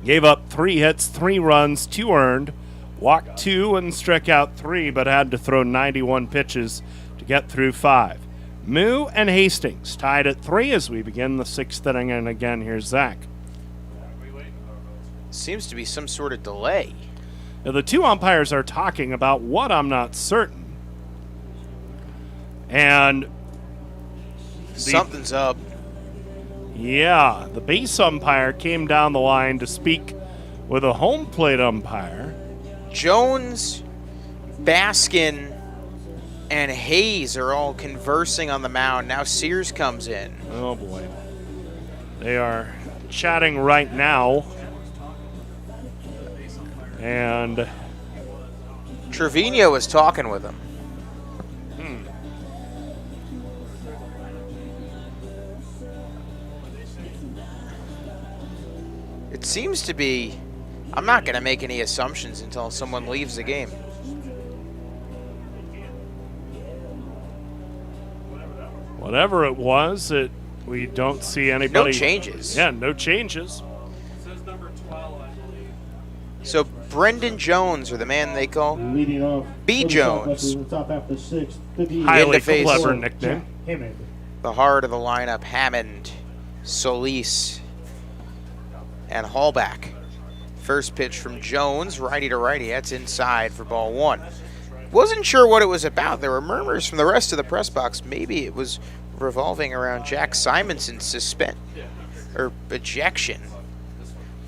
gave up 3 hits, 3 runs, 2 earned, walked 2 and struck out 3, but had to throw 91 pitches to get through 5. Moo and Hastings tied at 3 as we begin the 6th inning, and again, here's Zach. Seems to be some sort of delay. Now, the 2 umpires are talking about what, I'm not certain. And something's up. Yeah, the base umpire came down the line to speak with a home plate umpire. Jones, Baskin, and Hayes are all conversing on the mound. Now Sears comes in. Oh, boy. They are chatting right now. And Trevino is talking with him. It seems to be, I'm not going to make any assumptions until someone leaves the game. Whatever it was, we don't see anybody. No changes. Yeah, no changes. So Brendan Jones, or the man they call leading off B. Jones, top half the 6th, highly clever nickname. The heart of the lineup, Hammond, Solis, and Hallback. First pitch from Jones, righty to righty. That's inside for ball 1. Wasn't sure what it was about. There were murmurs from the rest of the press box. Maybe it was revolving around Jack Simonson's ejection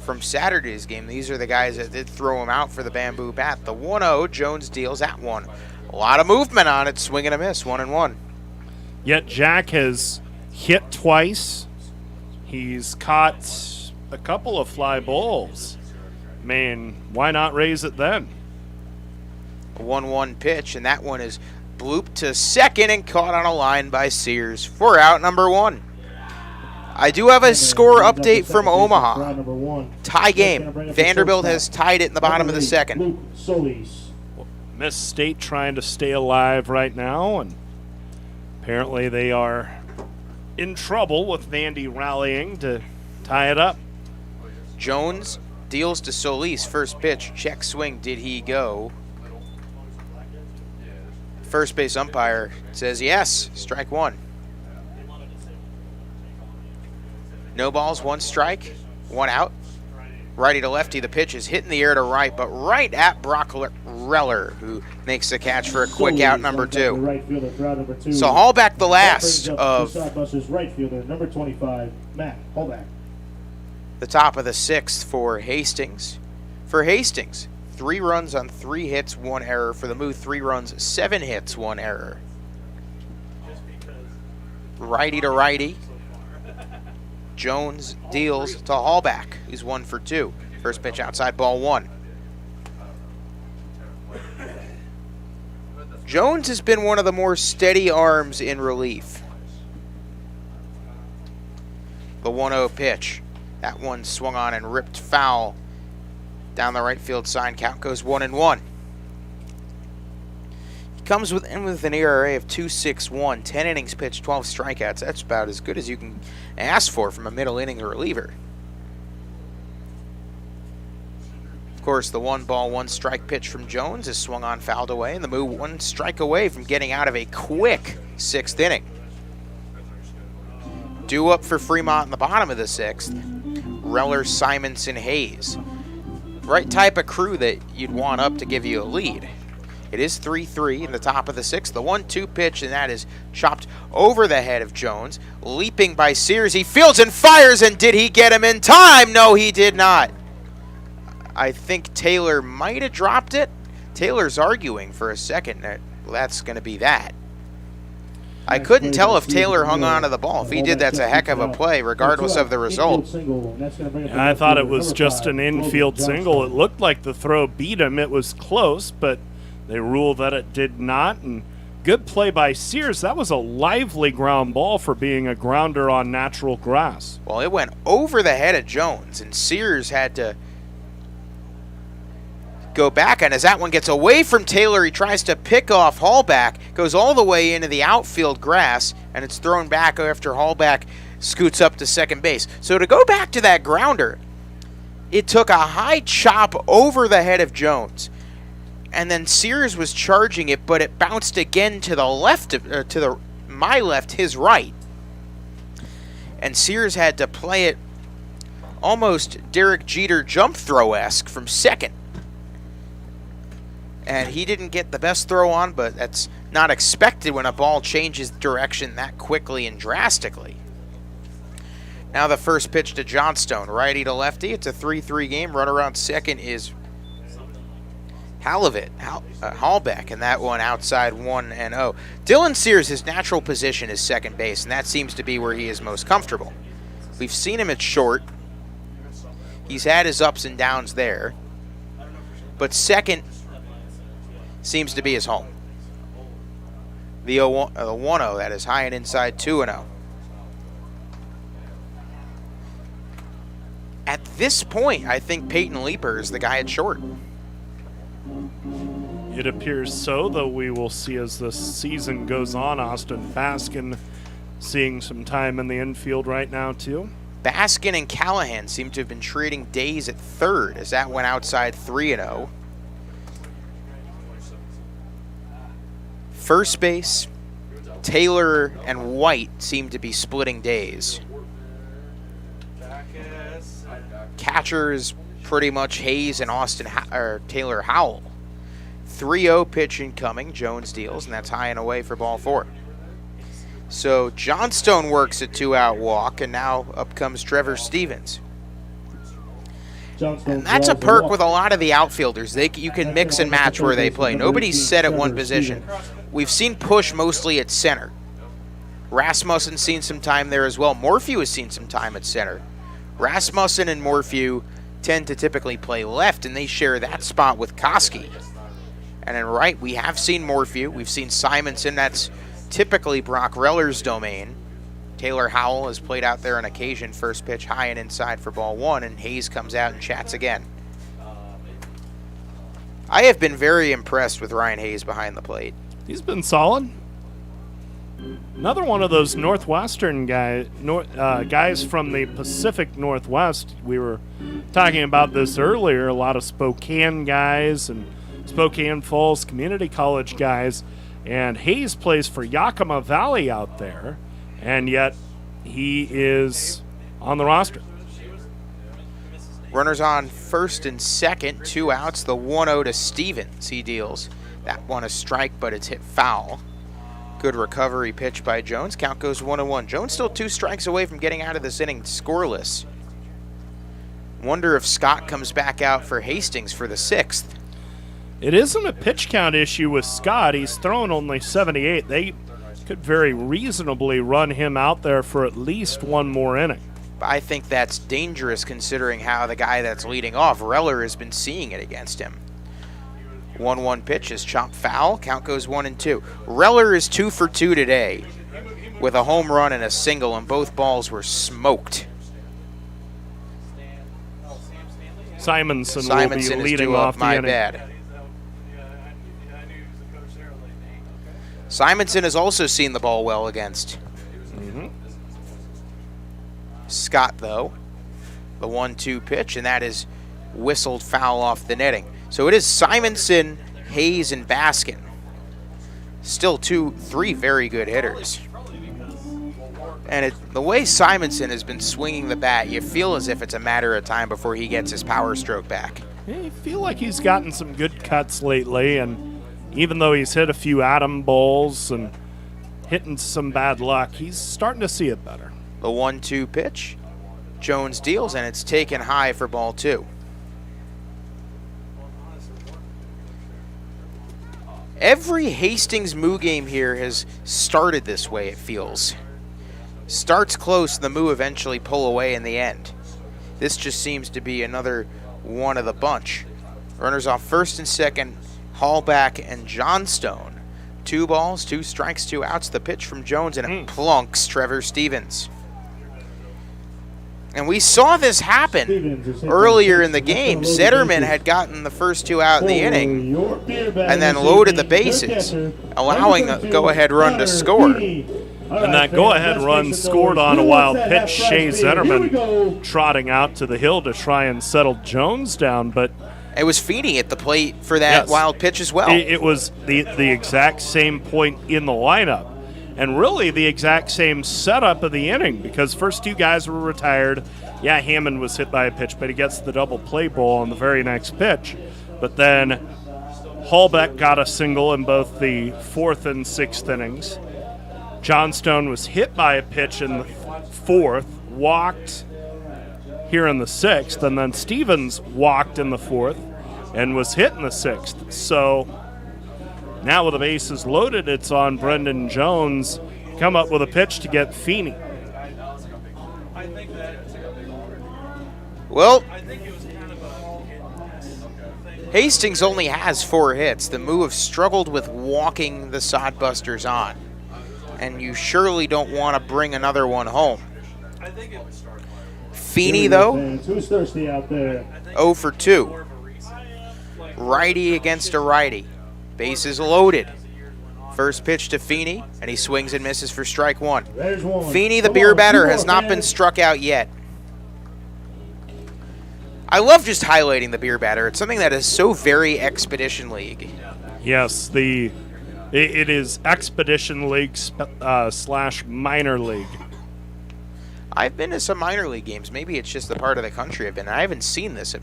from Saturday's game. These are the guys that did throw him out for the bamboo bat. The 1-0, Jones deals at 1. A lot of movement on it, swing and a miss, 1-1. Yet Jack has hit twice. He's caught a couple of fly balls. I mean, why not raise it then? A 1-1 pitch, and that one is blooped to second and caught on a line by Sears for out number 1. I do have a score update from Omaha. Tie game. Vanderbilt has tied it in the bottom of the second. Miss State trying to stay alive right now, and apparently they are in trouble with Vandy rallying to tie it up. Jones deals to Solis. First pitch, check swing. Did he go? First base umpire says yes. Strike 1. No balls, 1 strike, 1 out. Righty to lefty, the pitch is hitting the air to right, but right at Brock Reller, who makes the catch for a quick out, number 2. Right fielder for out number 2. So Hallback the last of Sodbusters right fielder, number 25, Matt Hallback. the top of the 6th for Hastings. For Hastings, 3 runs on 3 hits, 1 error. For the Moo, 3 runs, 7 hits, 1 error. Righty to righty. Jones deals to Hallback, who's 1 for 2. First pitch outside, ball 1. Jones has been one of the more steady arms in relief. The 1-0 pitch. That one swung on and ripped foul down the right field side. Count goes 1-1. He comes in with an ERA of 2.61, 10 innings pitched, 12 strikeouts. That's about as good as you can ask for from a middle inning reliever. Of course, the 1-ball, 1-strike pitch from Jones is swung on, fouled away, and the Moo 1 strike away from getting out of a quick 6th inning. Due up for Fremont in the bottom of the 6th, Reller, Simonson, Hayes. Right type of crew that you'd want up to give you a lead. It is 3-3 in the top of the 6th. The 1-2 pitch, and that is chopped over the head of Jones. Leaping by Sears, he fields and fires, and did he get him in time? No, he did not. I think Taylor might have dropped it. Taylor's arguing for a second that that's going to be that. I couldn't tell if Taylor hung on to the ball. If he did, that's a heck of a play, regardless of the result. I thought it was just an infield single. It looked like the throw beat him. It was close, but they ruled that it did not. And good play by Sears. That was a lively ground ball for being a grounder on natural grass. Well, it went over the head of Jones, and Sears had to go back, and as that one gets away from Taylor, he tries to pick off Hallback, goes all the way into the outfield grass, and it's thrown back after Hallback scoots up to second base. So to go back to that grounder, it took a high chop over the head of Jones, and then Sears was charging it, but it bounced again to the left, my left, his right, and Sears had to play it almost Derek Jeter jump throw-esque from second. And he didn't get the best throw on, but that's not expected when a ball changes direction that quickly and drastically. Now the first pitch to Johnstone, righty to lefty. It's a 3-3 game. Runner on second is Hallback, and that one outside 1-0. Dylan Sears, his natural position is second base, and that seems to be where he is most comfortable. We've seen him at short. He's had his ups and downs there. But second seems to be his home. The 1-0, that is high and inside, 2-0. At this point, I think Peyton Leeper is the guy at short. It appears so, though we will see as the season goes on. Austin Baskin seeing some time in the infield right now, too. Baskin and Callahan seem to have been trading days at third as that went outside 3-0. First base, Taylor and White seem to be splitting days. Catchers pretty much Hayes and Taylor Howell. 3-0 pitch incoming. Jones deals, and that's high and away for ball 4. So Johnstone works a 2-out walk, and now up comes Trevor Stevens. And that's a perk with a lot of the outfielders. You can mix and match where they play. Nobody's set at one position. We've seen Push mostly at center. Rasmussen's seen some time there as well. Morphew has seen some time at center. Rasmussen and Morphew tend to typically play left, and they share that spot with Koski. And in right, we have seen Morphew. We've seen Simonson. That's typically Brock Reller's domain. Taylor Howell has played out there on occasion. First pitch high and inside for ball 1, and Hayes comes out and chats again. I have been very impressed with Ryan Hayes behind the plate. He's been solid. Another one of those Northwestern guys from the Pacific Northwest. We were talking about this earlier. A lot of Spokane guys and Spokane Falls Community College guys. And Hayes plays for Yakima Valley out there, and yet he is on the roster. Runners on first and second, 2 outs. The 1-0 to Stevens. He deals that one a strike, but it's hit foul. Good recovery pitch by Jones. Count goes 1-1. Jones still 2 strikes away from getting out of this inning scoreless. Wonder if Scott comes back out for Hastings for the 6th. It isn't a pitch count issue with Scott. He's thrown only 78. They could very reasonably run him out there for at least one more inning. I think that's dangerous considering how the guy that's leading off, Reller, has been seeing it against him. 1-1 pitch is chopped foul. Count goes 1-2. Reller is 2 for 2 today with a home run and a single, and both balls were smoked. Simonson will be leading off the inning. Bad. Simonson has also seen the ball well against. Scott, though, the 1-2 pitch, and that is whistled foul off the netting. So it is Simonson, Hayes, and Baskin. Still 2-3 very good hitters. And the way Simonson has been swinging the bat, you feel as if it's a matter of time before he gets his power stroke back. I feel like he's gotten some good cuts lately, and even though he's hit a few atom balls and hitting some bad luck, he's starting to see it better. The 1-2 pitch. Jones deals, and it's taken high for ball 2. Every Hastings Moo game here has started this way, it feels. Starts close, the Moo eventually pull away in the end. This just seems to be another one of the bunch. Runners off first and second, Hallback and Johnstone. 2 balls, 2 strikes, 2 outs. The pitch from Jones, and it plunks Trevor Stevens. And we saw this happen earlier in the game. Zetterman had gotten the first 2 out in the inning and then loaded the bases, allowing a go-ahead run to score. And that go-ahead run scored on a wild pitch. Shea Zetterman trotting out to the hill to try and settle Jones down, but it was Feeney at the plate for that wild pitch as well. It was the exact same point in the lineup. And really the exact same setup of the inning, because first 2 guys were retired. Yeah, Hammond was hit by a pitch, but he gets the double play ball on the very next pitch. But then Hallbeck got a single in both the 4th and 6th innings. Johnstone was hit by a pitch in the 4th, walked here in the 6th, and then Stevens walked in the 4th and was hit in the 6th. So now with the bases loaded, it's on Brendan Jones come up with a pitch to get Feeney. Well, Hastings only has 4 hits. The Moo have struggled with walking the Sodbusters on, and you surely don't want to bring another one home. Feeney, though, 0 for 2. Righty against a righty. Bases loaded. First pitch to Feeney, and he swings and misses for strike 1. Feeney, the beer batter, has not been struck out yet. I love just highlighting the beer batter. It's something that is so very Expedition League. Yes, it is Expedition League / minor league. I've been to some minor league games. Maybe it's just the part of the country I've been. I haven't seen this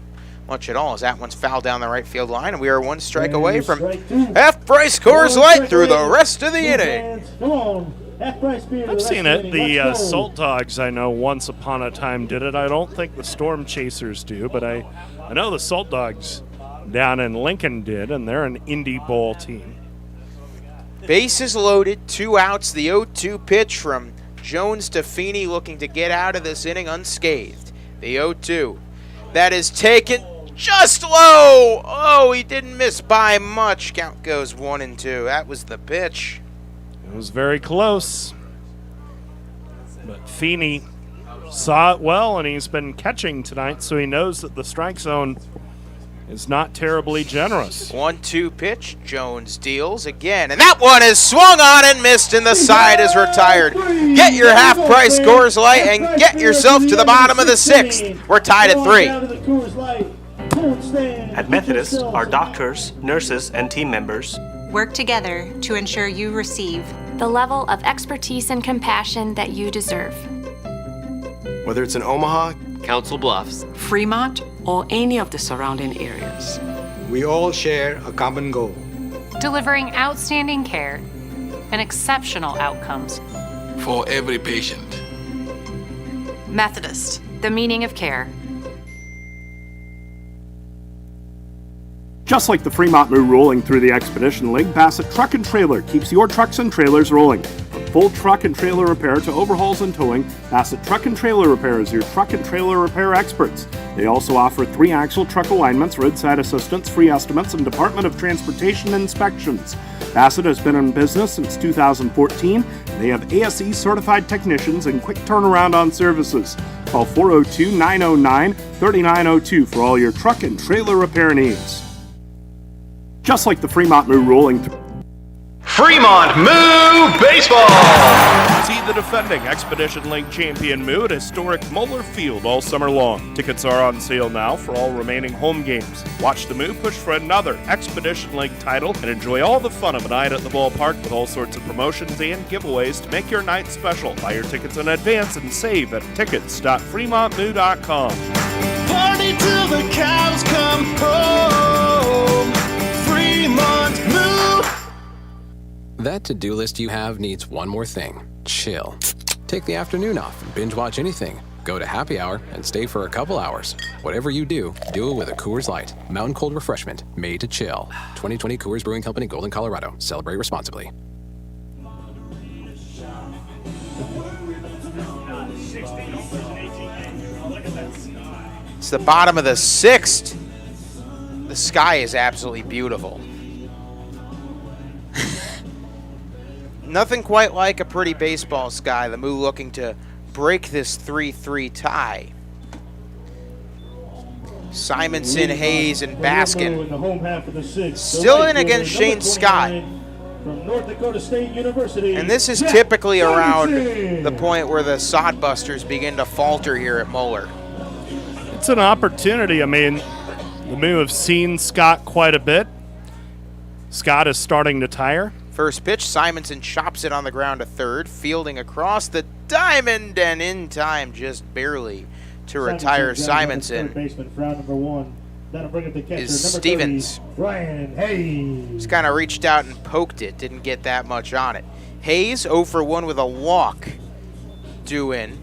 much at all, as that one's fouled down the right field line, and we are 1 strike away from half-price Coors Light through the rest of the inning. I've seen it. The Salt Dogs, I know, once upon a time did it. I don't think the Storm Chasers do, but I know the Salt Dogs down in Lincoln did, and they're an indie ball team. Bases loaded, 2 outs. The 0-2 pitch from Jones to Feeney, looking to get out of this inning unscathed. The 0-2. That is taken just low. Oh, he didn't miss by much. Count goes 1-2. That was the pitch. It was very close. But Feeney saw it well, and he's been catching tonight, so he knows that the strike zone is not terribly generous. 1-2 pitch. Jones deals again, and that one is swung on and missed, and the side is retired. Get your half-price Coors Light and get yourself to the bottom of the 6th. We're tied at 3. At Methodist, our doctors, nurses, and team members work together to ensure you receive the level of expertise and compassion that you deserve. Whether it's in Omaha, Council Bluffs, Fremont, or any of the surrounding areas. We all share a common goal. Delivering outstanding care and exceptional outcomes for every patient. Methodist, the meaning of care. Just like the Fremont Moo rolling through the Expedition League, Bassett Truck and Trailer keeps your trucks and trailers rolling. From full truck and trailer repair to overhauls and towing, Bassett Truck and Trailer Repair is your truck and trailer repair experts. They also offer 3-axle truck alignments, roadside assistance, free estimates, and Department of Transportation inspections. Bassett has been in business since 2014. They have ASE certified technicians and quick turnaround on services. Call 402-909-3902 for all your truck and trailer repair needs. Just like the Fremont Moo rolling through. Fremont Moo Baseball! See the defending Expedition League champion Moo at historic Moeller Field all summer long. Tickets are on sale now for all remaining home games. Watch the Moo push for another Expedition League title and enjoy all the fun of a night at the ballpark with all sorts of promotions and giveaways to make your night special. Buy your tickets in advance and save at tickets.fremontmoo.com. Party till the cows come home. Fremont Moo. That to-do list you have needs one more thing. Chill. Take the afternoon off and binge watch anything. Go to happy hour and stay for a couple hours. Whatever you do it with a Coors Light. Mountain cold refreshment made to chill. 2020 Coors Brewing Company, Golden, Colorado. Celebrate responsibly. It's the bottom of the 6th. The sky is absolutely beautiful. Nothing quite like a pretty baseball sky. The Moo looking to break this 3-3 tie. Simonson, Hayes, and Baskin still in against Shane Scott. From North Dakota State University. And this is typically around the point where the Sodbusters begin to falter here at Moeller. It's an opportunity. I mean, the Moo have seen Scott quite a bit. Scott is starting to tire. First pitch, Simonson chops it on the ground to third, fielding across the diamond and in time just barely to retire Simonson. Third baseman for round number 1. That'll bring up the catcher, is number Stevens. 30, Ryan Hayes. He's kind of reached out and poked it, didn't get that much on it. Hayes 0 for 1 with a walk due in.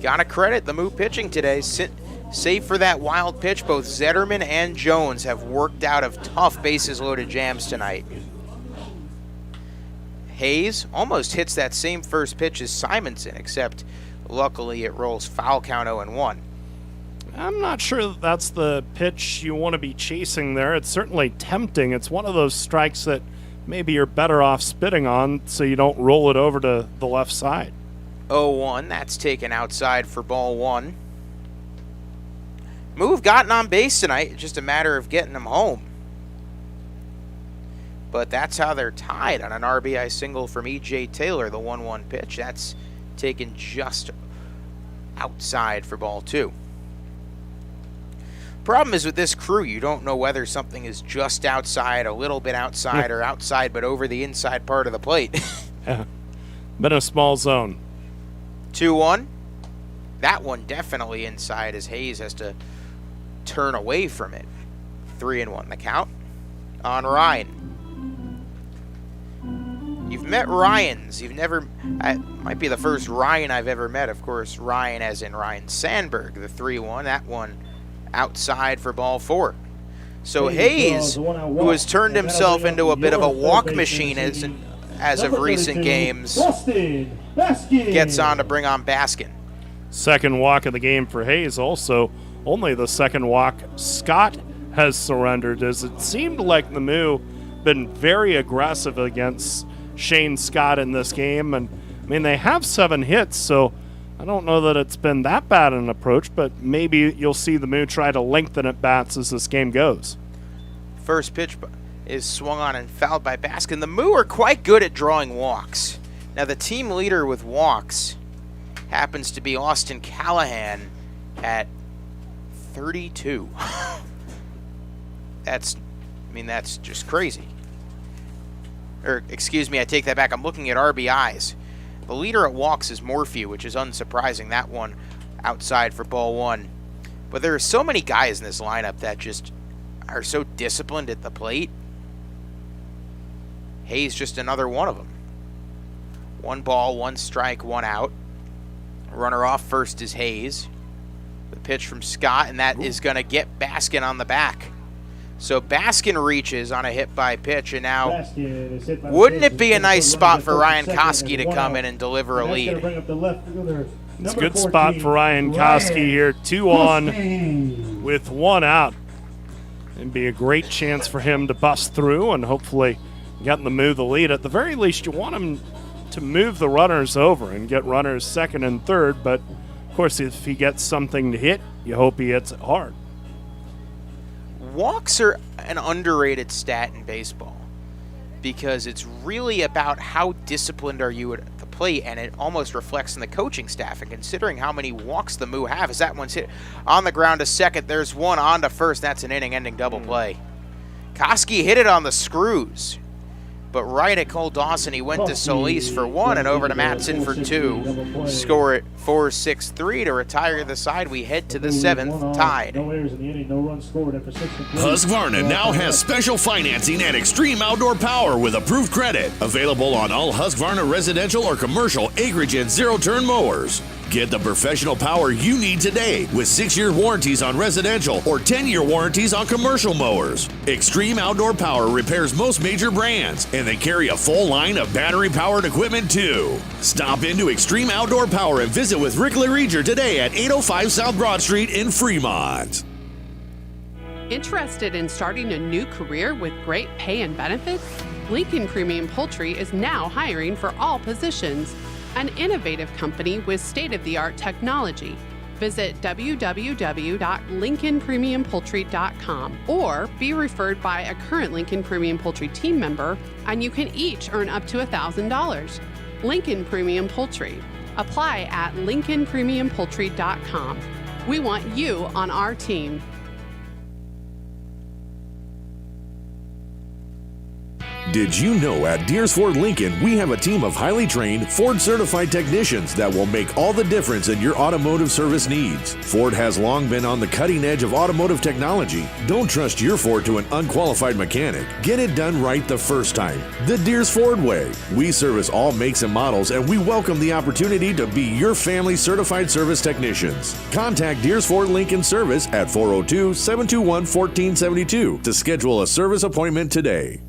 Gotta credit the Moo pitching today. Save for that wild pitch, both Zetterman and Jones have worked out of tough bases-loaded jams tonight. Hayes almost hits that same first pitch as Simonson, except luckily it rolls foul count 0-1. I'm not sure that's the pitch you want to be chasing there. It's certainly tempting. It's one of those strikes that maybe you're better off spitting on so you don't roll it over to the left side. 0-1, that's taken outside for ball 1. Moo have gotten on base tonight. It's just a matter of getting them home. But that's how they're tied on an RBI single from E.J. Taylor, the 1-1 pitch. That's taken just outside for ball 2. Problem is with this crew, you don't know whether something is just outside, a little bit outside, or outside but over the inside part of the plate. Yeah. Been a small zone. 2-1. That one definitely inside as Hayes has to turn away from it. 3-1 the count on Ryan. You've met Ryans. You've never, might be the first Ryan I've ever met, of course. Ryan as in Ryan Sandberg, the 3-1. That one outside for ball 4. So Hayes, who has turned himself into a bit of a walk machine as of recent games, gets on to bring on Baskin. Second walk of the game for Hayes. Also, only the second walk Scott has surrendered, as it seemed like the Moo been very aggressive against Shane Scott in this game. And I mean, they have 7 hits, so I don't know that it's been that bad an approach, but maybe you'll see the Moo try to lengthen at bats as this game goes. First pitch is swung on and fouled by Baskin. The Moo are quite good at drawing walks. Now, the team leader with walks happens to be Austin Callahan at 32. That's just crazy. Or, excuse me, I take that back. I'm looking at RBIs. The leader at walks is Morphew, which is unsurprising. That one outside for ball one. But there are so many guys in this lineup that just are so disciplined at the plate. Hayes just another one of them. 1 ball, 1 strike, 1 out. Runner off first is Hayes. The pitch from Scott, and that is going to get Baskin on the back. So Baskin reaches on a hit by pitch, and now wouldn't it be a nice spot for Ryan Koski to come in and deliver a lead? It's a good spot for Ryan Koski here. 2 on with 1 out. It'd be a great chance for him to bust through and hopefully get the Moo the lead. At the very least, you want him to move the runners over and get runners second and third, but of course if he gets something to hit, you hope he hits it hard. Walks are an underrated stat in baseball because it's really about how disciplined are you at the plate, and it almost reflects in the coaching staff. And considering how many walks the Moo have, as that one's hit on the ground to second, there's 1 on to first. That's an inning-ending double play. Koski hit it on the screws, but right at Cole Dawson, he went to Solis for 1 and over to Matson for 2. Score it 4-6-3 to retire the side. We head to the 7th, tied. Husqvarna now has special financing and extreme outdoor power with approved credit. Available on all Husqvarna residential or commercial acreage and zero-turn mowers. Get the professional power you need today with 6-year warranties on residential or 10-year warranties on commercial mowers. Extreme Outdoor Power repairs most major brands, and they carry a full line of battery-powered equipment too. Stop into Extreme Outdoor Power and visit with Rick LaReger today at 805 South Broad Street in Fremont. Interested in starting a new career with great pay and benefits? Lincoln Premium Poultry is now hiring for all positions. An innovative company with state-of-the-art technology. Visit www.lincolnpremiumpoultry.com or be referred by a current Lincoln Premium Poultry team member, and you can each earn up to $1,000. Lincoln Premium Poultry. Apply at lincolnpremiumpoultry.com. We want you on our team. Did you know at Deers Ford Lincoln, we have a team of highly trained, Ford-certified technicians that will make all the difference in your automotive service needs? Ford has long been on the cutting edge of automotive technology. Don't trust your Ford to an unqualified mechanic. Get it done right the first time. The Deers Ford way. We service all makes and models, and we welcome the opportunity to be your family's certified service technicians. Contact Deers Ford Lincoln Service at 402-721-1472 to schedule a service appointment today.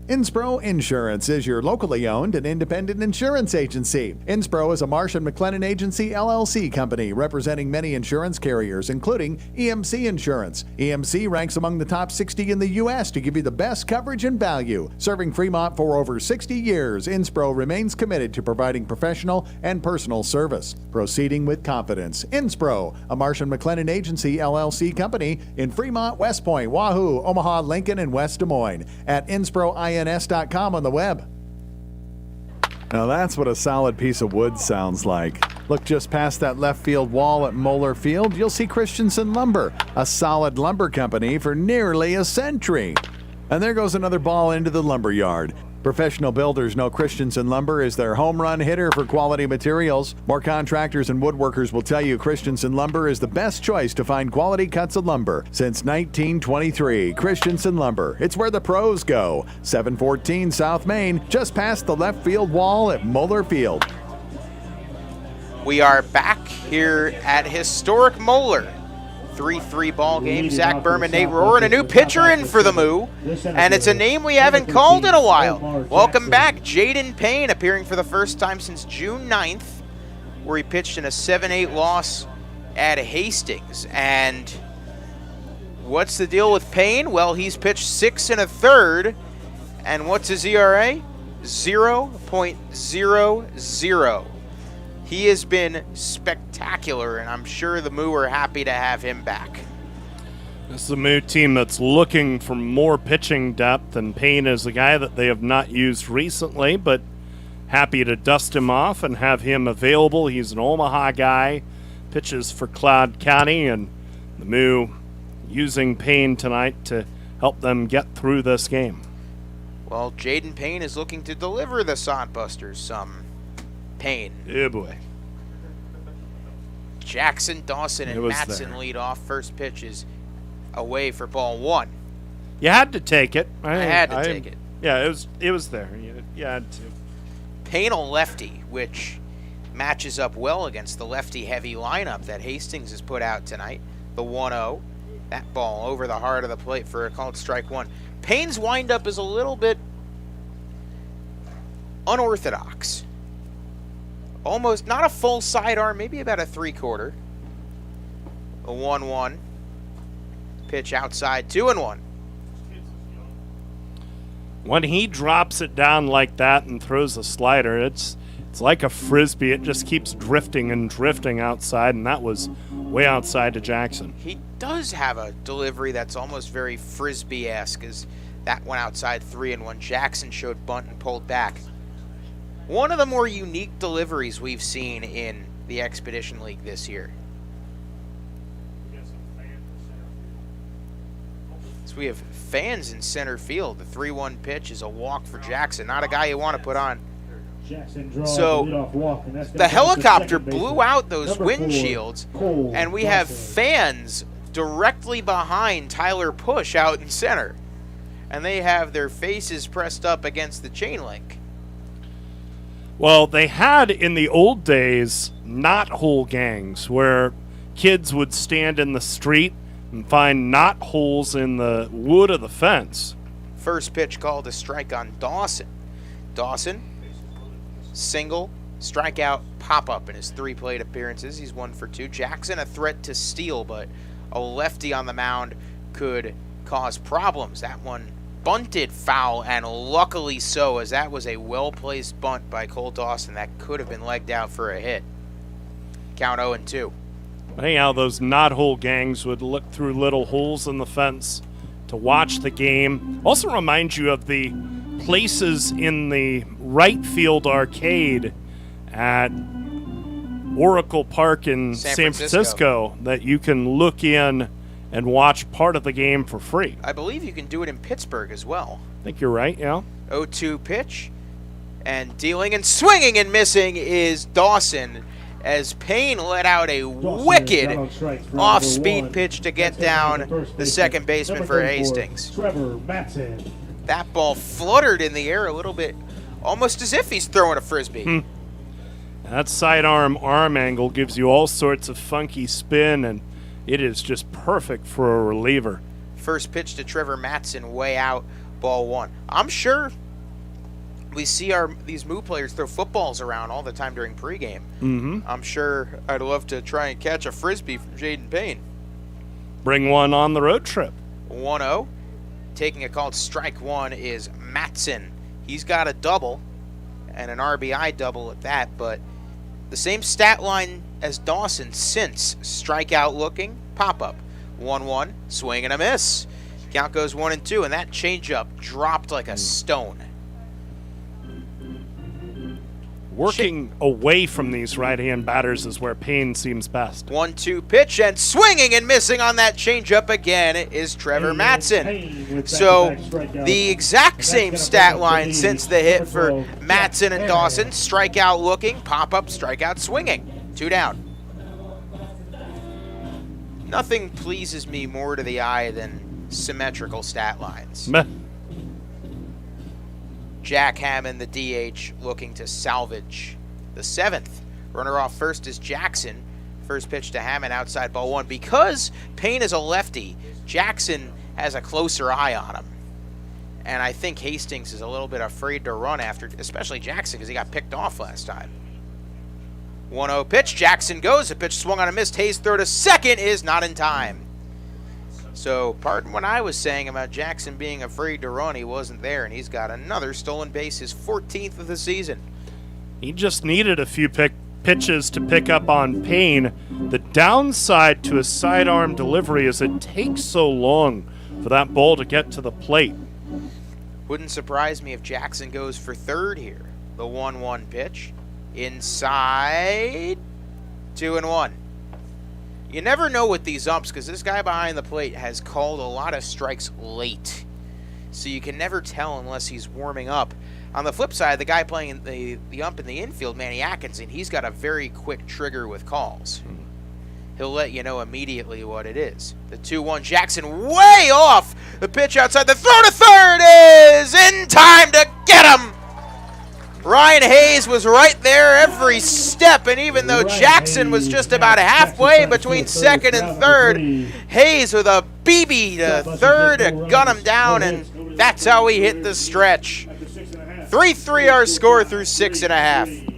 Inspro Insurance is your locally owned and independent insurance agency. Inspro is a Marsh & McLennan Agency LLC company representing many insurance carriers, including EMC Insurance. EMC ranks among the top 60 in the U.S. to give you the best coverage and value. Serving Fremont for over 60 years, Inspro remains committed to providing professional and personal service. Proceeding with confidence. Inspro, a Marsh & McLennan Agency LLC company in Fremont, West Point, Wahoo, Omaha, Lincoln, and West Des Moines. At InSproINS.com on the web. Now that's what a solid piece of wood sounds like. Look just past that left field wall at Moeller Field, you'll see Christensen Lumber, a solid lumber company for nearly a century. And there goes another ball into the lumber yard. Professional builders know Christensen Lumber is their home run hitter for quality materials. More contractors and woodworkers will tell you Christensen Lumber is the best choice to find quality cuts of lumber. Since 1923, Christensen Lumber. It's where the pros go. 714 South Main, just past the left field wall at Moeller Field. We are back here at historic Moeller. 3-3 ball game. Zach Berman, Nate Rohr, and a new pitcher in for the Moo. And it's a name we haven't called in a while. Welcome back, Jaden Payne, appearing for the first time since June 9th, where he pitched in a 7-8 loss at Hastings. And what's the deal with Payne? Well, he's pitched 6 1/3. And what's his ERA? 0.00. He has been spectacular, and I'm sure the Moo are happy to have him back. This is a Moo team that's looking for more pitching depth, and Payne is a guy that they have not used recently, but happy to dust him off and have him available. He's an Omaha guy, pitches for Cloud County, and the Moo using Payne tonight to help them get through this game. Well, Jaden Payne is looking to deliver the Sodbusters some pain. Yeah, boy. Jackson, Dawson, and Matson lead off. First pitch is away for ball 1. You had to take it. I had to take it. Yeah, it was there. You had to. Payne a lefty, which matches up well against the lefty-heavy lineup that Hastings has put out tonight. The 1-0. That ball over the heart of the plate for a called strike 1. Payne's windup is a little bit unorthodox. Almost not a full sidearm, maybe about a 3/4. A 1-1. Pitch outside, 2-1. When he drops it down like that and throws a slider, it's like a frisbee. It just keeps drifting and drifting outside, and that was way outside to Jackson. He does have a delivery that's almost very frisbee-esque, as that went outside 3-1. Jackson showed bunt and pulled back. One of the more unique deliveries we've seen in the Expedition League this year. So we have fans in center field. The 3-1 pitch is a walk for Jackson. Not a guy you want to put on. So the helicopter blew out those windshields, and we have fans directly behind Tyler Push out in center. And they have their faces pressed up against the chain link. Well, they had in the old days knothole gangs where kids would stand in the street and find knot holes in the wood of the fence. First pitch called a strike on Dawson. Dawson, single, strikeout, pop-up in his 3 plate appearances. He's 1 for 2. Jackson a threat to steal, but a lefty on the mound could cause problems. That one bunted foul, and luckily so, as that was a well-placed bunt by Cole Dawson that could have been legged out for a hit. Count 0-2. Anyhow, those knothole gangs would look through little holes in the fence to watch the game. Also remind you of the places in the right field arcade at Oracle Park in San Francisco that you can look in and watch part of the game for free. I believe you can do it in Pittsburgh as well. I think you're right, yeah. 0-2 pitch, and dealing and swinging and missing is Dawson, as Payne let out a wicked off-speed pitch to get down the second baseman for Hastings. That ball fluttered in the air a little bit, almost as if he's throwing a frisbee. That sidearm arm angle gives you all sorts of funky spin, and it is just perfect for a reliever. First pitch to Trevor Matson, way out, ball 1. I'm sure we see these Moo players throw footballs around all the time during pregame. I'm sure I'd love to try and catch a frisbee from Jaden Payne. Bring one on the road trip. 1-0. Taking a called strike 1 is Matson. He's got a double, and an RBI double at that, but the same stat line as Dawson since strikeout looking, pop-up. 1-1, swing and a miss. Count goes 1-2, and that changeup dropped like a stone. Working away from these right-hand batters is where Payne seems best. 1-2 pitch, and swinging and missing on that changeup again is Trevor Matson. So the exact same stat line since the hit for Matson and Dawson. Strikeout looking, pop-up, strikeout swinging. 2 down. Nothing pleases me more to the eye than symmetrical stat lines. Meh. Jack Hammond, the DH, looking to salvage the 7th. Runner off first is Jackson. First pitch to Hammond, outside ball 1. Because Payne is a lefty, Jackson has a closer eye on him. And I think Hastings is a little bit afraid to run after, especially Jackson, because he got picked off last time. 1-0 pitch, Jackson goes. The pitch swung on a miss. Hayes' throw to second is not in time. So, pardon what I was saying about Jackson being afraid to run. He wasn't there, and he's got another stolen base, his 14th of the season. He just needed a few pitches to pick up on Payne. The downside to a sidearm delivery is it takes so long for that ball to get to the plate. Wouldn't surprise me if Jackson goes for third here. The 1-1 pitch. Inside. 2-1. You never know with these umps, because this guy behind the plate has called a lot of strikes late. So you can never tell unless he's warming up. On the flip side, the guy playing the ump in the infield, Manny Atkinson, he's got a very quick trigger with calls. he'll let you know immediately what it is. The 2-1, Jackson way off. The pitch outside, the throw to third is in time to get him. Ryan Hayes was right there every step, and even though Jackson was just about halfway between second and third, Hayes with a BB to third to gun him down, and that's how he hit the stretch. 3-3 our score through 6.5.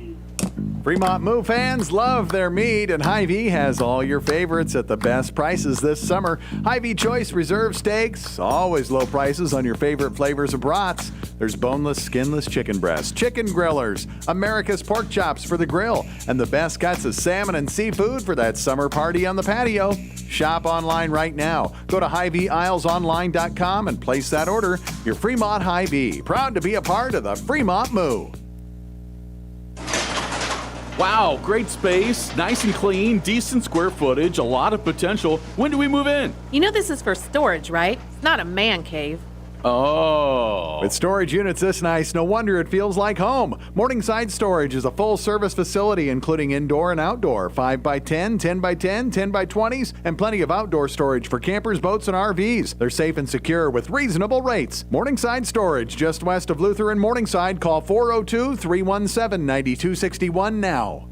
Fremont Moo fans love their meat, and Hy-Vee has all your favorites at the best prices this summer. Hy-Vee Choice Reserve Steaks, always low prices on your favorite flavors of brats. There's boneless, skinless chicken breasts, chicken grillers, America's pork chops for the grill, and the best cuts of salmon and seafood for that summer party on the patio. Shop online right now. Go to HyVeeIslesOnline.com and place that order. Your Fremont Hy-Vee, proud to be a part of the Fremont Moo. Wow, great space, nice and clean, decent square footage, a lot of potential. When do we move in? You know this is for storage, right? It's not a man cave. Oh. With storage units this nice, no wonder it feels like home. Morningside Storage is a full-service facility including indoor and outdoor, 5x10, 10x10, 10x20s, and plenty of outdoor storage for campers, boats, and RVs. They're safe and secure with reasonable rates. Morningside Storage, just west of Luther and Morningside. Call 402-317-9261 now.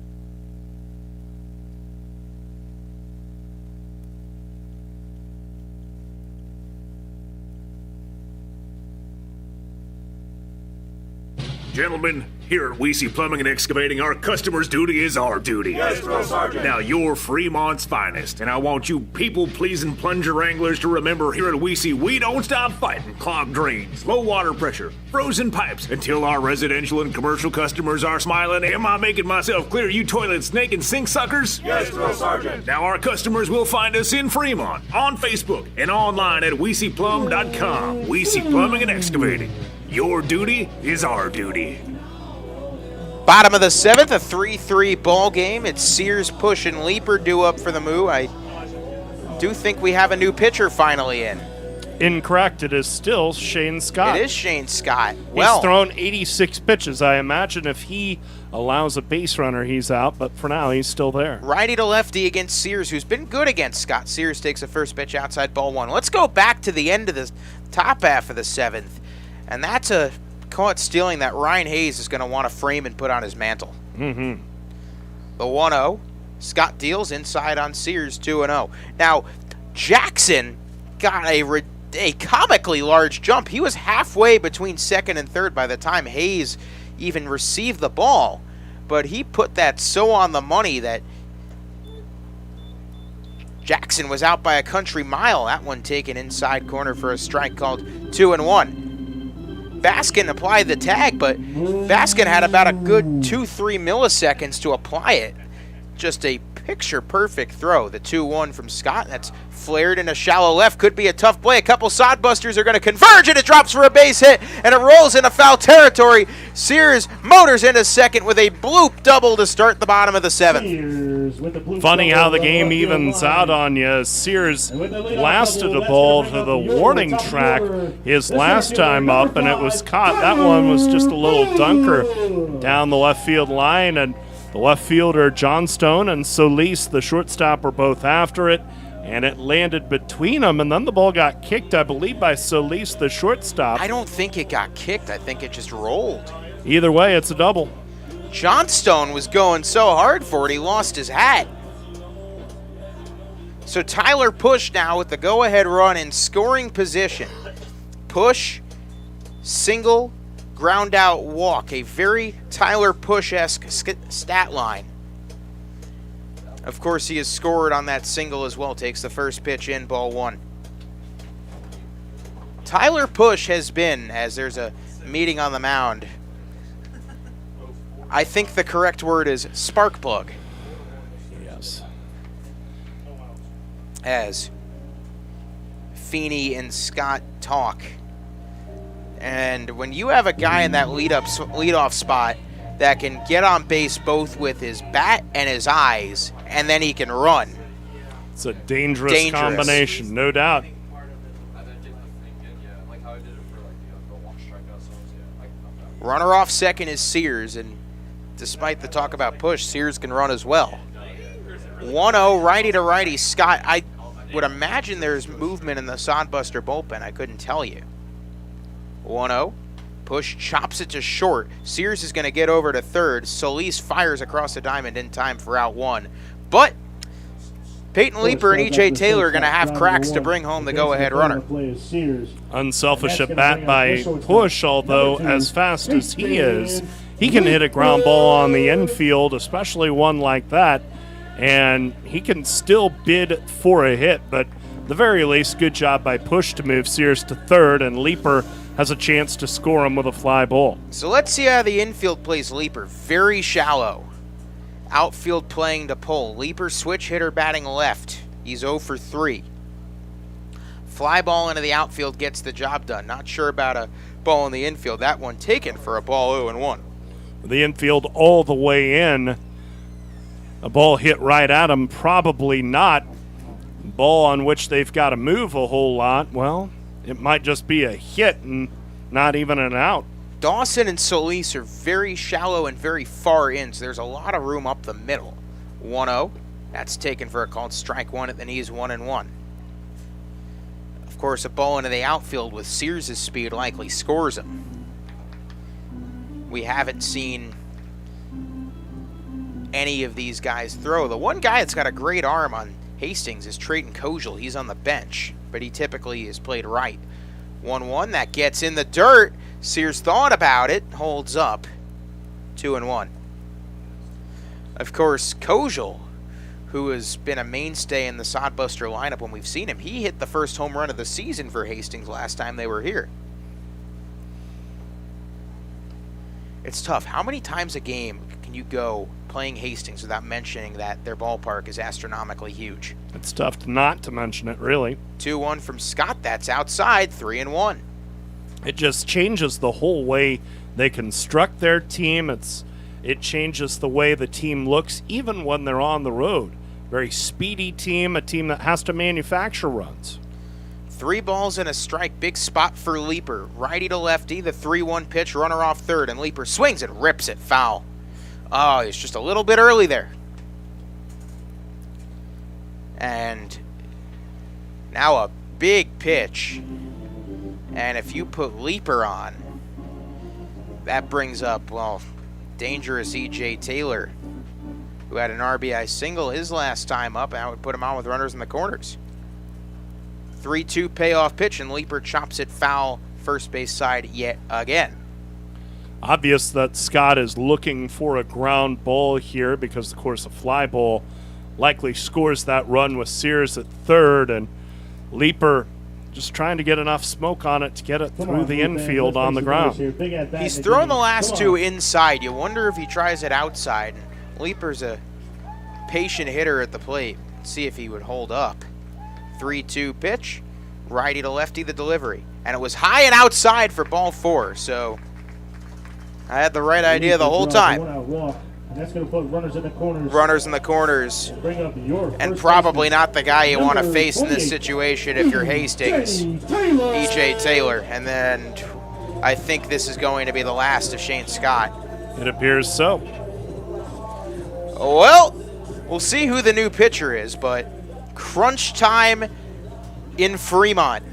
Gentlemen, here at Weesey Plumbing and Excavating, our customer's duty is our duty. Yes, Drill Sergeant. Now, you're Fremont's finest, and I want you people-pleasing plunger wranglers to remember here at Weesey, we don't stop fighting clogged drains, low water pressure, frozen pipes, until our residential and commercial customers are smiling. Am I making myself clear, you toilet snake and sink suckers? Yes, Drill Sergeant. Now, our customers will find us in Fremont, on Facebook, and online at WeeseyPlum.com. Weesey Plumbing and Excavating. Your duty is our duty. Bottom of the 7th, a 3-3 ball game. It's Sears, Push, and Leaper due up for the Moo. I do think we have a new pitcher finally in. Incorrect. It is still Shane Scott. It is Shane Scott. He's thrown 86 pitches. I imagine if he allows a base runner, he's out. But for now, he's still there. Righty to lefty against Sears, who's been good against Scott. Sears takes a first pitch outside, ball 1. Let's go back to the end of the top half of the 7th. And that's a caught stealing that Ryan Hayes is going to want to frame and put on his mantle. Mm-hmm. The 1-0. Scott deals inside on Sears, 2-0. Now, Jackson got a comically large jump. He was halfway between second and third by the time Hayes even received the ball. But he put that so on the money that Jackson was out by a country mile. That one taken inside corner for a strike called 2-1. Baskin applied the tag, but Baskin had about a good 2-3 milliseconds to apply it. Just a picture-perfect throw. The 2-1 from Scott. That's flared in a shallow left. Could be a tough play. A couple Sodbusters are going to converge, and it drops for a base hit, and it rolls into foul territory. Sears motors into second with a bloop double to start the bottom of the 7th. Funny how the game evens out on you. Sears blasted a ball to the warning track his last time up, and it was caught. That one was just a little dunker down the left field line, and the left fielder, Johnstone, and Solis, the shortstop, were both after it, and it landed between them, and then the ball got kicked, I believe, by Solis, the shortstop. I don't think it got kicked. I think it just rolled. Either way, it's a double. Johnstone was going so hard for it, he lost his hat. So Tyler Push now with the go-ahead run in scoring position. Push, single, ground out, walk. A very Tyler Push-esque stat line. Of course, he has scored on that single as well. Takes the first pitch in, ball 1. Tyler Push has been, as there's a meeting on the mound, I think the correct word is spark plug. Yes. As Feeney and Scott talk. And when you have a guy in that leadoff spot that can get on base both with his bat and his eyes, and then he can run. It's a dangerous combination, no doubt. Runner off second is Sears, and despite the talk about Push, Sears can run as well. 1-0, righty to righty. Scott, I would imagine there's movement in the Sodbuster bullpen. I couldn't tell you. 1-0. Push chops it to short. Sears is going to get over to third. Solis fires across the diamond in time for out one. But Peyton Leeper and E.J. Taylor are going to have cracks to bring home the go-ahead runner. Unselfish at bat by Push, although as fast as he is, he can hit a ground ball on the infield, especially one like that, and he can still bid for a hit. But at the very least, good job by Push to move Sears to third, and Leeper has a chance to score him with a fly ball. So let's see how the infield plays Leeper. Very shallow. Outfield playing to pull. Leeper switch hitter batting left. He's 0 for 3. Fly ball into the outfield gets the job done. Not sure about a ball in the infield. That one taken for a ball 0-1. The infield all the way in. A ball hit right at him, probably not. Ball on which they've got to move a whole lot. Well, it might just be a hit and not even an out. Dawson and Solis are very shallow and very far in, so there's a lot of room up the middle. 1-0. That's taken for a called strike one at the knees, 1-1. Of course, a ball into the outfield with Sears' speed likely scores him. We haven't seen any of these guys throw. The one guy that's got a great arm on Hastings is Trayton Kojal. He's on the bench, but he typically is played right. 1-1, that gets in the dirt. Sears thought about it, holds up. 2-1. Of course, Kojal, who has been a mainstay in the Sodbuster lineup when we've seen him, he hit the first home run of the season for Hastings last time they were here. It's tough. How many times a game can you go playing Hastings without mentioning that their ballpark is astronomically huge? It's tough not to mention it, really. 2-1 from Scott. That's outside. 3-1. It just changes the whole way they construct their team. It changes the way the team looks, even when they're on the road. Very speedy team, a team that has to manufacture runs. 3 balls and a strike. Big spot for Leeper. Righty to lefty. The 3-1 pitch. Runner off third, and Leeper swings and rips it foul. Oh, he's just a little bit early there. And now a big pitch. And if you put Leeper on, that brings up, well, dangerous E.J. Taylor, who had an RBI single his last time up, and I would put him on with runners in the corners. 3-2 payoff pitch, and Leeper chops it foul first base side yet again. Obvious that Scott is looking for a ground ball here because, of course, a fly ball likely scores that run with Sears at third, and Leeper just trying to get enough smoke on it to get it through the infield on the ground. He's thrown the last 2 inside. You wonder if he tries it outside. Leeper's a patient hitter at the plate. See if he would hold up. 3-2 pitch. Righty to lefty the delivery. And it was high and outside for ball 4, so I had the right idea the whole time. That's going to put runners in the corners. Runners in the corners. And probably not the guy you want to face in this situation if you're Hastings. E.J. Taylor. And then I think this is going to be the last of Shane Scott. It appears so. Well, we'll see who the new pitcher is, but crunch time in Fremont.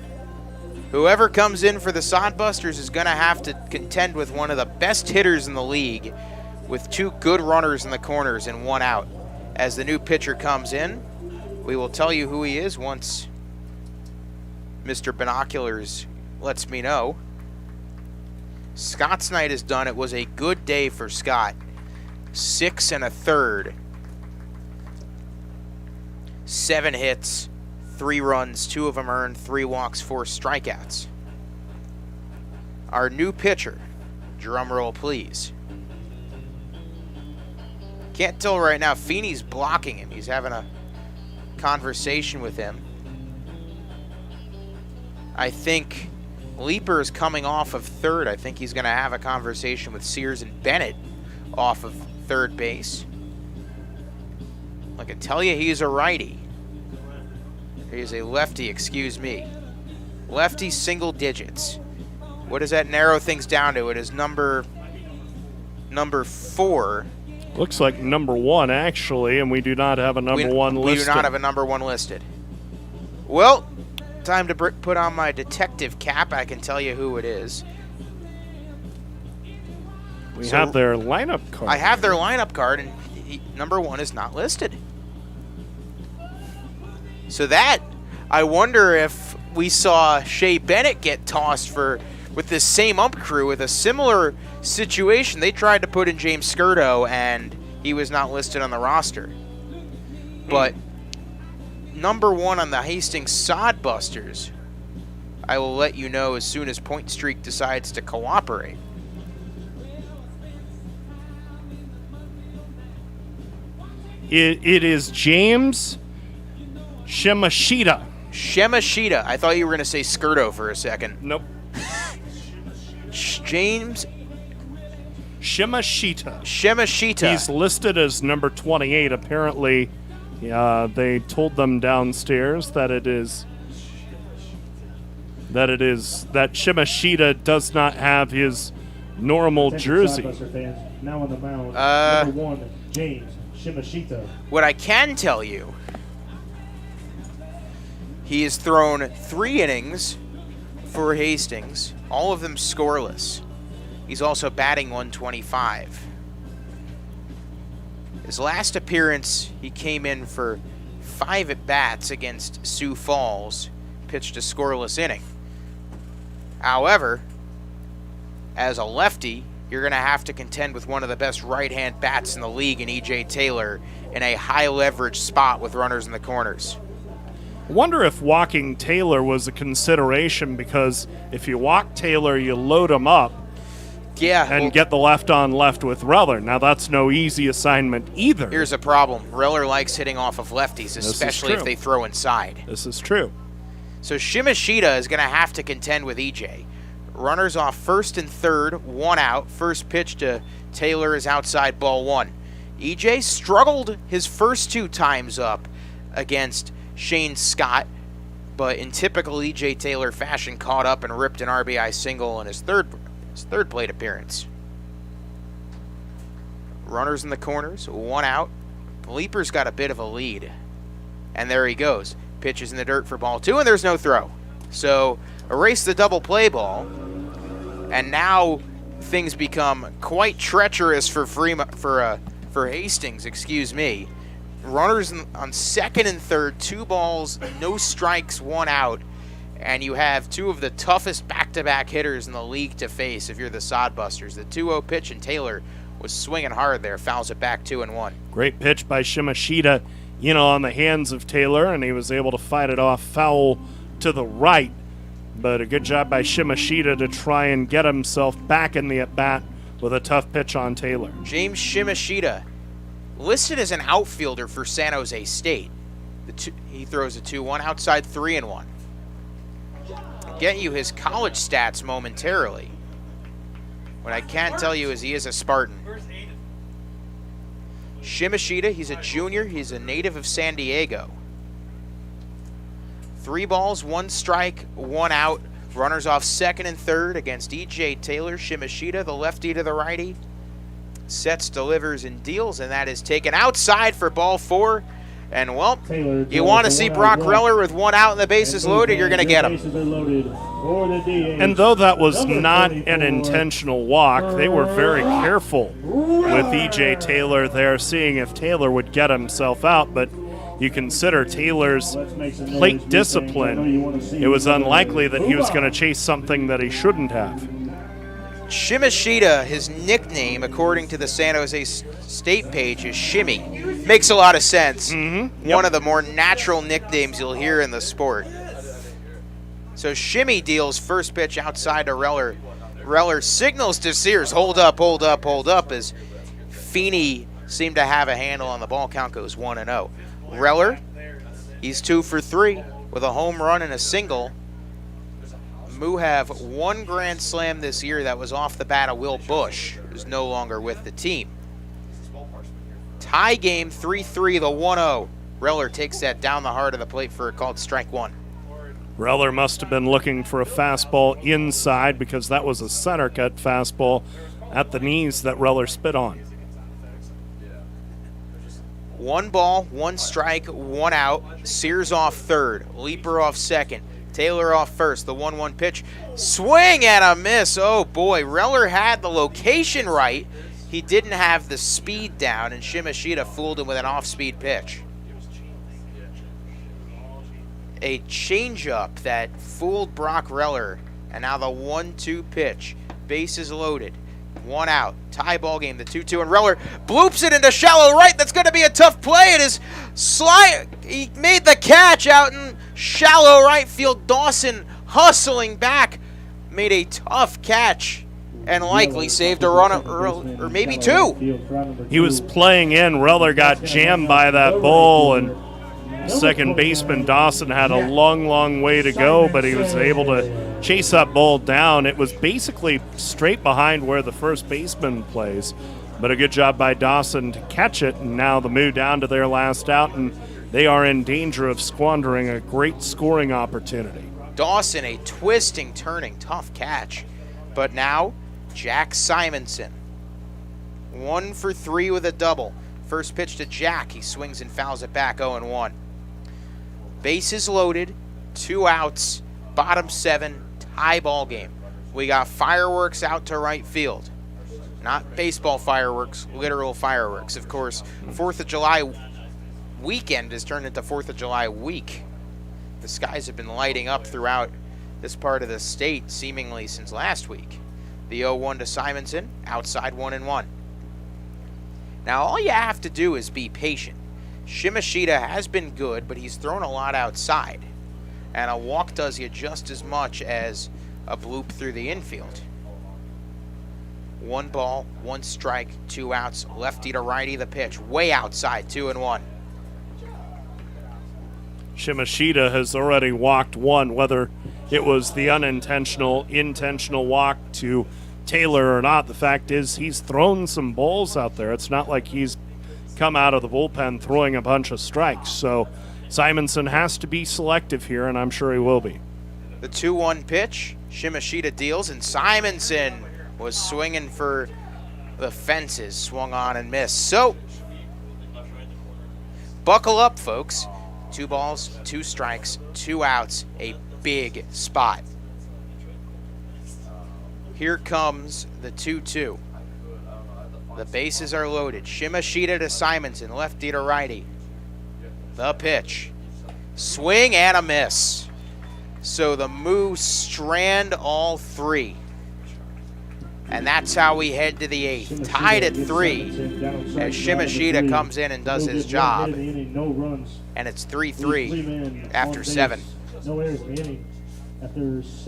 Whoever comes in for the Sodbusters is going to have to contend with one of the best hitters in the league, with 2 good runners in the corners and 1 out. As the new pitcher comes in, we will tell you who he is once Mr. Binoculars lets me know. Scott's night is done. It was a good day for Scott. 6 1/3. 7 hits, 3 runs, 2 of them earned, 3 walks, 4 strikeouts. Our new pitcher, drum roll please. Can't tell right now. Feeney's blocking him. He's having a conversation with him. I think Leeper is coming off of third. I think he's going to have a conversation with Sears and Bennett off of third base. I can tell you he's a righty. He's a lefty, excuse me. Lefty single digits. What does that narrow things down to? It is number 4. Looks like number 1, actually, and we do not have a number 1 listed. We do not have a number 1 listed. Well, time to put on my detective cap. I can tell you who it is. We have their lineup card. I have their lineup card, and number 1 is not listed. So I wonder if we saw Shea Bennett get tossed with this same ump crew with a similar situation. They tried to put in James Skirdo, and he was not listed on the roster. But number 1 on the Hastings Sodbusters, I will let you know as soon as Point Streak decides to cooperate. It is James Shimashita. Shimashita. I thought you were going to say Skirdo for a second. Nope. James Shimashita. Shimashita. He's listed as number 28. Apparently, they told them downstairs that Shimashita does not have his normal jersey. Fans, now on the mound, number 1, James Shimashita. What I can tell you, he has thrown 3 innings for Hastings, all of them scoreless. He's also batting .125. His last appearance, he came in for 5 at-bats against Sioux Falls, pitched a scoreless inning. However, as a lefty, you're going to have to contend with one of the best right-hand bats in the league in E.J. Taylor in a high-leverage spot with runners in the corners. I wonder if walking Taylor was a consideration, because if you walk Taylor, you load him up and get the left-on-left with Reller. Now, that's no easy assignment either. Here's a problem. Reller likes hitting off of lefties, especially if they throw inside. This is true. So Shimashita is going to have to contend with EJ. Runners off first and third, 1 out. First pitch to Taylor is outside, ball 1. EJ struggled his first 2 times up against Shane Scott, but in typical EJ Taylor fashion, caught up and ripped an RBI single in his third plate appearance. Runners in the corners, 1 out. Leaper's got a bit of a lead. And there he goes. Pitches in the dirt for ball 2, and there's no throw. So erase the double play ball, and now things become quite treacherous for Hastings. Excuse me. Runners on second and third, 2 balls, no strikes, 1 out, and you have 2 of the toughest back-to-back hitters in the league to face if you're the Sodbusters. The 2-0 pitch, and Taylor was swinging hard there, fouls it back 2-1. Great pitch by Shimashita, on the hands of Taylor, and he was able to fight it off foul to the right. But a good job by Shimashita to try and get himself back in the at-bat with a tough pitch on Taylor. James Shimashita, listed as an outfielder for San Jose State. He throws a 2-1 outside, 3-1. I'll get you his college stats momentarily. What I can tell you is he is a Spartan. Shimashita, he's a junior. He's a native of San Diego. 3 balls, 1 strike, 1 out. Runners off second and third against E.J. Taylor. Shimashita, the lefty to the righty. Sets, delivers, and deals, and that is taken outside for ball 4. And, well, Taylor, you want to see Brock Reller with 1 out and the bases loaded, you're going to get him. And though that was not an intentional walk, they were very careful with E.J. Taylor there, seeing if Taylor would get himself out. But you consider Taylor's plate discipline, it was unlikely that he was going to chase something that he shouldn't have. Shimashita, his nickname, according to the San Jose State page, is Shimmy. Makes a lot of sense. Mm-hmm. One of the more natural nicknames you'll hear in the sport. So Shimmy deals first pitch outside to Reller. Reller signals to Sears, hold up, hold up, hold up, as Feeney seemed to have a handle on the ball. Count goes 1-0. Reller, he's 2 for 3 with a home run and a single. Moo have 1 grand slam this year that was off the bat of Will Bush, who's no longer with the team. Tie game, 3-3, the 1-0. Reller takes that down the heart of the plate for a called strike 1. Reller must have been looking for a fastball inside, because that was a center cut fastball at the knees that Reller spit on. 1 ball, 1 strike, 1 out. Sears off third, Leaper off second, Taylor off first. The 1-1 pitch, swing and a miss. Oh boy, Reller had the location right. He didn't have the speed down, and Shimashita fooled him with an off-speed pitch. A changeup that fooled Brock Reller, and now the 1-2 pitch. Bases loaded, 1 out, tie ball game, the 2-2, and Reller bloops it into shallow right. That's going to be a tough play. It is he made the catch out in shallow right field. Dawson hustling back, made a tough catch, and likely saved a run or maybe 2. He was playing in. Reller got jammed by that ball, and second baseman Dawson had a long way to go, but he was able to chase that ball down. It was basically straight behind where the first baseman plays, but a good job by Dawson to catch it, and now the Moo down to their last out, and they are in danger of squandering a great scoring opportunity. Dawson, a twisting, turning, tough catch, but now Jack Simonson, 1 for 3 with a double. First pitch to Jack, he swings and fouls it back, 0-1. Bases loaded, 2 outs, bottom 7, tie ball game. We got fireworks out to right field. Not baseball fireworks, literal fireworks. Of course, 4th of July weekend has turned into 4th of July week. The skies have been lighting up throughout this part of the state seemingly since last week. The 0-1 to Simonson, outside 1-1. Now all you have to do is be patient. Shimashita has been good, but he's thrown a lot outside. And a walk does you just as much as a bloop through the infield. 1 ball, 1 strike, 2 outs, lefty to righty the pitch, way outside, 2-1. Shimashita has already walked 1, whether it was the intentional walk to Taylor or not. The fact is he's thrown some balls out there. It's not like he's come out of the bullpen throwing a bunch of strikes. So Simonson has to be selective here, and I'm sure he will be. The 2-1 pitch, Shimashita deals, and Simonson was swinging for the fences, swung on and missed. So buckle up, folks. 2 balls, 2 strikes, 2 outs, a big spot. Here comes the 2-2. The bases are loaded. Shimashita to Simonson, lefty to righty. The pitch. Swing and a miss. So the Moo strand all 3. And that's how we head to the 8th. Tied at 3 as Shimashita comes in and does his job. And it's 3-3 after 7. No errors in the inning.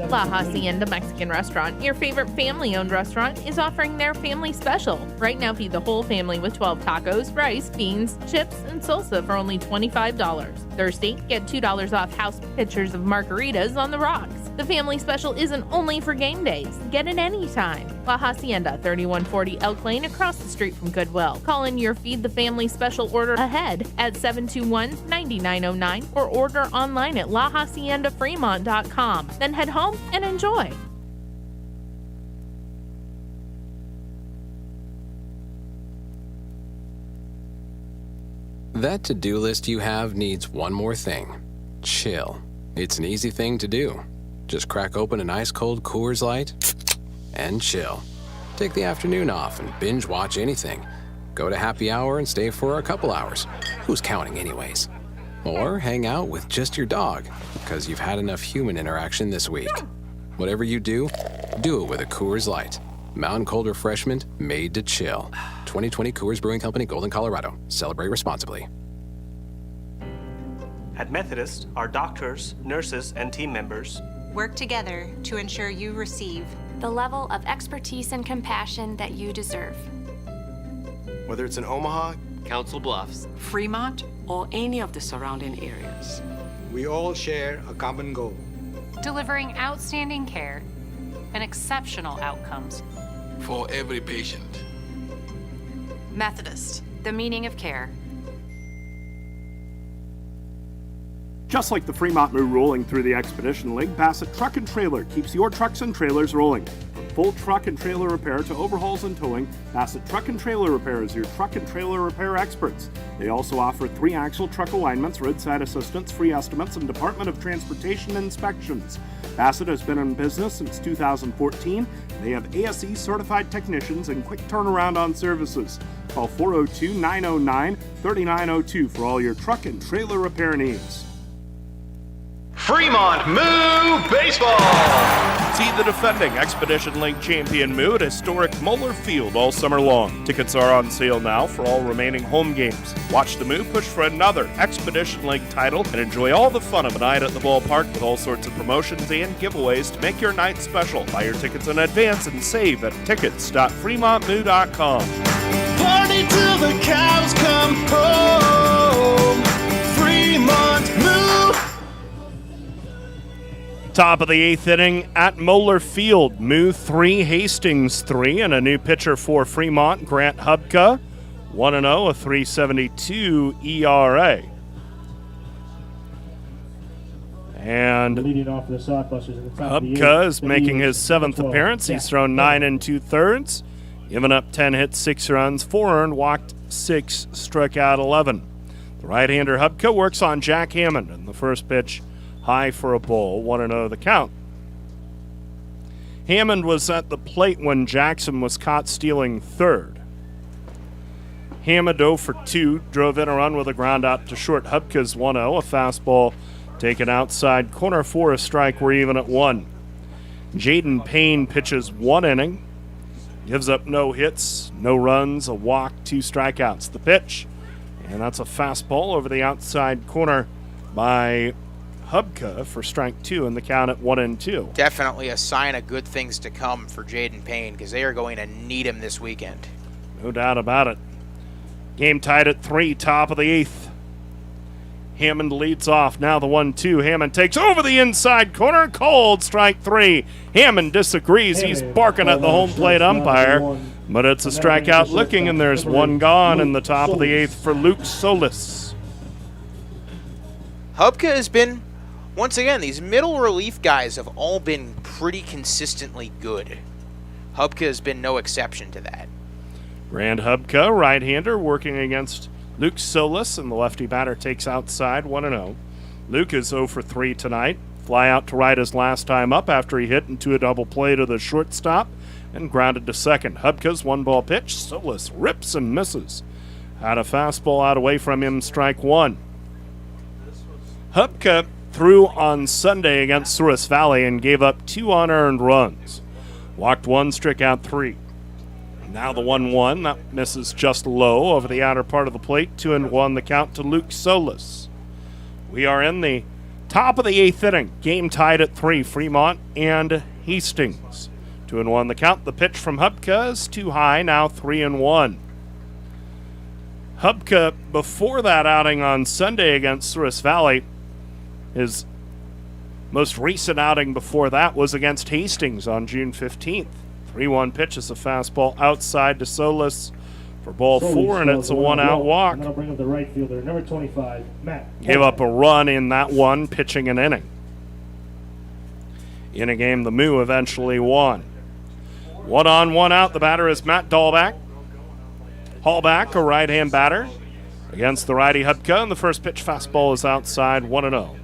La Hacienda Mexican Restaurant, your favorite family-owned restaurant, is offering their family special. Right now, feed the whole family with 12 tacos, rice, beans, chips, and salsa for only $25. Thursday, get $2 off house pitchers of margaritas on the rocks. The family special isn't only for game days. Get it anytime. La Hacienda, 3140 Elk Lane, across the street from Goodwill. Call in your Feed the Family special order ahead at 721-9909 or order online at lahaciendafremont.com. Then head home and enjoy. That to-do list you have needs one more thing. Chill. It's an easy thing to do. Just crack open an ice-cold Coors Light and chill. Take the afternoon off and binge watch anything. Go to happy hour and stay for a couple hours. Who's counting anyways? Or hang out with just your dog, because you've had enough human interaction this week. Whatever you do it with a Coors Light. Mountain cold refreshment made to chill. 2020 Coors Brewing Company, Golden, Colorado. Celebrate responsibly. At Methodist, our doctors, nurses, and team members work together to ensure you receive the level of expertise and compassion that you deserve. Whether it's in Omaha, Council Bluffs, Fremont, or any of the surrounding areas, we all share a common goal. Delivering outstanding care and exceptional outcomes for every patient. Methodist, the meaning of care. Just like the Fremont Moo rolling through the Expedition League, Bassett Truck and Trailer keeps your trucks and trailers rolling. From full truck and trailer repair to overhauls and towing, Bassett Truck and Trailer Repair is your truck and trailer repair experts. They also offer 3-axle truck alignments, roadside assistance, free estimates, and Department of Transportation inspections. Bassett has been in business since 2014. They have ASE certified technicians and quick turnaround on services. Call 402-909-3902 for all your truck and trailer repair needs. Fremont Moo Baseball! See the defending Expedition League champion Moo at historic Moeller Field all summer long. Tickets are on sale now for all remaining home games. Watch the Moo push for another Expedition League title and enjoy all the fun of a night at the ballpark with all sorts of promotions and giveaways to make your night special. Buy your tickets in advance and save at tickets.fremontmoo.com. Party till the cows come home. Fremont Moo! Top of the 8th inning at Moeller Field. Moo 3, Hastings 3, and a new pitcher for Fremont, Grant Hubka. 1-0, a 3.72 ERA. And leading off the Sodbusters in the top of the Hubka 8th. is making his 7th appearance. He's thrown 9 2/3, given up 10 hits, 6 runs, 4 earned, walked 6, struck out 11. The right-hander Hubka works on Jack Hammond, and the first pitch high for a ball, 1-0 the count. Hammond was at the plate when Jackson was caught stealing third. Hammond 0 for 2, drove in a run with a ground out to short. Hubka's 1-0, a fastball taken outside corner for a strike. We're even at 1. Jaden Payne pitches 1 inning, gives up no hits, no runs, a walk, 2 strikeouts. The pitch, and that's a fastball over the outside corner by Hubka for strike 2, and the count at 1-2. Definitely a sign of good things to come for Jaden Payne because they are going to need him this weekend. No doubt about it. Game tied at 3, top of the 8th. Hammond leads off. Now the 1-2. Hammond takes over the inside corner. Cold, strike 3. Hammond disagrees. He's barking at the home plate umpire, but it's a strikeout looking, and there's one gone in the top of the 8th for Luke Solis. Hubka has been, once again, these middle relief guys have all been pretty consistently good. Hubka has been no exception to that. Grant Hubka, right-hander, working against Luke Solis, and the lefty batter takes outside, 1-0. Luke is 0 for 3 tonight. Fly out to right his last time up after he hit into a double play to the shortstop and grounded to second. Hubka's 1-ball pitch. Solis rips and misses. Had a fastball out away from him, strike 1. Hubka threw on Sunday against Souris Valley and gave up 2 unearned runs. Walked 1, struck out 3. Now the 1-1, that misses just low over the outer part of the plate. 2-1 the count to Luke Solis. We are in the top of the 8th inning. Game tied at 3, Fremont and Hastings. 2-1 the count. The pitch from Hubka is too high, now 3-1. Hubka, before that outing on Sunday against Souris Valley, his most recent outing before that was against Hastings on June 15th. 3-1 pitch is a fastball outside to Solis for ball 4, and it's a 1-out walk. And that'll bring up the right fielder, number 25, Matt. Gave up a run in that one, pitching an inning. In a game the Moo eventually won. 1 on, 1 out. The batter is Matt Dahlback. Hallback, a right-hand batter, against the righty Hubka, and the first pitch fastball is outside, 1-0.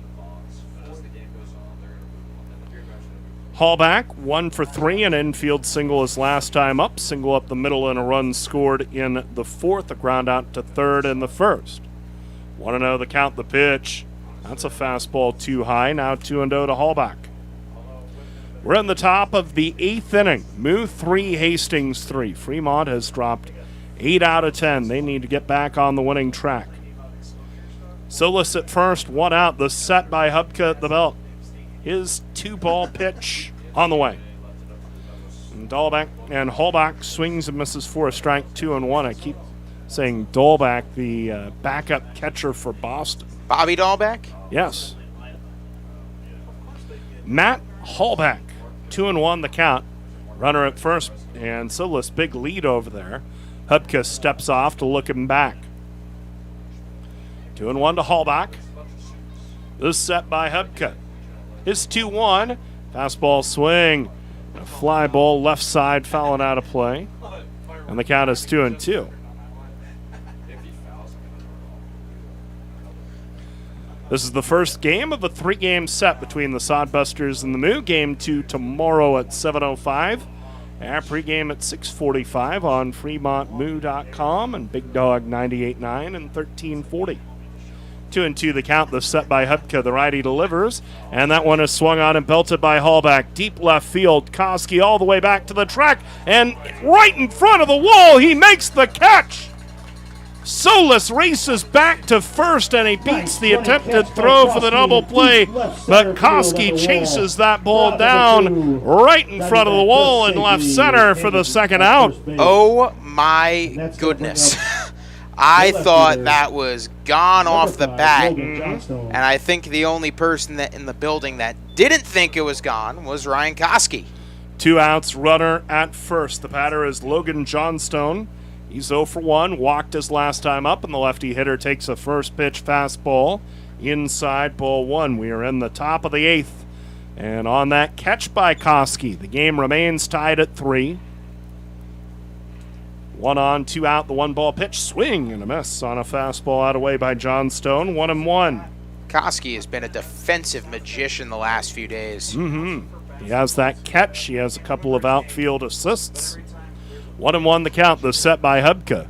Hallback, 1 for 3, an infield single his last time up. Single up the middle and a run scored in the 4th. A ground out to 3rd in the 1st. 1-0 the count, the pitch. That's a fastball too high. Now 2-0 to Hallback. We're in the top of the 8th inning. Moo 3, Hastings 3. Fremont has dropped 8 out of 10. They need to get back on the winning track. Solis at first, 1 out. The set by Hubka at the belt. His 2-ball pitch on the way. And Dahlback and Hallback swings and misses for a strike, 2-1. I keep saying Dahlback, the backup catcher for Boston. Bobby Dahlback? Yes. Matt Hallback, 2-1 the count. Runner at first, and Solis big lead over there. Hubka steps off to look him back. 2-1 to Hallback. This set by Hubka. His 2-1. Fastball swing A fly ball left side fouling out of play. And the count is 2-2. This is the first game of a 3-game set between the Sodbusters and the Moo. Game 2 tomorrow at 7:05. Our pregame at 6:45 on FremontMoo.com and Big Dog 98.9 and 1340. 2-2 the count. The set by Hubka. The righty delivers, and that one is swung on and belted by Hallback. Deep left field. Koski all the way back to the track, and right in front of the wall, he makes the catch. Solis races back to first, and he beats the attempted throw for the double play, but Koski chases that ball down right in front of the wall in left center for the second out. Oh my goodness. I thought that was gone off the bat, and I think the only person that in the building that didn't think it was gone was Ryan Koski. 2 outs, runner at first. The batter is Logan Johnstone. He's 0 for 1, walked his last time up, and the lefty hitter takes a first pitch fastball inside, ball 1. We are in the top of the 8th, and on that catch by Koski, the game remains tied at 3. 1 on, 2 out, the 1-ball pitch, swing and a miss on a fastball out of way by Johnstone, 1-1. Koski has been a defensive magician the last few days. He has that catch, he has a couple of outfield assists. 1-1 the count, the set by Hubka.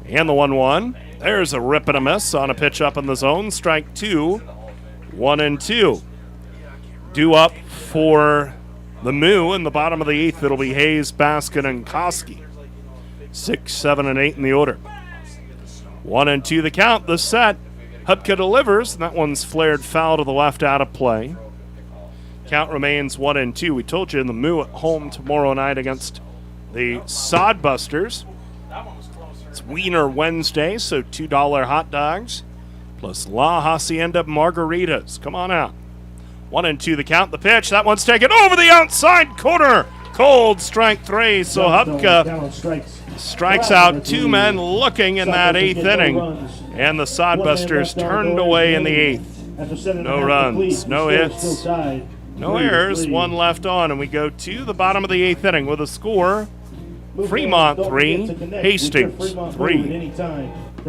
And the 1-1. There's a rip and a miss on a pitch up in the zone. Strike 2. 1-2. Due up for the Moo in the bottom of the 8th. It'll be Hayes, Baskin, and Koski. 6, 7, and 8 in the order. 1-2 the count, the set. Hubka delivers, and that one's flared foul to the left out of play. Count remains 1-2. We told you in the Moo at home tomorrow night against the Sodbusters. It's Wiener Wednesday, so $2 hot dogs plus La Hacienda margaritas. Come on out. 1-2 the count, the pitch. That one's taken over the outside corner. Cold, strike 3. So Hubka strikes out 2 men looking in that 8th inning. And the Sodbusters turned away in the 8th. No runs, no hits, no errors, 1 left on. And we go to the bottom of the 8th inning with a score. Fremont 3, Hastings 3.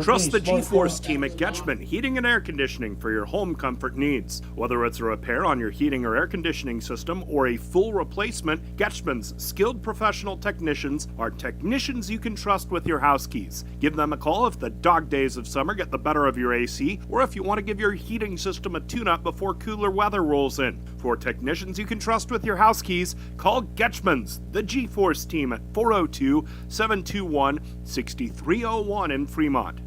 Trust the G-Force team at Getchman Heating and Air Conditioning for your home comfort needs. Whether it's a repair on your heating or air conditioning system or a full replacement, Getchman's skilled professional technicians are technicians you can trust with your house keys. Give them a call if the dog days of summer get the better of your AC, or if you want to give your heating system a tune-up before cooler weather rolls in. For technicians you can trust with your house keys, call Getchman's, the G-Force team at 402-721-6301 in Fremont.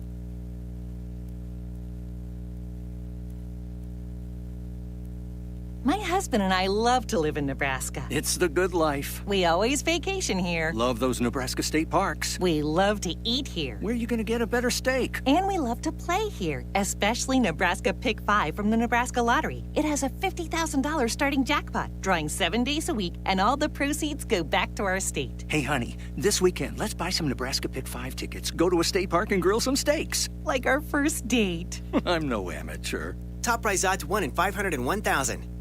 My husband and I love to live in Nebraska. It's the good life. We always vacation here. Love those Nebraska state parks. We love to eat here. Where are you going to get a better steak? And we love to play here, especially Nebraska Pick 5 from the Nebraska Lottery. It has a $50,000 starting jackpot, drawing 7 days a week, and all the proceeds go back to our state. Hey, honey, this weekend, let's buy some Nebraska Pick 5 tickets, go to a state park, and grill some steaks. Like our first date. I'm no amateur. Top prize odds 1 in 501,000.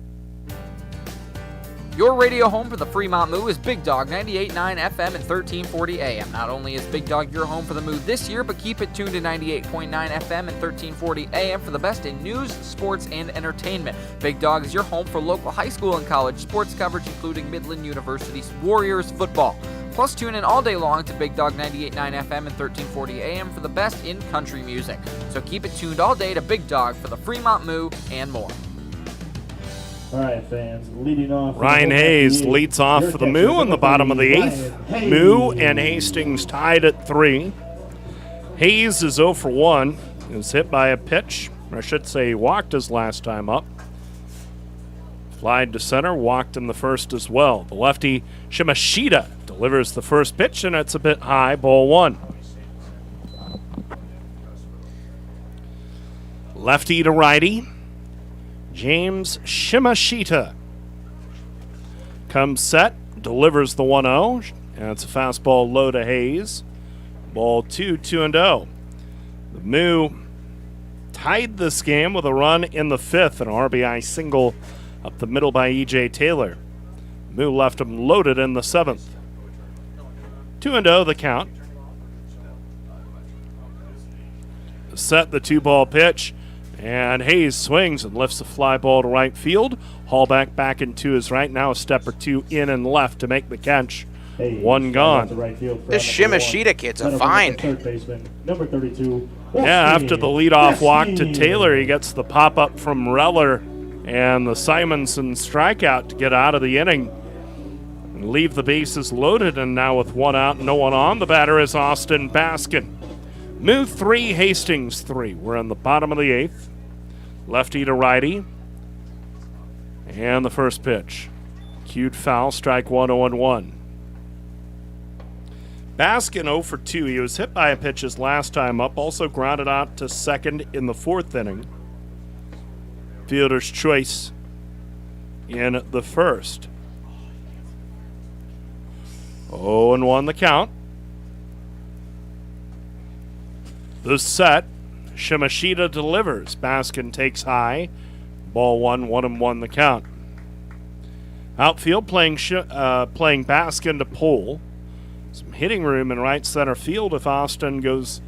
Your radio home for the Fremont Moo is Big Dog 98.9 FM and 1340 AM. Not only is Big Dog your home for the Moo this year, but keep it tuned to 98.9 FM and 1340 AM for the best in news, sports, and entertainment. Big Dog is your home for local high school and college sports coverage, including Midland University's Warriors football. Plus, tune in all day long to Big Dog 98.9 FM and 1340 AM for the best in country music. So keep it tuned all day to Big Dog for the Fremont Moo and more. All right, fans, leading off. Ryan Hayes leads off for the Moo in the bottom of the 8th. Moo and Hastings tied at 3. Hayes is 0 for 1. He was hit by a pitch. Or I should say he walked his last time up. Flied to center, walked in the first as well. The lefty Shimashita delivers the first pitch, and it's a bit high, ball 1. Lefty to righty. James Shimashita comes set, delivers the 1-0, and it's a fastball low to Hayes. Ball 2, 2-0. The Moo tied this game with a run in the 5th, an RBI single up the middle by E.J. Taylor. Moo left him loaded in the 7th. 2-0 the count. Set the 2-ball pitch, and Hayes swings and lifts a fly ball to right field. Hallback back into his right, now a step or two in and left to make the catch. One gone. This Shimashita kid's a find. Number 32. Yeah, after the leadoff walk to Taylor, he gets the pop-up from Reller and the Simonson strikeout to get out of the inning and leave the bases loaded. And now with 1 out, no one on, the batter is Austin Baskin. Moo 3, Hastings 3. We're in the bottom of the 8th. Lefty to righty. And the first pitch. Cued foul, strike 1, 0-1. Baskin 0 for 2. He was hit by a pitch his last time up, also grounded out to second in the 4th inning. Fielder's choice in the 1st. 0-1 the count. The set. Shimashita delivers. Baskin takes high. Ball 1, 1-1 the count. Outfield playing Baskin to pull. Some hitting room in right center field if Austin goes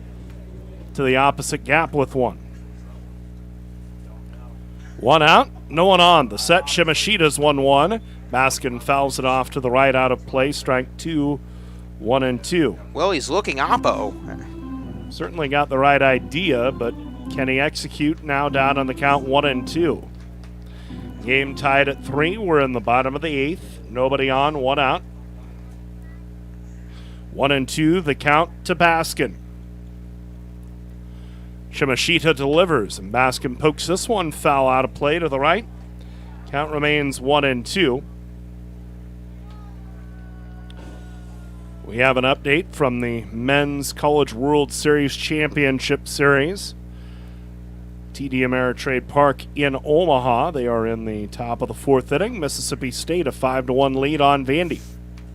to the opposite gap with 1. 1 out, no one on. The set, Shimashita's 1-1. Baskin fouls it off to the right out of play. Strike 2, 1-2. Well, he's looking oppo. Certainly got the right idea, but can he execute? Now down on the count 1-2. Game tied at 3. We're in the bottom of the 8th. Nobody on, 1 out. 1-2, the count to Baskin. Shimashita delivers, and Baskin pokes this one foul out of play to the right. Count remains 1-2. We have an update from the Men's College World Series Championship Series. TD Ameritrade Park in Omaha. They are in the top of the 4th inning. Mississippi State a 5-1 lead on Vandy.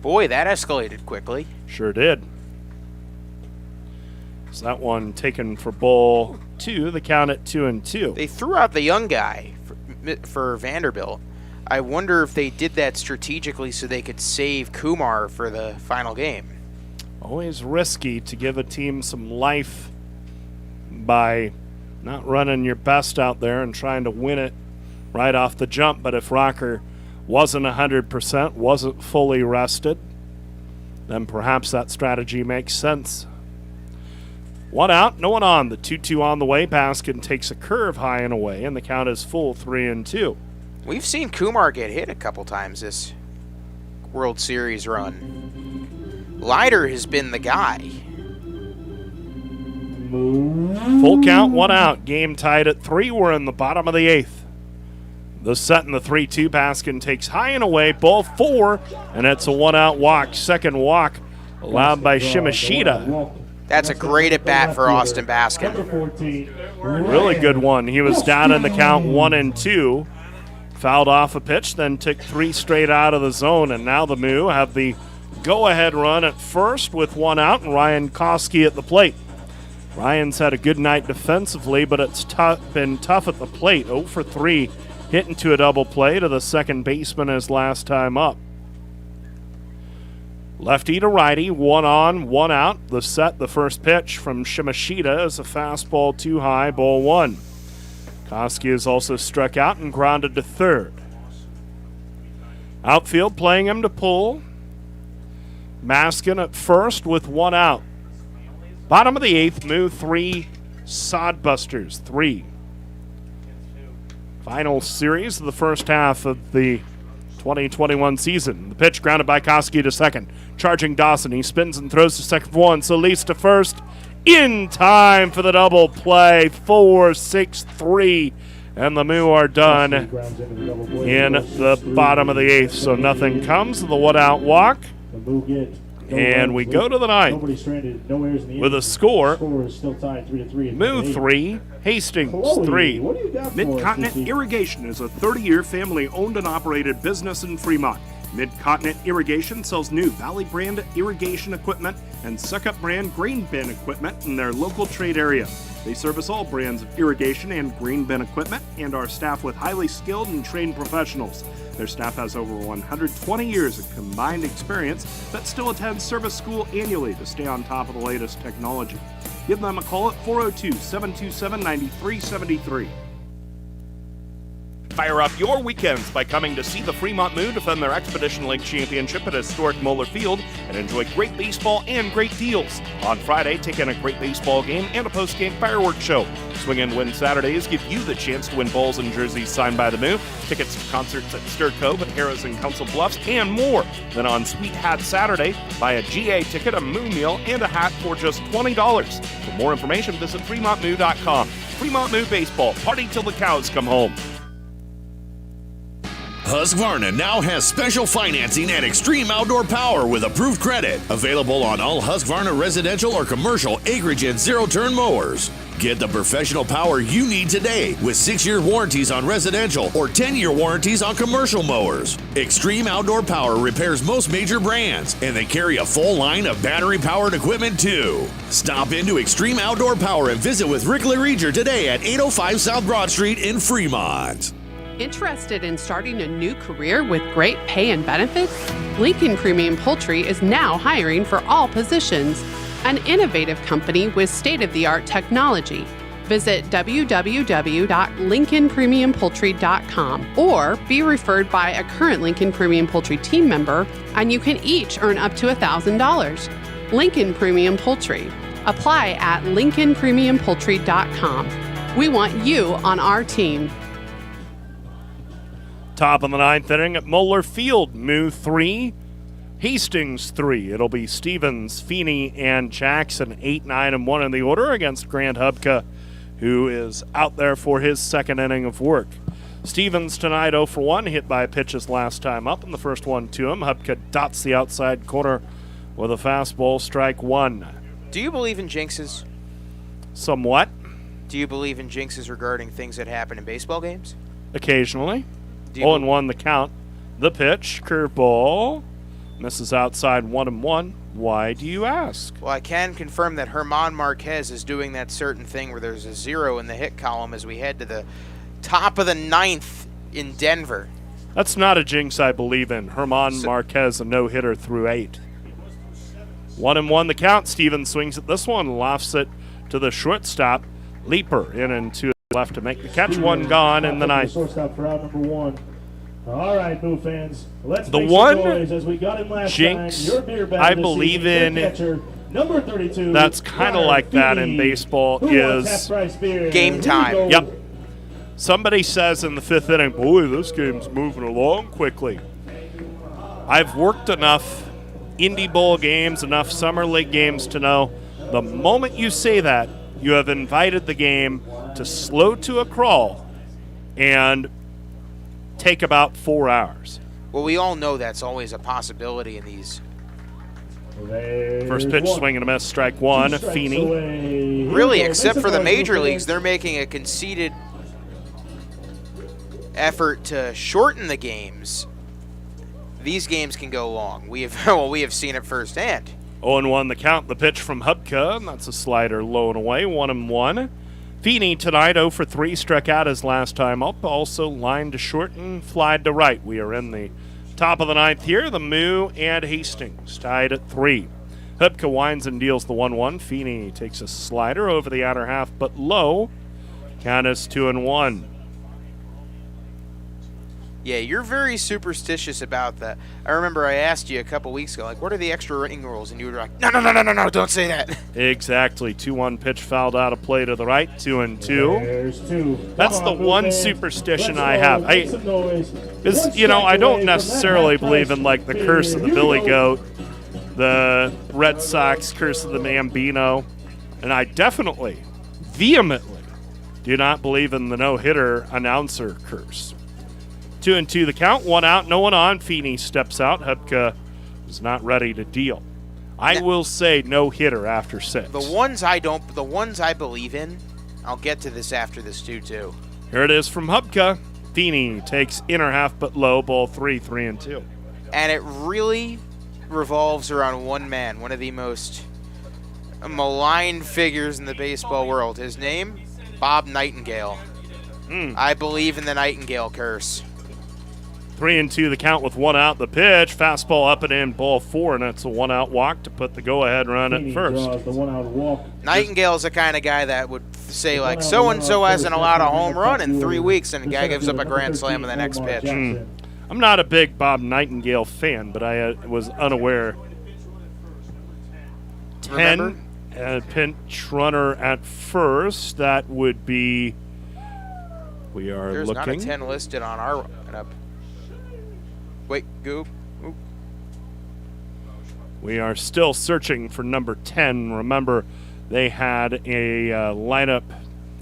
Boy, that escalated quickly. Sure did. So that one taken for ball 2, the count at 2-2. They threw out the young guy for Vanderbilt. I wonder if they did that strategically so they could save Kumar for the final game. Always risky to give a team some life by not running your best out there and trying to win it right off the jump. But if Rocker wasn't 100%, wasn't fully rested, then perhaps that strategy makes sense. 1 out, no one on. The 2-2 on the way. Baskin takes a curve high and away, and the count is full 3-2. We've seen Kumar get hit a couple times this World Series run. Leiter has been the guy. Full count, 1 out. Game tied at 3. We're in the bottom of the 8th. The set in the 3-2. Baskin takes high and away. Ball 4, and it's a 1-out walk. Second walk allowed by Shimashita. That's a great at-bat for Austin Baskin. Really good one. He was down in the count 1-2. Fouled off a pitch, then took 3 straight out of the zone, and now the Moo have the go-ahead run at first with 1 out, and Ryan Koski at the plate. Ryan's had a good night defensively, but it's been tough at the plate. 0 for 3, hit into a double play to the second baseman his last time up. Lefty to righty, 1 on, 1 out. The set, the first pitch from Shimashita is a fastball too high, ball 1. Koski is also struck out and grounded to third. Outfield playing him to pull. Baskin at first with 1 out. Bottom of the 8th, Moo 3, Sodbusters 3. Final series of the first half of the 2021 season. The pitch grounded by Koski to second. Charging Dawson. He spins and throws to second for 1. Solis to first. In time for the double play. 4-6-3. And the Moo are done in the bottom of the 8th. So nothing comes of the 1-out walk. And we go to the 9th with a score. Moo 3, Hastings 3. Mid-Continent Irrigation is a 30-year family-owned and operated business in Fremont. Mid-Continent Irrigation sells new Valley brand irrigation equipment and Suckup brand grain bin equipment in their local trade area. They service all brands of irrigation and grain bin equipment and are staffed with highly skilled and trained professionals. Their staff has over 120 years of combined experience that still attends service school annually to stay on top of the latest technology. Give them a call at 402-727-9373. Fire up your weekends by coming to see the Fremont Moo defend their Expedition League Championship at historic Moeller Field and enjoy great baseball and great deals. On Friday, take in a great baseball game and a post-game fireworks show. Swing and Win Saturdays give you the chance to win balls and jerseys signed by the Moo, tickets to concerts at Stir Cove and Harris and Council Bluffs, and more. Then on Sweet Hat Saturday, buy a GA ticket, a Moo meal, and a hat for just $20. For more information, visit FremontMoo.com. Fremont Moo Baseball, party till the cows come home. Husqvarna now has special financing and extreme outdoor power with approved credit. Available on all Husqvarna residential or commercial acreage and zero-turn mowers. Get the professional power you need today with 6-year warranties on residential or 10-year warranties on commercial mowers. Extreme Outdoor Power repairs most major brands, and they carry a full line of battery-powered equipment too. Stop into Extreme Outdoor Power and visit with Rick Lereger today at 805 South Broad Street in Fremont. Interested in starting a new career with great pay and benefits? Lincoln Premium Poultry is now hiring for all positions. An innovative company with state-of-the-art technology. Visit www.lincolnpremiumpoultry.com or be referred by a current Lincoln Premium Poultry team member, and you can each earn up to $1,000. Lincoln Premium Poultry. Apply at lincolnpremiumpoultry.com. We want you on our team. Top of the ninth inning at Moeller Field, Moo 3, Hastings 3. It'll be Stevens, Feeney, and Jackson 8, 9, and 1 in the order against Grant Hubka, who is out there for his second inning of work. Stevens tonight 0 for 1, hit by a pitch his last time up, and the first one to him. Hubka dots the outside corner with a fastball, strike one. Do you believe in jinxes? Somewhat. Do you believe in jinxes regarding things that happen in baseball games? Occasionally. 0-1 the count. The pitch, curveball, misses outside 1-1. Why do you ask? Well, I can confirm that Herman Marquez is doing that certain thing where there's a 0 in the hit column as we head to the top of the ninth in Denver. That's not a jinx I believe in. Herman Marquez, a no-hitter through 8. 1-1 the count. Stevens swings at this one, lofts it to the shortstop. Leaper in and to left to make the catch. One gone in the ninth. Shortstop for out number 1. All right, Moo fans, let's the make one some noise as we got him last jinx time. Your beer bag I this believe season, in catcher, number 32. That's kind of like that in baseball is game time. Yep. Somebody says in the 5th inning, boy, this game's moving along quickly. I've worked enough Indy Bowl games, enough Summer League games to know the moment you say that, you have invited the game to slow to a crawl and take about 4 hours. Well, we all know that's always a possibility in these. First pitch, swing and a miss, strike one. Feeney. Really, except for the major leagues, they're making a conceited effort to shorten the games. These games can go long. We have seen it firsthand. 0-1 the count. The pitch from Hubka, and that's a slider low and away. 1-1. Feeney tonight 0 for 3, struck out his last time up. Also lined to short and flied to right. We are in the top of the ninth here. The Moo and Hastings tied at 3. Hubka winds and deals the 1-1. Feeney takes a slider over the outer half, but low. Count is 2-1. Yeah, you're very superstitious about that. I remember I asked you a couple weeks ago, like, what are the extra running rules? And you were like, no, don't say that. Exactly. 2-1 pitch fouled out of play to the right. 2-2. There's 2. That's the one superstition I have. I don't necessarily believe in, like, the curse of the Billy Goat, the Red Sox curse of the Bambino, and I definitely, vehemently do not believe in the no-hitter announcer curse. 2-2 the count, 1 out, no one on. Feeney steps out. Hubka is not ready to deal. I will say no hitter after 6. The ones I believe in, I'll get to this after this too. Here it is from Hubka. Feeney takes inner half but low, ball 3, 3-2. And it really revolves around one man, one of the most maligned figures in the baseball world. His name, Bob Nightingale. I believe in the Nightingale curse. 3-2 the count with 1 out. The pitch, fastball up and in, ball 4, and it's a 1-out walk to put the go-ahead run at first. The 1-out walk. Nightingale's the kind of guy that would say, like, so-and-so hasn't allowed a home run in 3 weeks, and the guy gives up a grand slam in the next pitch. I'm not a big Bob Nightingale fan, but I was unaware. 10, pinch runner at first. That would be, we are There's looking. There's not a 10 listed on our lineup. Wait, Goop. Oop. We are still searching for number 10. Remember, they had a lineup.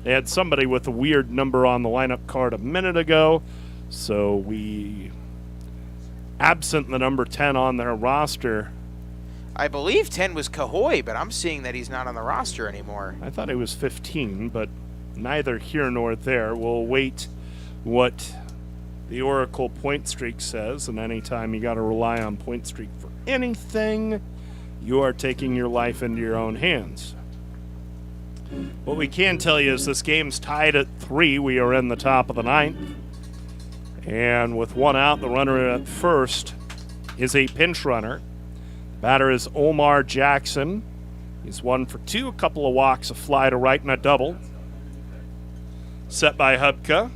They had somebody with a weird number on the lineup card a minute ago. So we, absent the number 10 on their roster. I believe 10 was Cahoy, but I'm seeing that he's not on the roster anymore. I thought it was 15, but neither here nor there. We'll wait what the Oracle point streak says, and anytime you got to rely on point streak for anything, you are taking your life into your own hands. What we can tell you is this game's tied at 3. We are in the top of the 9th. And with 1 out, the runner at first is a pinch runner. The batter is Omar Jackson. He's 1 for 2, a couple of walks, a fly to right, and a double. Set by Hubka.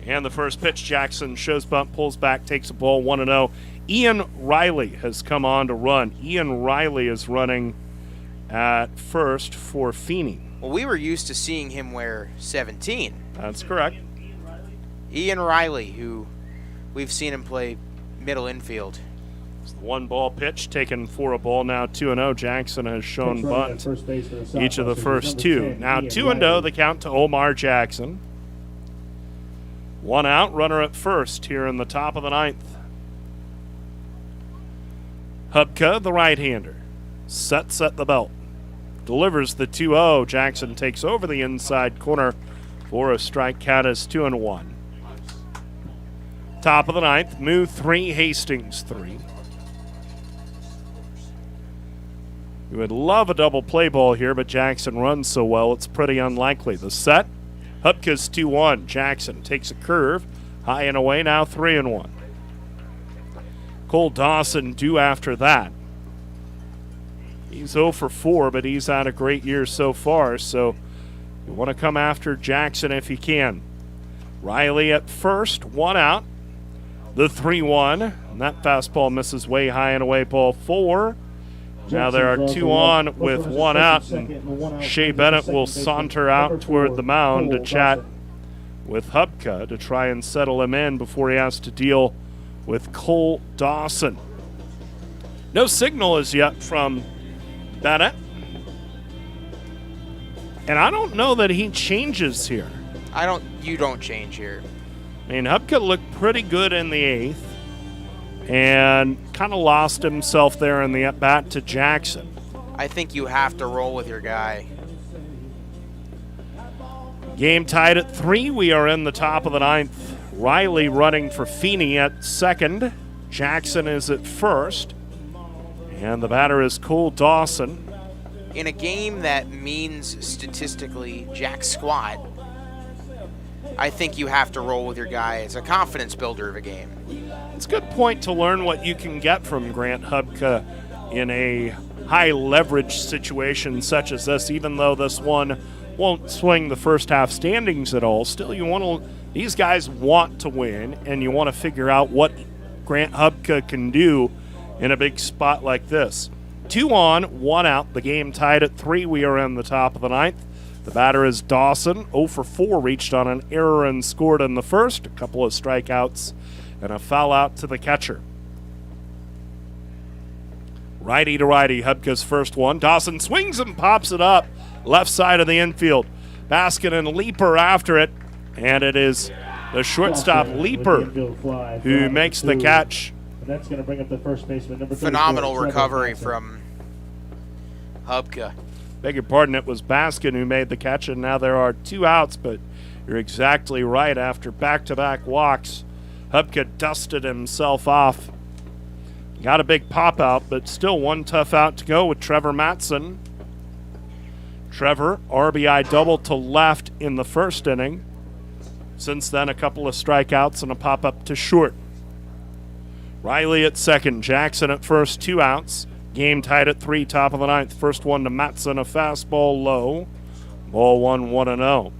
And the first pitch, Jackson shows bunt, pulls back, takes a ball, 1-0. Ian Riley has come on to run. Ian Riley is running at first for Feeney. Well, we were used to seeing him wear 17. That's correct. Ian Riley, who we've seen him play middle infield. It's the 1-ball pitch taken for a ball, now 2-0. Jackson has shown bunt each of the first 2. Now 2-0, the count to Omar Jackson. 1 out, runner at first here in the top of the 9th. Hubka, the right-hander, sets at the belt. Delivers the 2-0. Jackson takes over the inside corner for a strike count as 2-1. Top of the 9th, Moo 3, Hastings 3. You would love a double play ball here, but Jackson runs so well it's pretty unlikely. The set, Hubka's 2-1. Jackson takes a curve, high and away, now 3-1. Cole Dawson due after that. He's 0 for 4, but he's had a great year so far, so you want to come after Jackson if you can. Riley at first, 1 out. The 3-1, and that fastball misses way high and away, ball 4. Now there are 2 on with 1 out, and Shea Bennett will saunter out toward the mound to chat with Hubka to try and settle him in before he has to deal with Cole Dawson. No signal as yet from Bennett, and I don't know that he changes here. You don't change here. I mean, Hubka looked pretty good in the 8th and kind of lost himself there in the at-bat to Jackson. I think you have to roll with your guy. Game tied at 3. We are in the top of the 9th. Riley running for Feeney at second. Jackson is at first. And the batter is Cole Dawson. In a game that means statistically jack squat, I think you have to roll with your guy. It's a confidence builder of a game. It's a good point to learn what you can get from Grant Hubka in a high leverage situation such as this, even though this one won't swing the first half standings at all. Still, these guys want to win, and you want to figure out what Grant Hubka can do in a big spot like this. 2 on, 1 out. The game tied at 3. We are in the top of the 9th. The batter is Dawson, 0 for 4, reached on an error and scored in the first. A couple of strikeouts and a foul out to the catcher. Righty to righty, Hubka's first one. Dawson swings and pops it up, left side of the infield. Baskin and Leaper after it, and it is the shortstop Leaper who makes the catch. And that's going to bring up the first baseman, number 34. Phenomenal recovery from Hubka. Beg your pardon, it was Baskin who made the catch, and now there are 2 outs, but you're exactly right. After back-to-back walks Hubka dusted himself off. Got a big pop out, but still one tough out to go with Trevor Mattson. Trevor, RBI double to left in the first inning. Since then, a couple of strikeouts and a pop-up to short. Riley at second, Jackson at first, 2 outs. Game tied at 3, top of the ninth. First one to Mattson, a fastball low. Ball 1-0.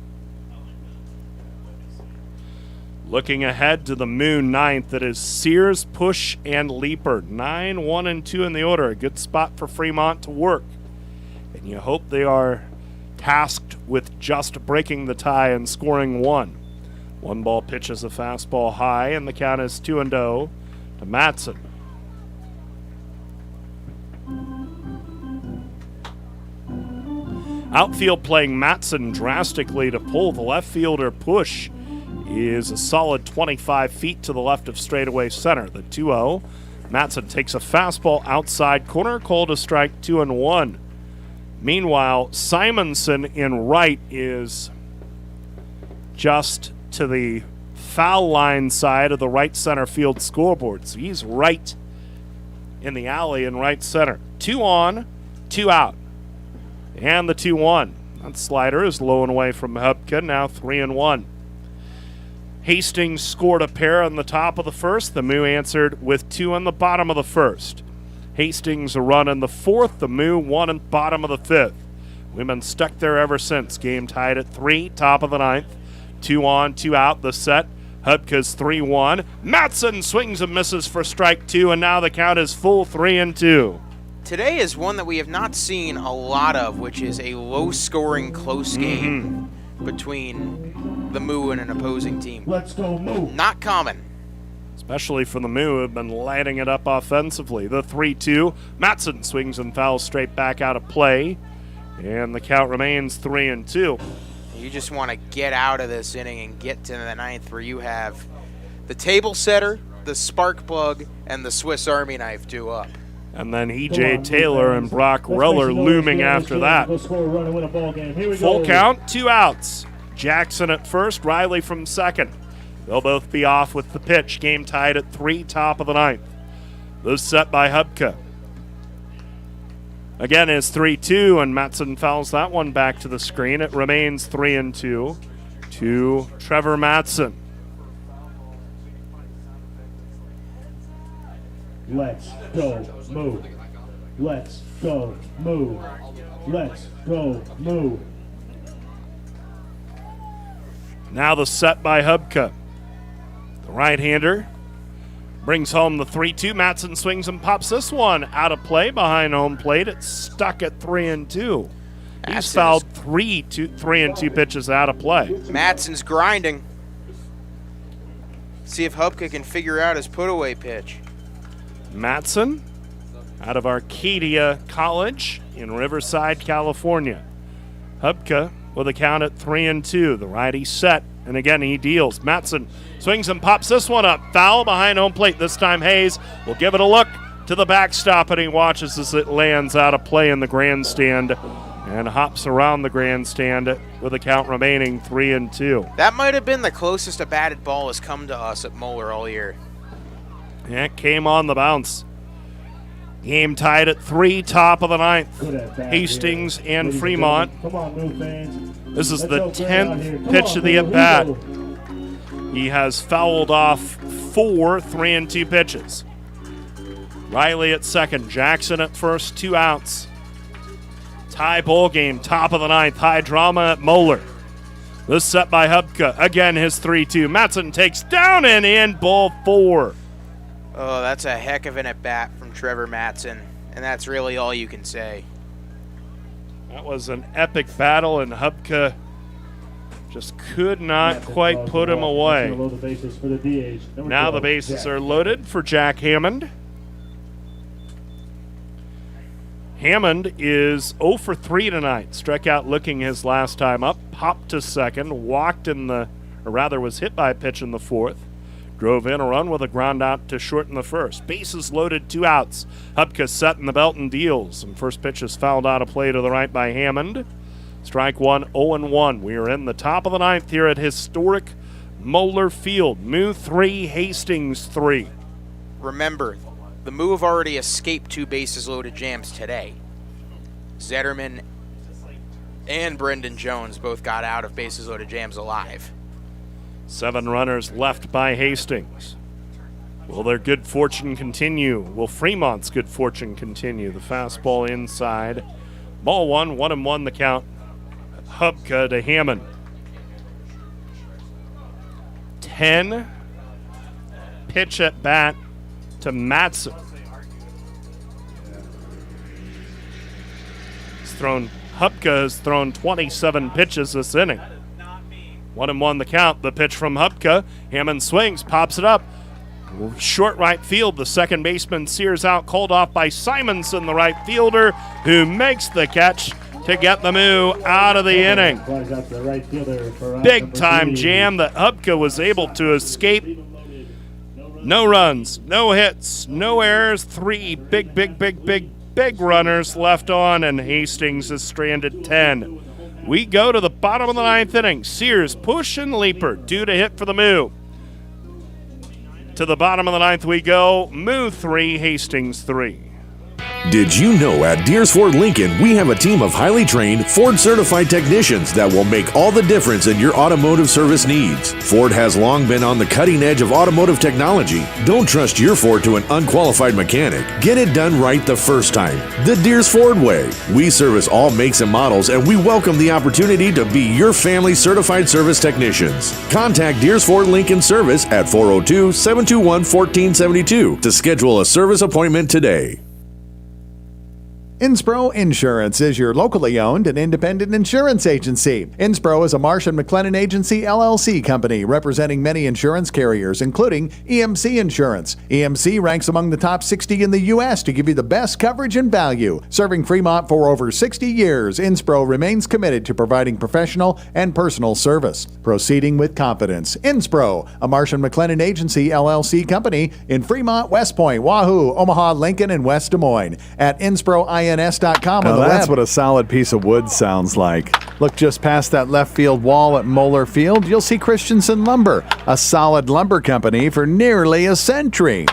Looking ahead to the Moo ninth, that is Sears, Push, and Leeper. 9, 1, and 2 in the order. A good spot for Fremont to work. And you hope they are tasked with just breaking the tie and scoring 1. 1 ball pitches a fastball high, and the count is 2-0 to Mattson. Outfield playing Mattson drastically to pull the left fielder. Push is a solid 25 feet to the left of straightaway center. The 2-0. Mattson takes a fastball outside corner, called a strike, 2-1. Meanwhile, Simonson in right is just to the foul line side of the right center field scoreboard. So he's right in the alley in right center. 2 on, 2 out. And the 2-1. That slider is low and away from Hubka, now 3-1. Hastings scored a pair on the top of the first. The Moo answered with 2 on the bottom of the first. Hastings a run in the fourth. The Moo 1 in the bottom of the fifth. We've been stuck there ever since. Game tied at 3, top of the ninth. 2 on, 2 out, the set. Hubka's 3-1. Mattson swings and misses for strike 2, and now the count is full 3-2. Today is one that we have not seen a lot of, which is a low-scoring, close game between the Moo and an opposing team. Let's go, Moo. Not common. Especially for the Moo, who have been lighting it up offensively. The 3-2. Mattson swings and fouls straight back out of play, and the count remains 3-2. You just want to get out of this inning and get to the ninth, where you have the table setter, the spark plug, and the Swiss Army knife due up. And then E.J. Taylor and Brock Reller looming after that. Full count, 2 outs. Jackson at first, Riley from second. They'll both be off with the pitch. Game tied at 3, top of the ninth. This set by Hubka. Again is 3-2, and Mattson fouls that one back to the screen. It remains 3-2 to Trevor Mattson. Let's go, Moo. Let's go, Moo. Let's go, Moo. Now the set by Hubka. The right-hander brings home the 3-2. Mattson swings and pops this one out of play behind home plate. It's stuck at 3-2. He's fouled 3-2 pitches out of play. Mattson's grinding. See if Hubka can figure out his put-away pitch. Mattson out of Arcadia College in Riverside, California. Hubka with a count at 3-2. The righty set, and again he deals. Mattson swings and pops this one up. Foul behind home plate. This time Hayes will give it a look to the backstop, and he watches as it lands out of play in the grandstand and hops around the grandstand with a count remaining 3-2. That might have been the closest a batted ball has come to us at Moeller all year. It came on the bounce. Game tied at 3, top of the ninth. Hastings and Fremont. Come on, Moo fans. This is the 10th pitch of the at-bat. He has fouled off 4 3-2 pitches. Riley at second, Jackson at first, 2 outs. Tie ball game, top of the ninth, high drama at Moeller. This set by Hubka, again his 3-2. Mattson takes down and in, ball 4. Oh, that's a heck of an at-bat from Trevor Mattson, and that's really all you can say. That was an epic battle, and Hubka just could not quite put him away. Now the bases are loaded for Jack Hammond. Hammond is 0 for 3 tonight. Struck out looking his last time up, popped to second, walked in the, or rather was hit by a pitch in the fourth. Drove in a run with a ground out to short in the first. Bases loaded, 2 outs. Hubka set in the belt and deals. And first pitch is fouled out of play to the right by Hammond. Strike 1, 0-1. We are in the top of the ninth here at historic Moeller Field. Moo 3, Hastings 3. Remember, the Moo have already escaped 2 bases loaded jams today. Zetterman and Brendan Jones both got out of bases loaded jams alive. 7 runners left by Hastings. Will their good fortune continue? Will Fremont's good fortune continue? The fastball inside. Ball 1, 1-1 the count. Hubka to Hammond. 10. Pitch at bat to Matson. Hubka has thrown 27 pitches this inning. 1-1 the count. The pitch from Hubka. Hammond swings, pops it up. Short right field. The second baseman Sears out, called off by Simonson, the right fielder, who makes the catch to get the Moo out of the inning. Big time jam that Hubka was able to escape. No runs, no hits, no errors. 3 big runners left on, and Hastings is stranded 10. We go to the bottom of the 9th inning. Sears push and leaper due to hit for the Moo. To the bottom of the 9th we go. Moo 3, Hastings 3. Did you know at Deers Ford Lincoln, we have a team of highly trained, Ford-certified technicians that will make all the difference in your automotive service needs? Ford has long been on the cutting edge of automotive technology. Don't trust your Ford to an unqualified mechanic. Get it done right the first time. The Deers Ford way. We service all makes and models, and we welcome the opportunity to be your family certified service technicians. Contact Deers Ford Lincoln Service at 402-721-1472 to schedule a service appointment today. Inspro Insurance is your locally owned and independent insurance agency. Inspro is a Marsh & McLennan Agency LLC company representing many insurance carriers, including EMC Insurance. EMC ranks among the top 60 in the U.S. to give you the best coverage and value. Serving Fremont for over 60 years, Inspro remains committed to providing professional and personal service. Proceeding with confidence. Inspro, a Marsh & McLennan Agency LLC company in Fremont, West Point, Wahoo, Omaha, Lincoln, and West Des Moines. At InSproINS.com on the web. That's what a solid piece of wood sounds like. Look just past that left field wall at Moeller Field. You'll see Christensen Lumber, a solid lumber company for nearly a century.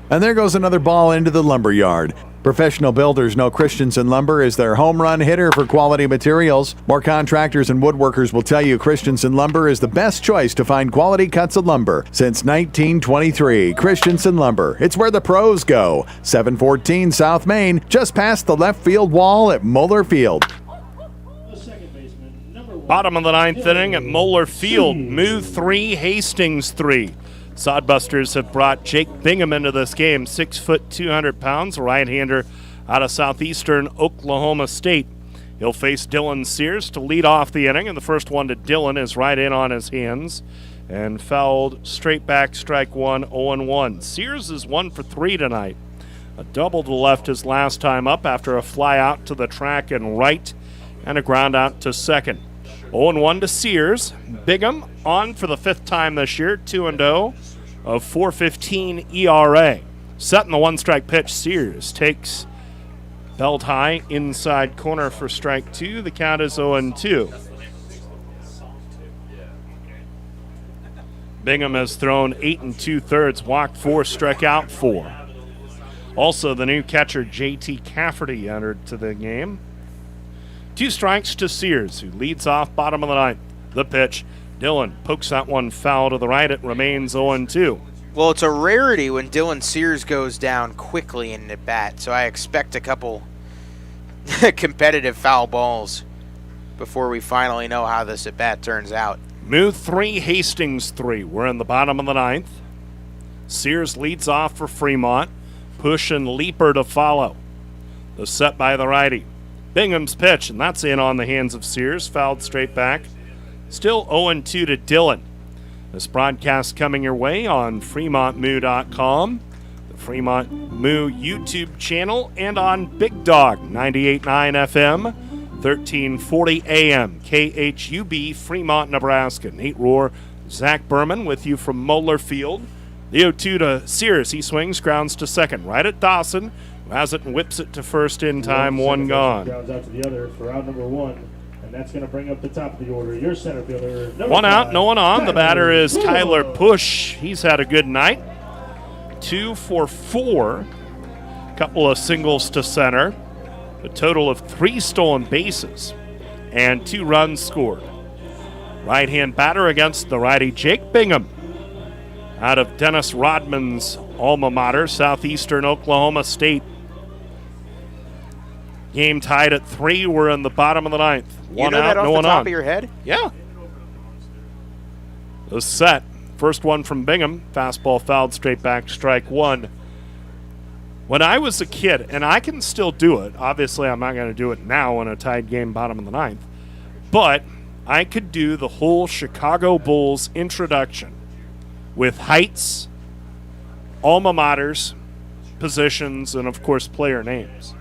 And there goes another ball into the lumber yard. Professional builders know Christensen Lumber is their home run hitter for quality materials. More contractors and woodworkers will tell you Christensen Lumber is the best choice to find quality cuts of lumber. Since 1923, Christensen Lumber. It's where the pros go. 714 South Main, just past the left field wall at Moeller Field. Bottom of the 9th inning at Moeller Field. Moo 3, Hastings 3. Sodbusters have brought Jake Bingham into this game, 6 foot 200 pounds, right-hander out of southeastern Oklahoma State. He'll face Dylan Sears to lead off the inning, and the first one to Dylan is right in on his hands and fouled straight back, strike 1, 0-1. Sears is 1 for 3 tonight. A double to left his last time up after a fly out to the track and right and a ground out to second. 0-1 to Sears. Bingham on for the 5th time this year, 2-0 of 4.15 ERA. Setting the 1-strike pitch, Sears takes belt high inside corner for strike 2. The count is 0-2. Bingham has thrown 8 2/3, walked 4, struck out 4. Also, the new catcher J.T. Cafferty entered to the game. 2 strikes to Sears, who leads off bottom of the 9th. The pitch. Dylan pokes that one foul to the right. It remains 0-2. Well, it's a rarity when Dylan Sears goes down quickly in the bat, so I expect a couple competitive foul balls before we finally know how this at-bat turns out. Moo 3, Hastings 3. We're in the bottom of the 9th. Sears leads off for Fremont. Push and leaper to follow. The set by the righty. Bingham's pitch, and that's in on the hands of Sears, fouled straight back. Still 0-2 to Dylan. This broadcast coming your way on FremontMoo.com, the Fremont Moo YouTube channel, and on Big Dog 98.9 FM, 1340 AM, KHUB, Fremont, Nebraska. Nate Rohr, Zach Berman with you from Moeller Field. The 0-2 to Sears. He swings, grounds to second. Right at Dawson, who has it and whips it to first in time, 1 gone. Grounds out to the other for out number 1. That's going to bring up the top of the order. Your center fielder. One out, no one on. The batter is Tyler Push. He's had a good night. 2 for 4. Couple of singles to center. A total of 3 stolen bases and 2 runs scored. Right-hand batter against the righty Jake Bingham out of Dennis Rodman's alma mater, Southeastern Oklahoma State. Game tied at 3. We're in the bottom of the 9th. One out, no one on. You know that off the top of your head? Yeah. The set. First one from Bingham. Fastball fouled straight back, strike 1. When I was a kid, and I can still do it, obviously I'm not going to do it now in a tied game bottom of the 9th, but I could do the whole Chicago Bulls introduction with heights, alma maters, positions, and of course player names.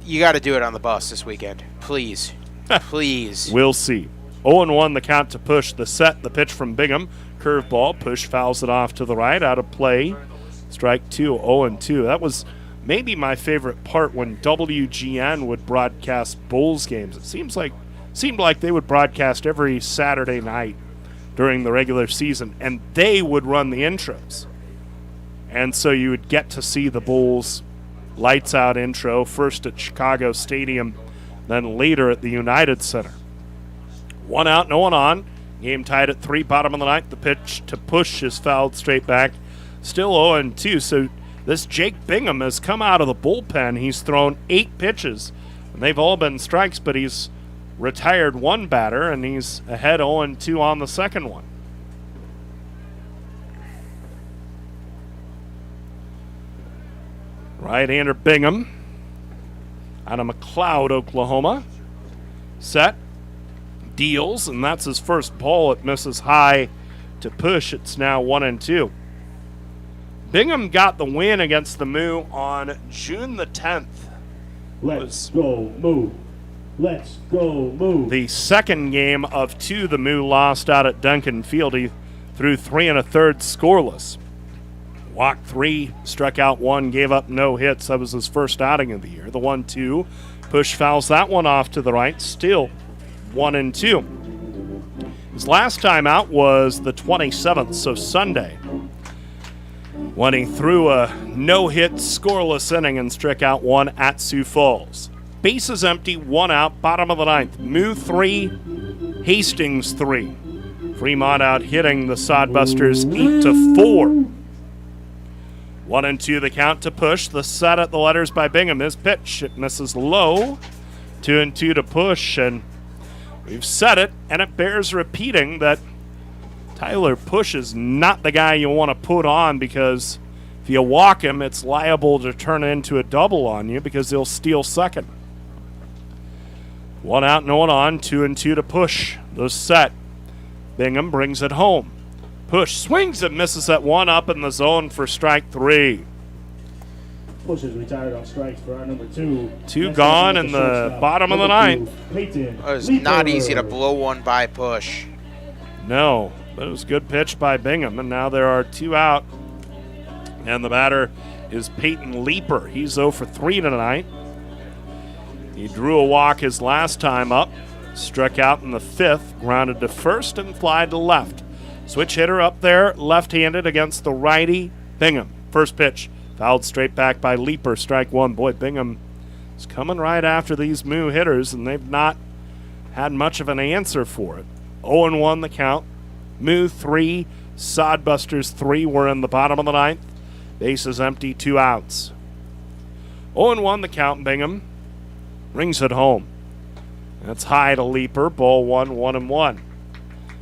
You got to do it on the bus this weekend. Please. Please. We'll see. 0-1 the count to Push. The set, the pitch from Bingham. Curveball. Push fouls it off to the right. Out of play. Strike 2, 0-2. That was maybe my favorite part when WGN would broadcast Bulls games. It seemed like they would broadcast every Saturday night during the regular season, and they would run the intros. And so you would get to see the Bulls lights out intro, first at Chicago Stadium, then later at the United Center. 1 out, no one on. Game tied at 3, bottom of the 9th. The pitch to Push is fouled straight back. Still 0-2, so this Jake Bingham has come out of the bullpen. He's thrown 8 pitches, and they've all been strikes, but he's retired 1 batter, and he's ahead 0-2 on the second one. Right-hander Bingham out of McLeod, Oklahoma. Set, deals, and that's his first ball. It misses high to Push. It's now 1-2. Bingham got the win against the Moo on June the 10th. Let's go Moo. Let's go Moo. The second game of 2 the Moo lost out at Duncan Field. He threw 3 1/3 scoreless. Walked 3, struck out 1, gave up no hits. That was his first outing of the year. The 1-2. Push fouls that one off to the right. Still 1-2. His last time out was the 27th, so Sunday, when he threw a no-hit scoreless inning and struck out 1 at Sioux Falls. Bases empty, 1 out, bottom of the 9th. Moo 3, Hastings 3. Fremont out hitting the Sodbusters 8-4. 1-2 the count to Push. The set at the letters by Bingham. His pitch, it misses low. 2-2 to Push, and we've said it, and it bears repeating that Tyler Push is not the guy you want to put on, because if you walk him, it's liable to turn into a double on you because he'll steal second. 1 out, no one on. 2-2 to Push. The set. Bingham brings it home. Push swings and misses at 1 up in the zone for strike 3. Push is retired on strikes for our number 2. 2 gone in the bottom of the 9th. It was not easy to blow one by Push. No, but it was a good pitch by Bingham, and now there are 2 out. And the batter is Peyton Leeper. He's 0 for 3 tonight. He drew a walk his last time up, struck out in the 5th, grounded to first, and fly to left. Switch hitter up there, left-handed against the righty, Bingham. First pitch, fouled straight back by Leeper, strike 1. Boy, Bingham is coming right after these Moo hitters, and they've not had much of an answer for it. 0-1 the count. Moo 3, Sodbusters 3. We're in the bottom of the 9th. Bases empty, 2 outs. 0-1 the count. Bingham rings it home. That's high to Leeper. Ball 1, 1-1.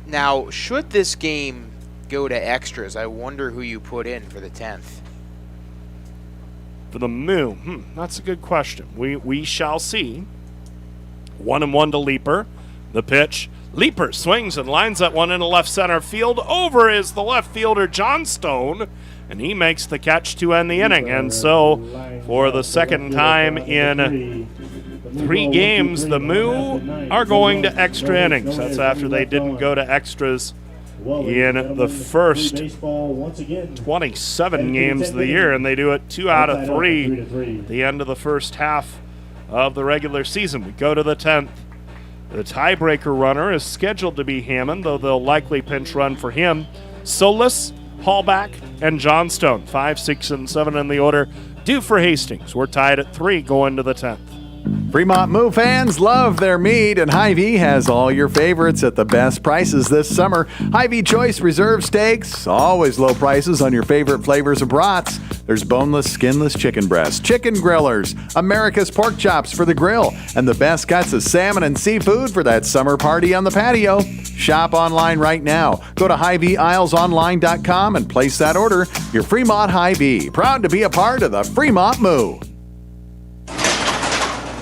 Now, should this game go to extras, I wonder who you put in for the 10th. For the Moo, that's a good question. We shall see. 1-1 to Leeper. The pitch. Leeper swings and lines that one into left center field. Over is the left fielder, Johnstone, and he makes the catch to end the inning. And so, for the second time in 3 games, the Moo are going to extra innings. That's after they didn't go to extras in the first 27 games of the year, and they do it 2 out of 3 at the end of the first half of the regular season. We go to the 10th. The tiebreaker runner is scheduled to be Hammond, though they'll likely pinch run for him. Solis, Hallback, and Johnstone, 5, 6, and 7 in the order, due for Hastings. We're tied at 3 going to the 10th. Fremont Moo fans love their meat, and Hy-Vee has all your favorites at the best prices this summer. Hy-Vee Choice Reserve Steaks, always low prices on your favorite flavors of brats. There's boneless, skinless chicken breasts, chicken grillers, America's pork chops for the grill, and the best cuts of salmon and seafood for that summer party on the patio. Shop online right now. Go to HyVeeIslesOnline.com and place that order. Your Fremont Hy-Vee, proud to be a part of the Fremont Moo.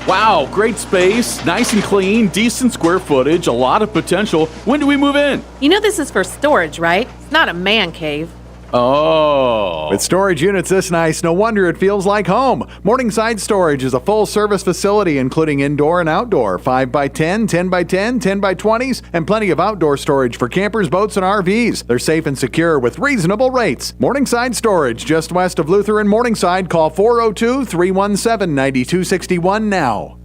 Wow, great space, nice and clean, decent square footage, a lot of potential. When do we move in? You know this is for storage, right? It's not a man cave. Oh. With storage units this nice, no wonder it feels like home. Morningside Storage is a full-service facility including indoor and outdoor, 5x10, 10x10, 10x20s, and plenty of outdoor storage for campers, boats, and RVs. They're safe and secure with reasonable rates. Morningside Storage, just west of Luther and Morningside. Call 402-317-9261 now.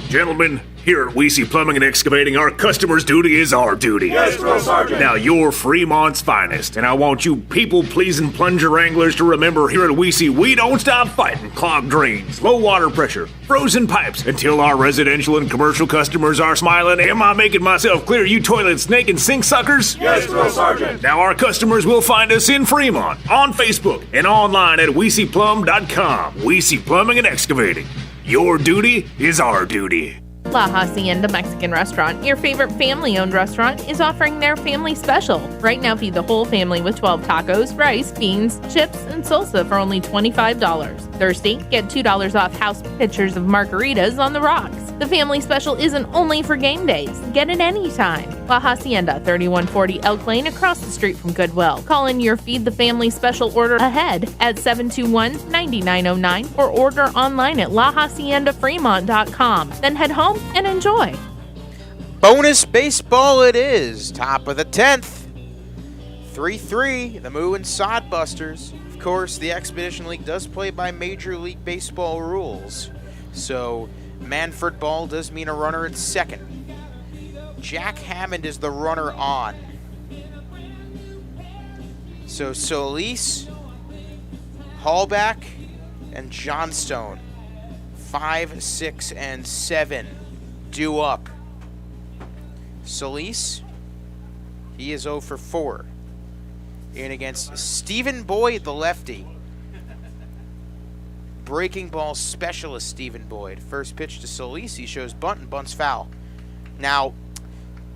Gentlemen, here at Weesey Plumbing and Excavating, our customer's duty is our duty. Yes, Drill Sergeant. Now, you're Fremont's finest, and I want you people-pleasing plunger anglers to remember here at Weesey, we don't stop fighting clogged drains, low water pressure, frozen pipes, until our residential and commercial customers are smiling. Am I making myself clear, you toilet, snake, and sink suckers? Yes, Drill Sergeant. Now, our customers will find us in Fremont, on Facebook, and online at WeeseyPlum.com. Weesey Plumbing and Excavating. Your duty is our duty. La Hacienda Mexican Restaurant, your favorite family-owned restaurant, is offering their family special. Right now, feed the whole family with 12 tacos, rice, beans, chips, and salsa for only $25. Thursday, get $2 off house pitchers of margaritas on the rocks. The family special isn't only for game days. Get it anytime. La Hacienda, 3140 Elk Lane, across the street from Goodwill. Call in your Feed the Family special order ahead at 721-9909 or order online at LaHaciendaFremont.com. Then head home and enjoy. Bonus baseball it is. Top of the 10th. 3-3, the Moo and Sodbusters. Of course, the Expedition League does play by Major League Baseball rules. So, Manfred Ball does mean a runner at second. Jack Hammond is the runner on. So, Solis, Hallback, and Johnstone. 5, 6, and 7 due up. Solis, he is 0 for 4. In against Stephen Boyd, the lefty. Breaking ball specialist Stephen Boyd. First pitch to Solis, he shows bunt and bunts foul. Now,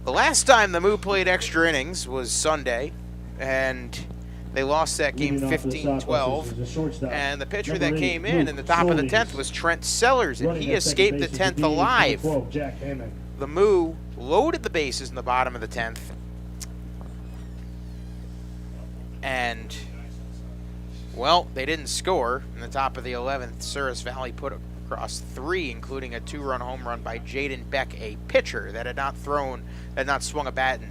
the last time the Moo played extra innings was Sunday, and they lost that game 15-12, and the pitcher that came in the top of the 10th was Trent Sellers, and he escaped the 10th alive. The Moo loaded the bases in the bottom of the 10th, and, well, they didn't score. In the top of the 11th, Souris Valley put across 3, including a 2-run home run by Jaden Beck, a pitcher that had not swung a bat in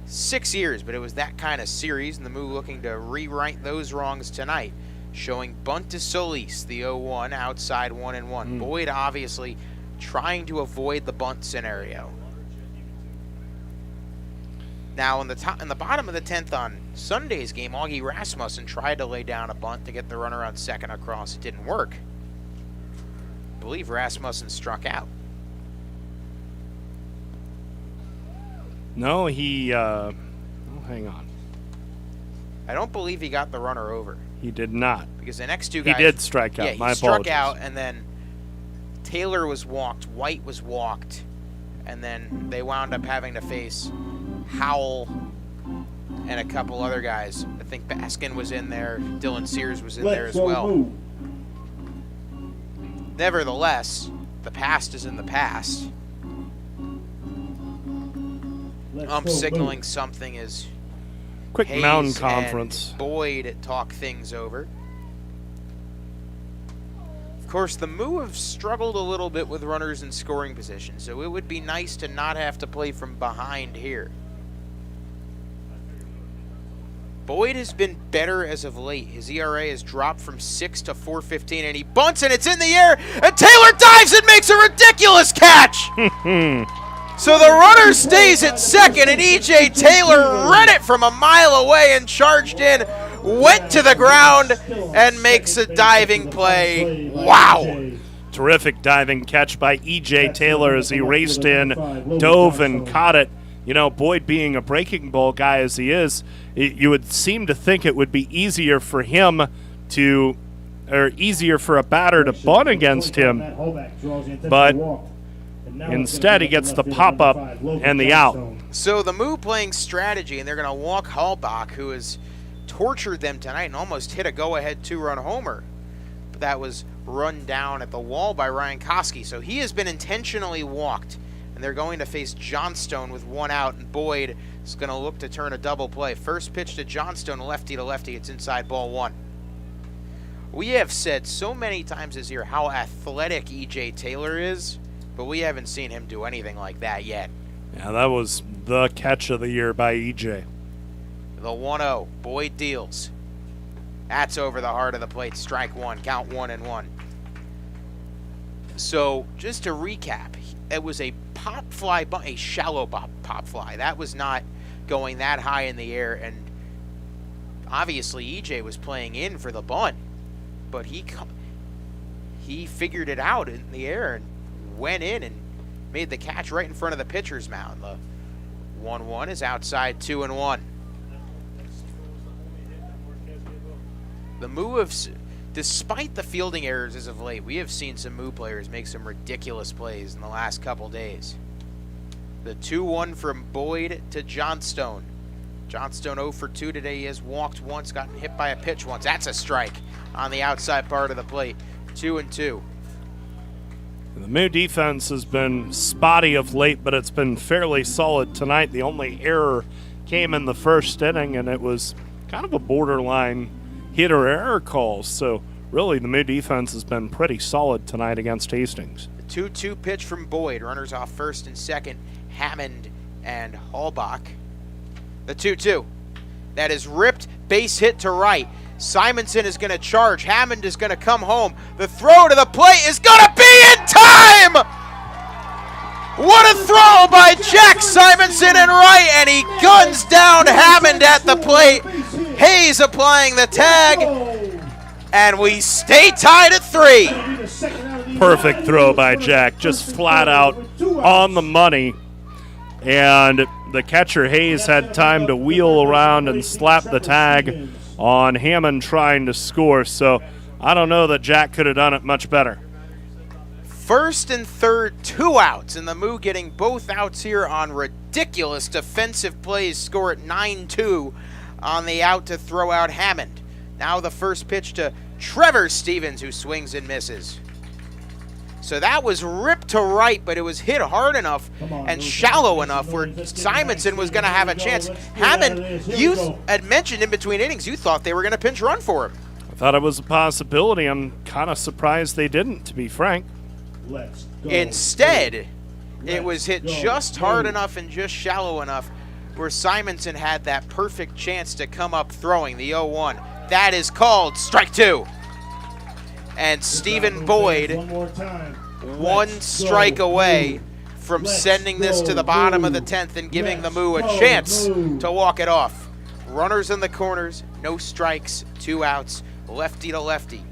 6 years, but it was that kind of series, and the Moo looking to rewrite those wrongs tonight, showing bunt to Solis, the 0-1, outside 1-1. Boyd obviously trying to avoid the bunt scenario. Now, in the bottom of the 10th on Sunday's game, Augie Rasmussen tried to lay down a bunt to get the runner on second across. It didn't work. I believe Rasmussen struck out. No, he, oh, hang on. I don't believe he got the runner over. He did not. Because the next two guys... He did strike out. Yeah, My he struck apologies. out, and then Taylor was walked, White was walked, and then they wound up having to face Howell and a couple other guys. I think Baskin was in there. Dylan Sears was in there as well. Nevertheless, the past is in the past. I'm signaling something is quick Hayes mountain conference. And Boyd talk things over. Of course, the Moo have struggled a little bit with runners in scoring position, so it would be nice to not have to play from behind here. Boyd has been better as of late. His ERA has dropped from 6 to 4.15, and he bunts, and it's in the air, and Taylor dives and makes a ridiculous catch! So the runner stays at second, and E.J. Taylor read it from a mile away and charged in, went to the ground, and makes a diving play. Wow! Terrific diving catch by E.J. Taylor as he raced in, dove, and caught it. You know, Boyd being a breaking ball guy as he is, you would seem to think it would be easier for him to, or easier for a batter to bunt against him, but instead he gets the pop-up and the out. So the Moo playing strategy, and they're going to walk Hallbach, who has tortured them tonight and almost hit a go-ahead 2-run homer. But that was run down at the wall by Ryan Koski. So he has been intentionally walked, and they're going to face Johnstone with 1 out, and Boyd is going to look to turn a double play. First pitch to Johnstone, lefty to lefty. It's inside, ball 1. We have said so many times this year how athletic E.J. Taylor is, but we haven't seen him do anything like that yet. Yeah, that was the catch of the year by E.J. The 1-0. Boyd deals. That's over the heart of the plate. Strike 1. Count 1-1. So, just to recap, it was a pop fly, a shallow pop fly. That was not going that high in the air, and obviously E.J. was playing in for the bunt, but he figured it out in the air and went in and made the catch right in front of the pitcher's mound. The 1-1 is outside, 2-1. The Moo have, despite the fielding errors as of late, we have seen some Moo players make some ridiculous plays in the last couple days. The 2-1 from Boyd to Johnstone. Johnstone 0 for 2 today. He has walked once, gotten hit by a pitch once. That's a strike on the outside part of the plate. 2-2. The Moo defense has been spotty of late, but it's been fairly solid tonight. The only error came in the first inning, and it was kind of a borderline hit or error call. So really the Moo defense has been pretty solid tonight against Hastings. The 2-2 pitch from Boyd. Runners off first and second, Hammond and Hallbach. The 2-2. That is ripped, base hit to right. Simonson is going to charge. Hammond is going to come home. The throw to the plate is going to be in time! What a throw by Jack Simonson in right, and he guns down Hammond at the plate. Hayes applying the tag, and we stay tied at 3. Perfect throw by Jack, just flat out on the money. And the catcher Hayes had time to wheel around and slap the tag on Hammond trying to score. So I don't know that Jack could have done it much better. First and third, 2 outs, and the Moo getting both outs here on ridiculous defensive plays. Score at 9-2 on the out to throw out Hammond. Now the first pitch to Trevor Stevens, who swings and misses. So that was ripped to right, but it was hit hard enough and shallow enough where Simonson was going to have a chance. Hammond, you had mentioned in between innings you thought they were going to pinch run for him. I thought it was a possibility. I'm kind of surprised they didn't, to be frank. Instead, it was hit just hard enough and just shallow enough where Simonson had that perfect chance to come up throwing. The 0-1. That is called strike 2. And Stephen Boyd, 1 strike away from sending this to the bottom of the 10th and giving the Moo a chance to walk it off. Runners in the corners, no strikes, 2 outs, lefty to lefty.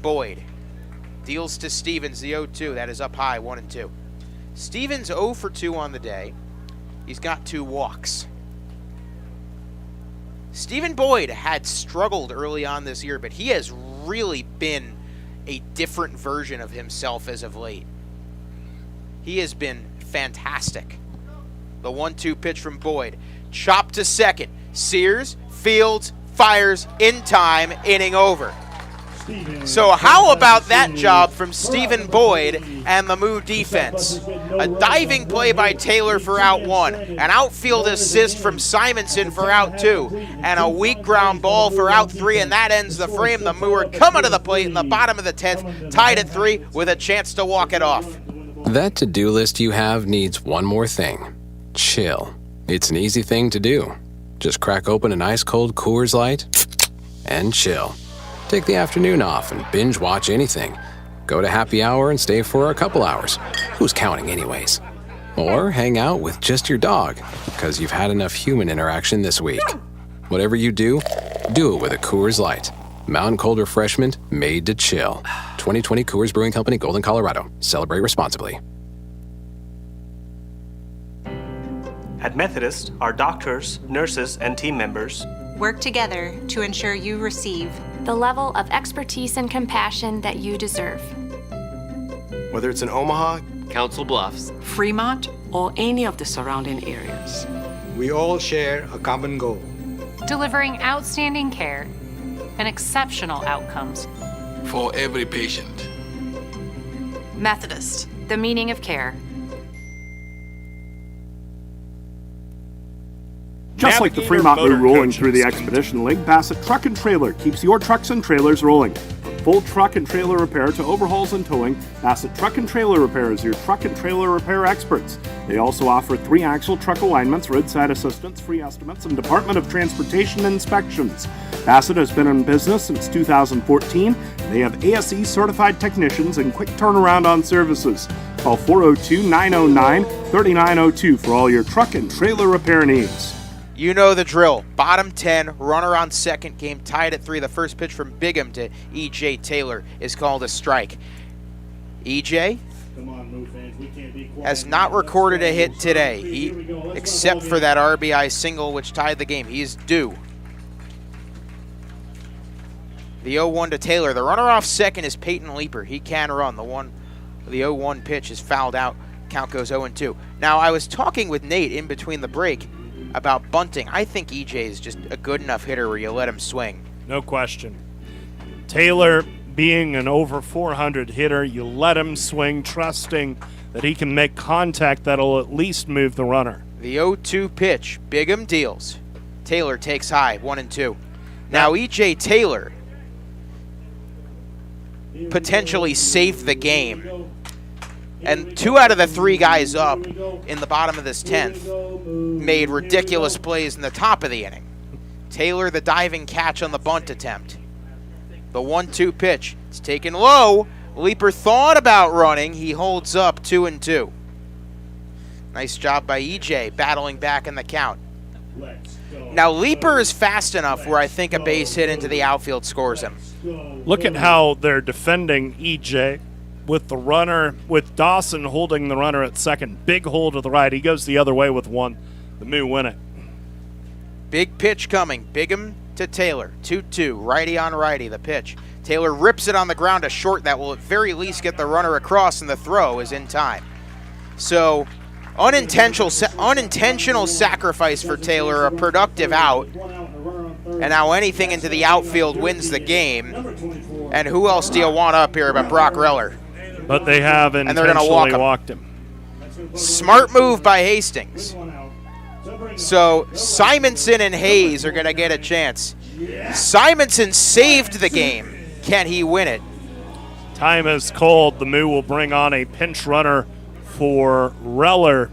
Boyd deals to Stevens, the 0-2. That is up high, 1-2. Stevens 0 for 2 on the day. He's got 2 walks. Stephen Boyd had struggled early on this year, but he has really been a different version of himself as of late. He has been fantastic. The 1-2 pitch from Boyd. Chop to second. Sears, fields, fires, in time, inning over. So how about that job from Stephen Boyd and the Moo defense? A diving play by Taylor for out 1, an outfield assist from Simonson for out 2, and a weak ground ball for out 3, and that ends the frame. The Moo are coming to the plate in the bottom of the 10th, tied at 3 with a chance to walk it off. That to-do list you have needs one more thing. Chill. It's an easy thing to do. Just crack open an ice-cold Coors Light and chill. Take the afternoon off and binge watch anything. Go to happy hour and stay for a couple hours. Who's counting anyways? Or hang out with just your dog, because you've had enough human interaction this week. Whatever you do it with a Coors Light. Mountain cold refreshment made to chill. 2020 Coors Brewing Company, Golden, Colorado. Celebrate responsibly. At Methodist, our doctors, nurses, and team members work together to ensure you receive the level of expertise and compassion that you deserve. Whether it's in Omaha, Council Bluffs, Fremont, or any of the surrounding areas, we all share a common goal. Delivering outstanding care and exceptional outcomes for every patient. Methodist, the meaning of care. Just like the Fremont Moo rolling through the Expedition League, Bassett Truck and Trailer keeps your trucks and trailers rolling. From full truck and trailer repair to overhauls and towing, Bassett Truck and Trailer Repair is your truck and trailer repair experts. They also offer 3-axle truck alignments, roadside assistance, free estimates, and Department of Transportation inspections. Bassett has been in business since 2014. They have ASE certified technicians and quick turnaround on services. Call 402-909-3902 for all your truck and trailer repair needs. You know the drill. Bottom 10, runner on second, game tied at 3. The first pitch from Pregame to E.J. Taylor is called a strike. E.J. has not recorded a hit today, except for that RBI single which tied the game. He is due. The 0-1 to Taylor. The runner off second is Peyton Leeper. He can run. The 0-1 pitch is fouled out. Count goes 0-2. Now, I was talking with Nate in between the break about bunting. I think EJ is just a good enough hitter where you let him swing. No question. Taylor, being an over 400 hitter, you let him swing, trusting that he can make contact that'll at least move the runner. The 0-2 pitch. Pregame deals. Taylor takes high, 1-2. Now EJ Taylor potentially saved the game. And 2 out of the 3 guys up in the bottom of this 10th made ridiculous plays in the top of the inning. Taylor, the diving catch on the bunt attempt. The 1-2 pitch. It's taken low. Leeper thought about running. He holds up 2-2. Nice job by EJ battling back in the count. Now, Leeper is fast enough where I think a base hit into the outfield scores him. Look at how they're defending EJ. With the runner, with Dawson holding the runner at second. Big hole to the right. He goes the other way with one. The Moo win it. Big pitch coming. Pregame to Taylor. 2-2. Righty on righty, the pitch. Taylor rips it on the ground to short. That will at very least get the runner across, and the throw is in time. So, unintentional sacrifice for Taylor, a productive out. And now anything into the outfield wins the game. And who else do you want up here but Brock Reller? But they have intentionally walked him. Smart move by Hastings. So Simonson and Hayes are going to get a chance. Simonson saved the game. Can he win it? Time is cold. The Moo will bring on a pinch runner for Reller.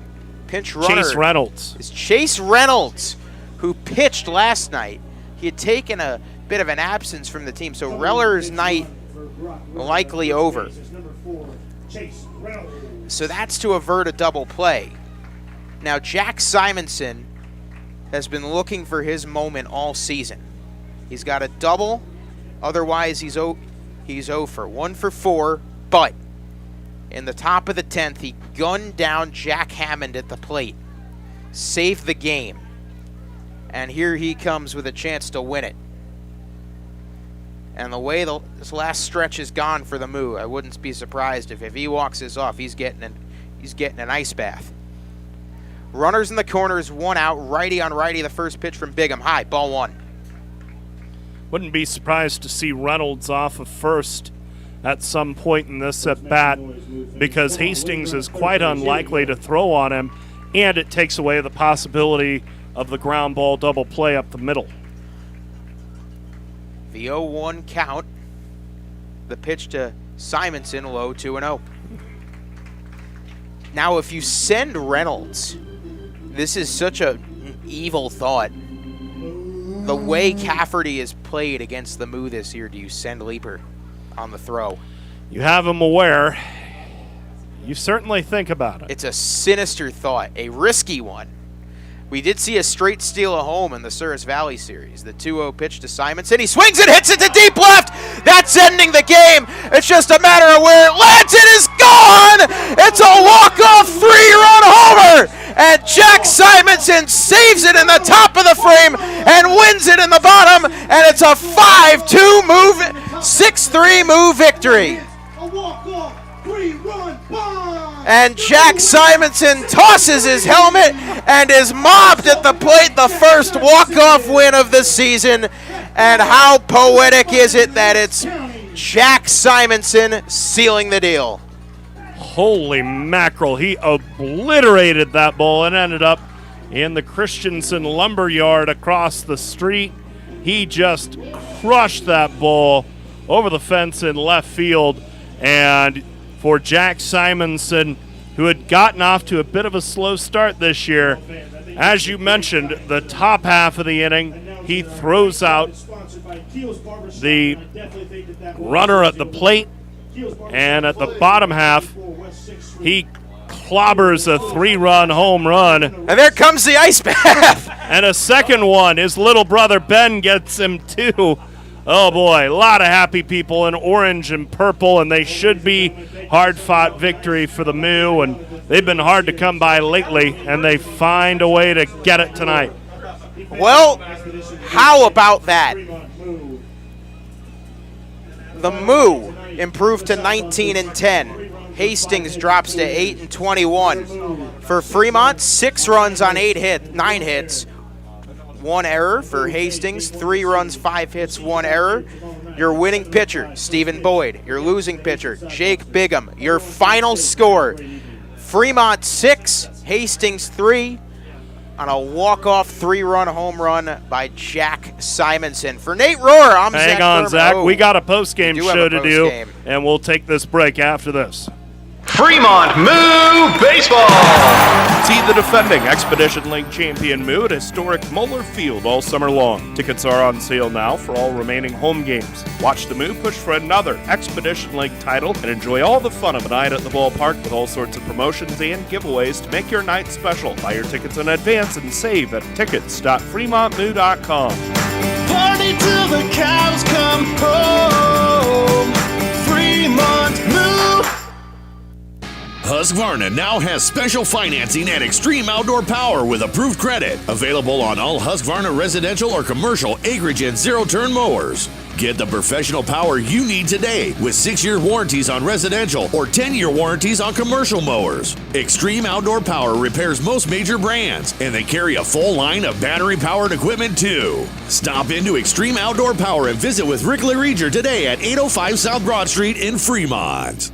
Pinch runner. Chase Reynolds. It's Chase Reynolds, who pitched last night. He had taken a bit of an absence from the team, so Reller's night likely over. So that's to avert a double play. Now, Jack Simonson has been looking for his moment all season. He's got a double, otherwise he's 0 for 1 for 4, but in the top of the 10th, he gunned down Jack Hammond at the plate, saved the game, and here he comes with a chance to win it. And the way this last stretch is gone for the Moo, I wouldn't be surprised if he walks this off, he's getting an ice bath. Runners in the corners, 1 out, righty on righty, the first pitch from Pregame. High, ball 1. Wouldn't be surprised to see Reynolds off of first at some point in this at-bat because Hastings is quite unlikely to throw on him, and it takes away the possibility of the ground ball double play up the middle. The 0-1 count. The pitch to Simonson, low, 2-0. Now, if you send Reynolds, this is such an evil thought. the way Cafferty has played against the Moo this year, do you send Leeper on the throw? You have him aware. You certainly think about it. It's a sinister thought, a risky one. We did see a straight steal at home in the Souris Valley series. The 2-0 pitch to Simonson. He swings it, hits it to deep left. That's ending the game. It's just a matter of where it lands. It is gone. It's a walk-off 3-run homer. And Jack Simonson saves it in the top of the frame and wins it in the bottom. And it's a 5-2 move, 6-3 Moo victory. A walk-off 3-run bomb. And Jack Simonson tosses his helmet and is mobbed at the plate, the first walk-off win of the season. And how poetic is it that it's Jack Simonson sealing the deal. Holy mackerel, he obliterated that ball and ended up in the Christensen Lumberyard across the street. He just crushed that ball over the fence in left field. And for Jack Simonson, who had gotten off to a bit of a slow start this year, as you mentioned, the top half of the inning, he throws out the runner at the plate, and at the bottom half, he clobbers a 3-run home run. And there comes the ice bath. And a second one, his little brother Ben gets him too. Oh boy, a lot of happy people in orange and purple, and they should be hard-fought victory for the Moo, and they've been hard to come by lately, and they find a way to get it tonight. Well, how about that? The Moo improved to 19-10. Hastings drops to 8-21. For Fremont, 6 runs on 9 hits. 1 error for Hastings, 3 runs, 5 hits, 1 error. Your winning pitcher, Stephen Boyd. Your losing pitcher, Jake Bigham. Your final score, Fremont 6, Hastings 3, on a walk-off 3-run home run by Jack Simonson. For Nate Rohr, I'm Zach. Hang on, Berman. Zach. Oh, We got a post-game show to do, post-game. and we'll take this break after this. Fremont Moo Baseball. See the defending Expedition League champion Moo at historic Moeller Field all summer long. Tickets are on sale now for all remaining home games. Watch the Moo push for another Expedition League title and enjoy all the fun of a night at the ballpark with all sorts of promotions and giveaways to make your night special. Buy your tickets in advance and save at tickets.fremontmoo.com. Party till the cows come home. Fremont Moo. Husqvarna now has special financing and extreme outdoor power with approved credit. Available on all Husqvarna residential or commercial acreage and zero-turn mowers. Get the professional power you need today with 6-year warranties on residential or 10-year warranties on commercial mowers. Extreme Outdoor Power repairs most major brands, and they carry a full line of battery-powered equipment too. Stop into Extreme Outdoor Power and visit with Rick LaReger today at 805 South Broad Street in Fremont.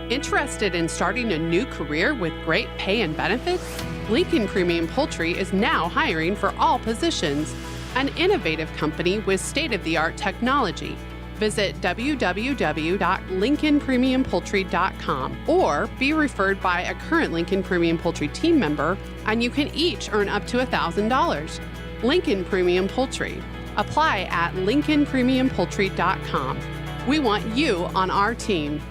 Interested in starting a new career with great pay and benefits? Lincoln Premium Poultry is now hiring for all positions. An innovative company with state-of-the-art technology. Visit www.lincolnpremiumpoultry.com or be referred by a current Lincoln Premium Poultry team member, and you can each earn up to $1,000. Lincoln Premium Poultry. Apply at lincolnpremiumpoultry.com. We want you on our team.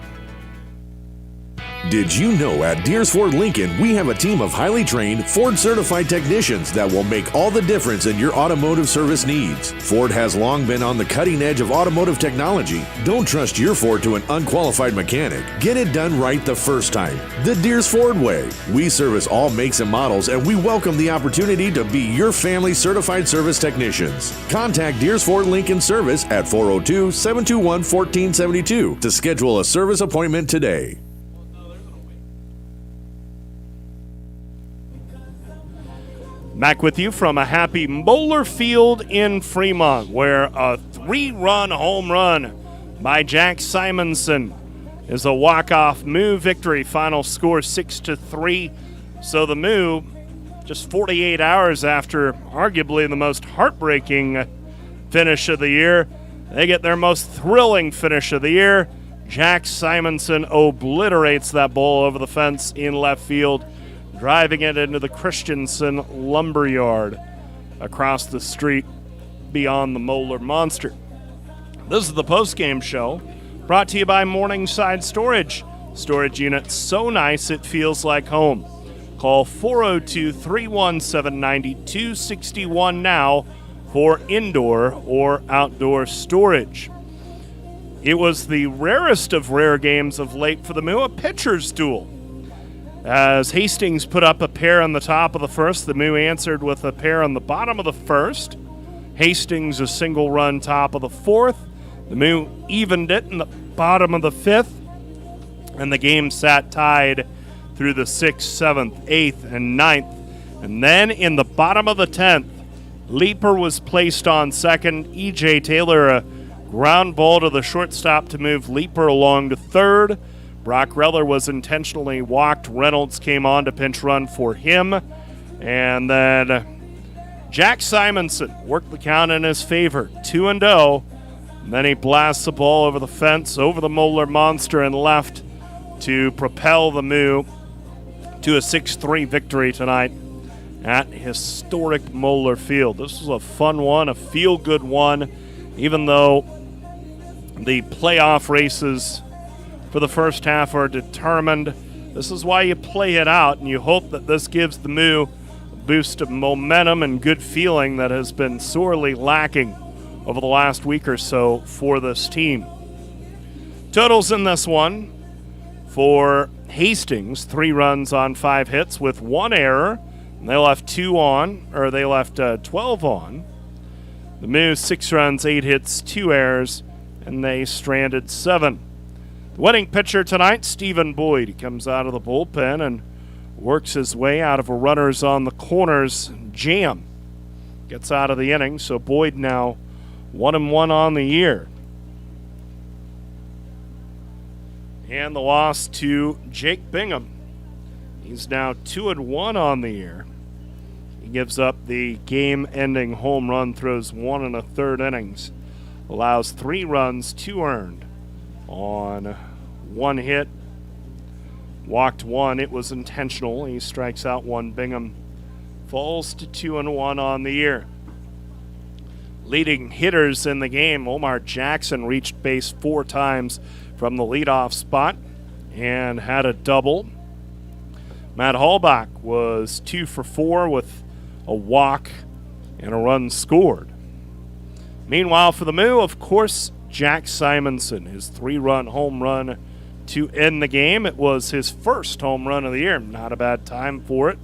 Did you know at Deers Ford Lincoln, we have a team of highly trained, Ford-certified technicians that will make all the difference in your automotive service needs. Ford has long been on the cutting edge of automotive technology. Don't trust your Ford to an unqualified mechanic. Get it done right the first time. The Deers Ford way. We service all makes and models, and we welcome the opportunity to be your family certified service technicians. Contact Deers Ford Lincoln Service at 402-721-1472 to schedule a service appointment today. Back with you from a happy Moeller Field in Fremont, where a 3-run home run by Jack Simonson is a walk-off Moo victory. Final score 6-3. So the Moo, just 48 hours after arguably the most heartbreaking finish of the year, they get their most thrilling finish of the year. Jack Simonson obliterates that ball over the fence in left field, driving it into the Christensen Lumberyard. across the street beyond the Moeller Monster. This is the postgame show brought to you by Morningside Storage. Storage units so nice it feels like home. Call 402-317-9261 now for indoor or outdoor storage. It was the rarest of rare games of late for the Moo, a pitcher's duel. As Hastings put up a pair on the top of the first, the Moo answered with a pair on the bottom of the first. Hastings a single run top of the fourth. The Moo evened it in the bottom of the fifth, and the game sat tied through the 6th, 7th, 8th, and 9th. And then in the bottom of the 10th, Leeper was placed on second. E.J. Taylor a ground ball to the shortstop to move Leeper along to third. Brock Reller was intentionally walked. Reynolds came on to pinch run for him. And then Jack Simonson worked the count in his favor, 2-0. And then he blasts the ball over the fence, over the Moeller Monster, and left to propel the Moo to a 6-3 victory tonight at historic Moeller Field. This was a fun one, a feel-good one, even though the playoff races for the first half are determined. This is why you play it out, and you hope that this gives the Moo a boost of momentum and good feeling that has been sorely lacking over the last week or so for this team. Totals in this one for Hastings, 3 runs on 5 hits with 1 error. And they left 12 on. The Moo, 6 runs, 8 hits, 2 errors, and they stranded 7. The winning pitcher tonight, Stephen Boyd. He comes out of the bullpen and works his way out of a runners on the corners jam. Gets out of the inning, so Boyd now 1-1 on the year. And the loss to Jake Bingham. He's now 2-1 on the year. He gives up the game-ending home run, throws 1 1/3 innings, allows 3 runs, 2 earned on 1 hit, walked 1. It was intentional. He strikes out 1. Bingham falls to 2-1 on the year. Leading hitters in the game, Omar Jackson reached base 4 times from the leadoff spot and had a double. Matt Hallbach was 2 for 4 with a walk and a run scored. Meanwhile, for the Moo, of course, Jack Simonson, his 3-run home run to end the game. It was his first home run of the year. Not a bad time for it.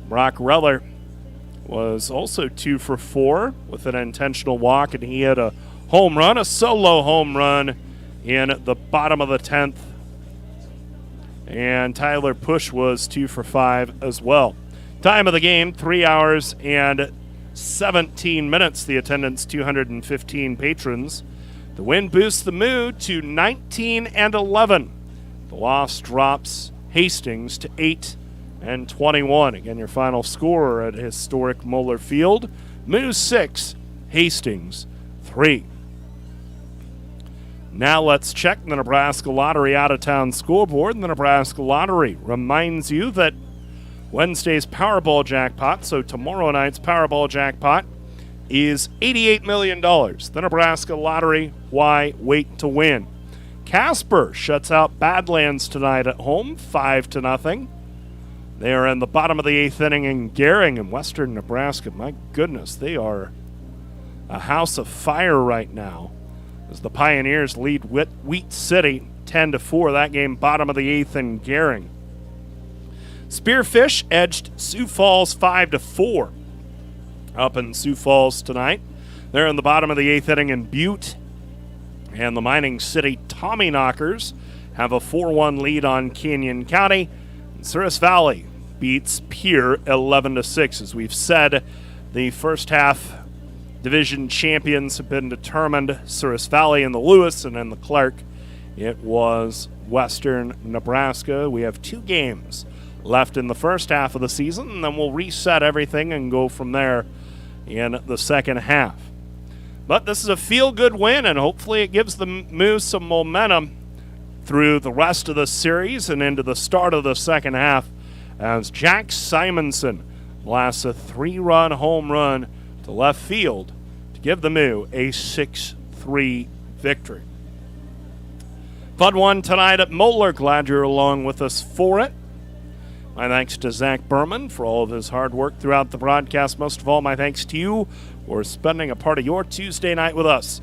Brock Reller was also 2 for 4 with an intentional walk, and he had a home run, a solo home run in the bottom of the 10th. And Tyler Push was 2 for 5 as well. Time of the game, 3 hours and 17 minutes. The attendance, 215 patrons. The win boosts the Moo to 19-11. The loss drops Hastings to 8-21. Again, your final score at historic Moeller Field: Moo 6, Hastings 3. Now let's check the Nebraska Lottery out-of-town scoreboard. The Nebraska Lottery reminds you that Wednesday's Powerball jackpot, so tomorrow night's Powerball jackpot, is $88 million. The Nebraska Lottery, why wait to win? Casper shuts out Badlands tonight at home, 5-0. They are in the bottom of the 8th inning in Gering in western Nebraska. My goodness, they are a house of fire right now as the Pioneers lead Wheat City 10-4. That game, bottom of the 8th in Gering. Spearfish edged Sioux Falls 5-4 up in Sioux Falls tonight. They're in the bottom of the 8th inning in Butte. And the Mining City Tommyknockers have a 4-1 lead on Canyon County. And Souris Valley beats Pierre 11-6. As we've said, the first half division champions have been determined. Souris Valley in the Lewis, and in the Clark, it was Western Nebraska. We have 2 games left in the first half of the season, and then we'll reset everything and go from there in the second half. But this is a feel-good win, and hopefully it gives the Moo some momentum through the rest of the series and into the start of the second half as Jack Simonson blasts a 3-run home run to left field to give the Moo a 6-3 victory. Fun one tonight at Moeller. Glad you're along with us for it. My thanks to Zach Berman for all of his hard work throughout the broadcast. Most of all, my thanks to you for spending a part of your Tuesday night with us.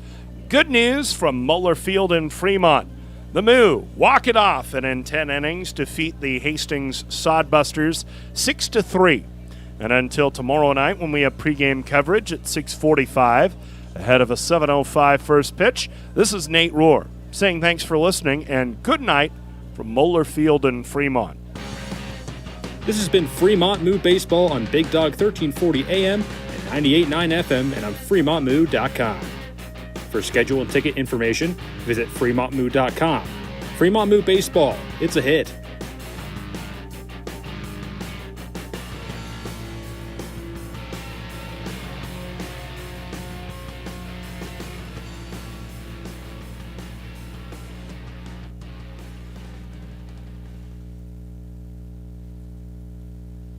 Good news from Moeller Field in Fremont. The Moo walk it off and in 10 innings defeat the Hastings Sodbusters 6-3. And until tomorrow night when we have pregame coverage at 6:45 ahead of a 7:05 first pitch, this is Nate Rohr saying thanks for listening and good night from Moeller Field in Fremont. This has been Fremont Moo Baseball on Big Dog 1340 AM and 98.9 FM and on FremontMoo.com. For schedule and ticket information, visit FremontMoo.com. Fremont Moo Baseball, it's a hit.